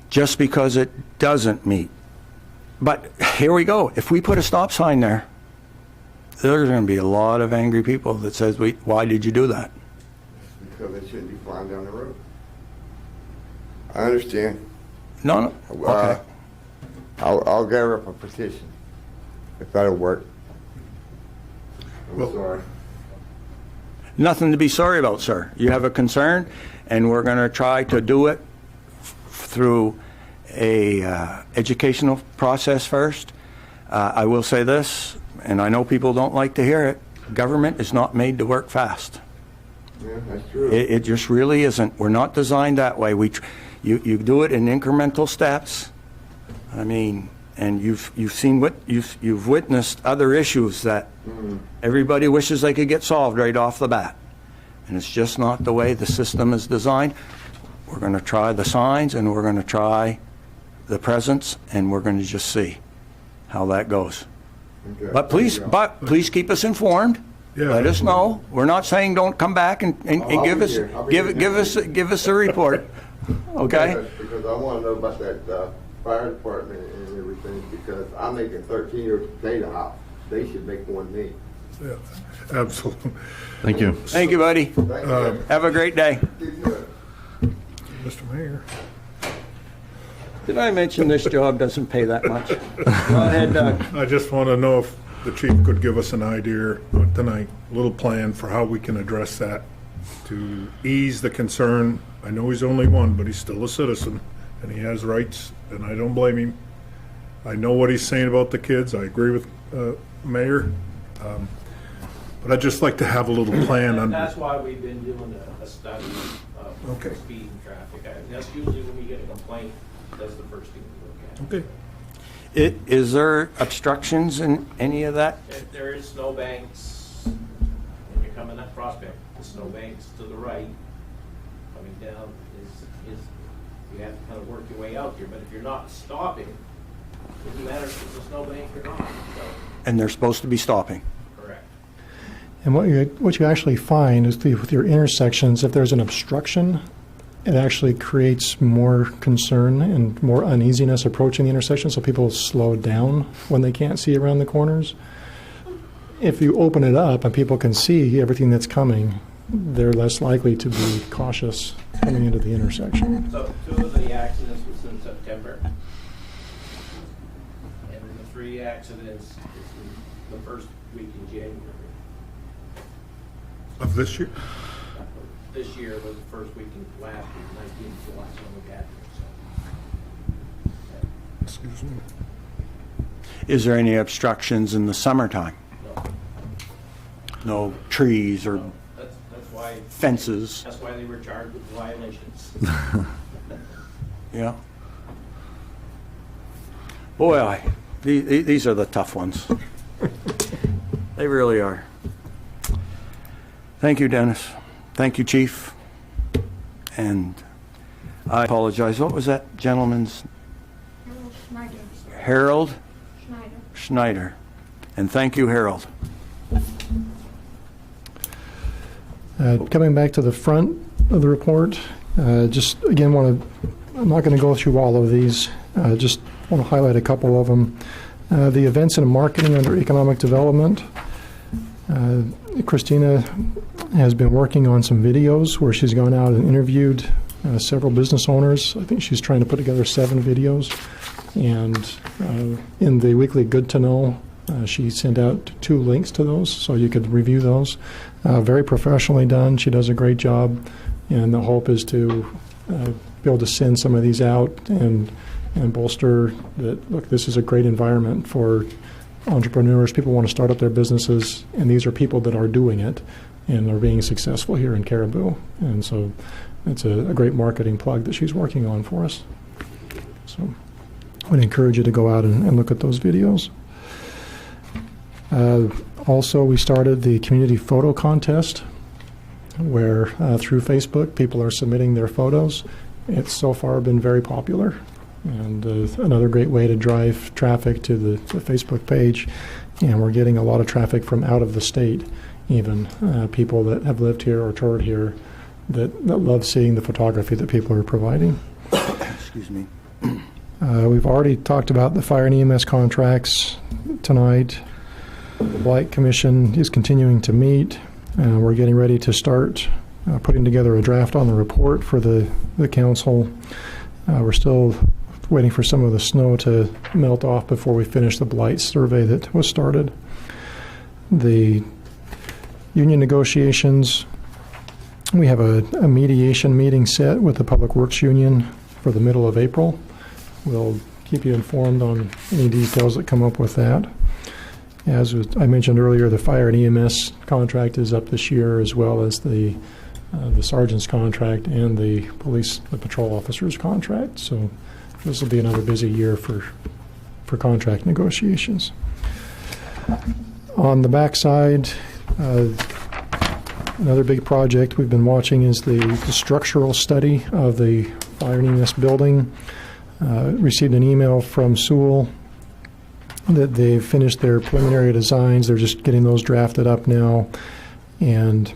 Just because it doesn't meet. But here we go. If we put a stop sign there, there's going to be a lot of angry people that says, why did you do that? Because they shouldn't be flying down the road. I understand. No. Okay. I'll gather up a petition, if that'll work. I'm sorry. Nothing to be sorry about, sir. You have a concern, and we're going to try to do it through a educational process first. I will say this, and I know people don't like to hear it, government is not made to work fast. Yeah, that's true. It just really isn't. We're not designed that way. You do it in incremental steps. I mean, and you've seen what you've witnessed other issues that everybody wishes they could get solved right off the bat, and it's just not the way the system is designed. We're going to try the signs, and we're going to try the presence, and we're going to just see how that goes. Okay. But please keep us informed. Yeah. Let us know. We're not saying don't come back and I'll give be us here. I'll be here give us a report. Okay. Because I want to know about that fire department and everything, because I'm making 13 years to pay the house. They should make more than me. yeah, absolutely. Thank you. Thank you, buddy. Thank you. Have a great day. Keep good. Mr. Mayor. Did I mention this job doesn't pay that much? Go ahead, Doug. I just want to know if the chief could give us an idea tonight, a little plan for how we can address that to ease the concern. I know he's only one, but he's still a citizen, and he has rights, and I don't blame him. I know what he's saying about the kids. I agree with Mayor. But I'd just like to have a little plan on. That's why we've been doing a study of Okay. speed and traffic. That's usually when we get a complaint, that's the first thing we look at. Okay. Is there obstructions in any of that? If there is snowbanks, when you're coming up Prospect, the snowbanks to the right, coming down is you have to kind of work your way out here. But if you're not stopping, it doesn't matter if it's a snowbank or not. So, And they're supposed to be stopping. correct. And what you actually find is with your intersections, if there's an obstruction, it actually creates more concern and more uneasiness approaching the intersection, so people slow down when they can't see around the corners. If you open it up and people can see everything that's coming, they're less likely to be cautious coming into the intersection. So 2 of the accidents was in September. And the 3 accidents is in the first week in January. Of this year? This year was the first week in last week, 19th is the last one we had. So, Excuse me. Is there any obstructions in the summertime? no, No trees or no. That's why. fences? That's why they were charged with violations. Yeah. Boy, these are the tough ones. They really are. Thank you, Dennis. Thank you, Chief. And I apologize. What was that gentleman's? Harold Schneider. And thank you, Harold. Coming back to the front of the report, just again I'm not going to go through all of these, just want to highlight a couple of them. The events and marketing under economic development. Christina has been working on some videos where she's gone out and interviewed several business owners. I think she's trying to put together 7 videos. And in the weekly Good to Know, she sent out 2 links to those so you could review those. Very professionally done. She does a great job. And the hope is to be able to send some of these out and bolster that, look, this is a great environment for entrepreneurs. People want to start up their businesses, and these are people that are doing it and are being successful here in Caribou. And so it's a great marketing plug that she's working on for us. So I would encourage you to go out and look at those videos. Also, we started the community photo contest where through Facebook people are submitting their photos. It's so far been very popular, and another great way to drive traffic to the Facebook page. And we're getting a lot of traffic from out of the state, even people that have lived here or toured here that love seeing the photography that people are providing. Excuse me. We've already talked about the fire and EMS contracts tonight. The Blight Commission is continuing to meet. We're getting ready to start putting together a draft on the report for the council. We're still waiting for some of the snow to melt off before we finish the blight survey that was started. The union negotiations, we have a mediation meeting set with the Public Works Union for the middle of April. We'll keep you informed on any details that come up with that. As I mentioned earlier, the fire and EMS contract is up this year, as well as the sergeant's contract and the patrol officer's contract. So this will be another busy year for contract negotiations. On the backside, another big project we've been watching is the structural study of the fire and EMS building. Received an email from Sewell that they've finished their preliminary designs. They're just getting those drafted up now. And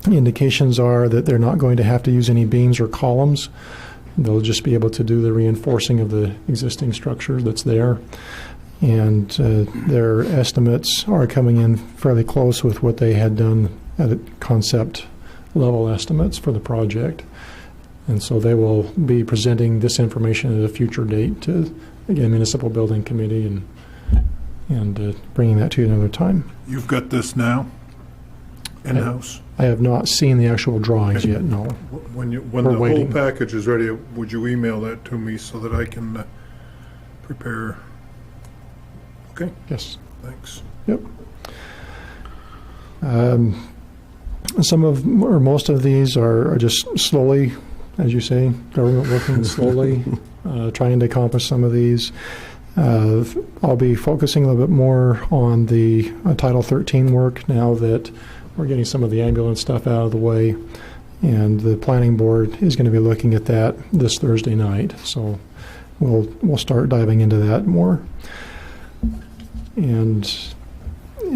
indications are that they're not going to have to use any beams or columns. They'll just be able to do the reinforcing of the existing structure that's there. And their estimates are coming in fairly close with what they had done at concept level estimates for the project. And so they will be presenting this information at a future date to, again, Municipal Building Committee and bringing that to you another time. You've got this now, in-house? I have not seen the actual drawings yet, no. When the We're waiting. whole package is ready, would you email that to me so that I can prepare? Okay, Yes. thanks. Yep. Some of, or most of these are just slowly, as you say, government working slowly, trying to accomplish some of these. I'll be focusing a little bit more on the Title 13 work now that we're getting some of the ambulance stuff out of the way. And the planning board is going to be looking at that this Thursday night. So we'll start diving into that more. And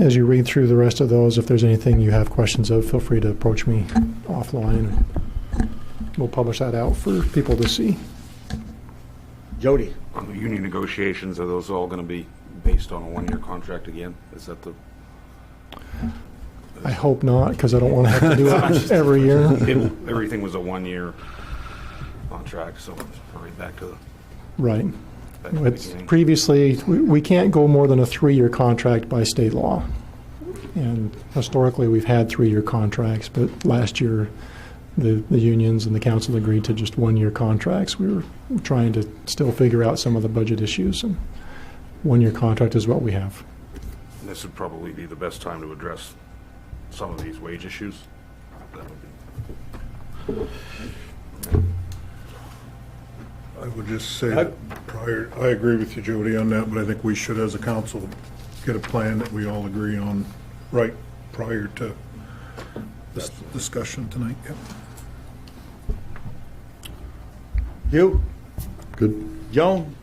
as you read through the rest of those, if there's anything you have questions of, feel free to approach me offline. We'll publish that out for people to see. Jody? On the union negotiations, are those all going to be based on a one-year contract again? Is that the? I hope not, because I don't want to have to do it every year. Everything was a one-year contract, so it's probably back to the. Right. Back to the It's beginning. previously, we can't go more than a 3-year contract by state law. And historically, we've had 3-year contracts, but last year, the unions and the council agreed to just 1-year contracts. We were trying to still figure out some of the budget issues, and 1-year contract is what we have. This would probably be the best time to address some of these wage issues. That would be. I would just say that I agree with you, Jody, on that, but I think we should, as a council, get a plan that we all agree on right prior to this discussion tonight. Yep. You? Good. Joan?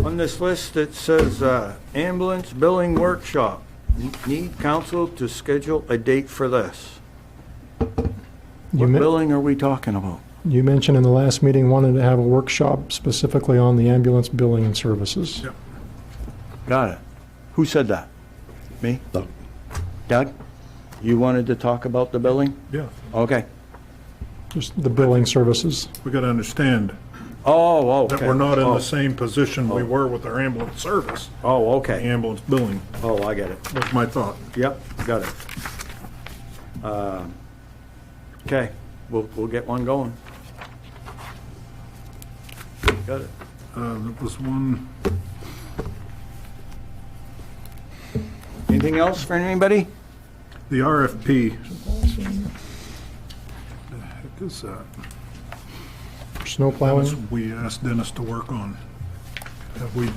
On this list, it says ambulance billing workshop. Need council to schedule a date for this. What billing are we talking about? You mentioned in the last meeting wanted to have a workshop specifically on the ambulance billing services. Yep. Got it. Who said that? Me? Doug. Doug? You wanted to talk about the billing? Yeah, Okay. Just the billing services. we got to understand Oh, okay. that we're not in Oh. the same position we were with our ambulance service, Oh, the okay. ambulance billing. Oh, I get it. That's my thought. Yep, got it. Okay, we'll get one going. Got it. There was one, Anything else for anybody? the RFP. The heck is that? Snow That plowing. was we asked Dennis to work on. Have we,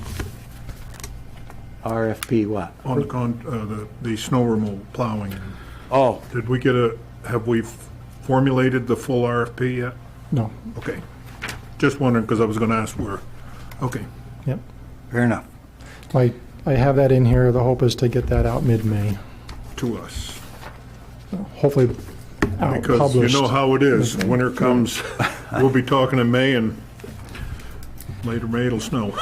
RFP what? on the snow removal plowing, Oh, did we get have we formulated the full RFP yet? No. Okay. Just wondering, because I was going to ask where. Okay. Yep. fair enough. I have that in here. The hope is to get that out mid-May. To us. Hopefully out Because published. you know how it is. Winter comes, we'll be talking in May, and later May it'll snow.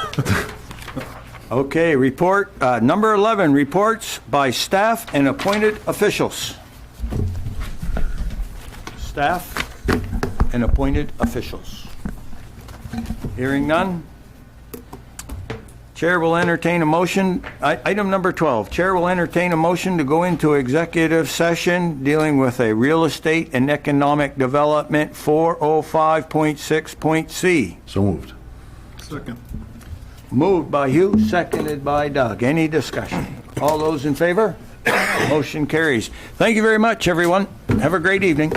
Okay, report, number 11, reports by staff and appointed officials. Staff and appointed officials. Hearing none. Chair will entertain a motion. Item number 12, Chair will entertain a motion to go into executive session dealing with a real estate and economic development 405.6.c. So moved. Second. Moved by Hugh, seconded by Doug. Any discussion? All those in favor? Motion carries. Thank you very much, everyone. Have a great evening.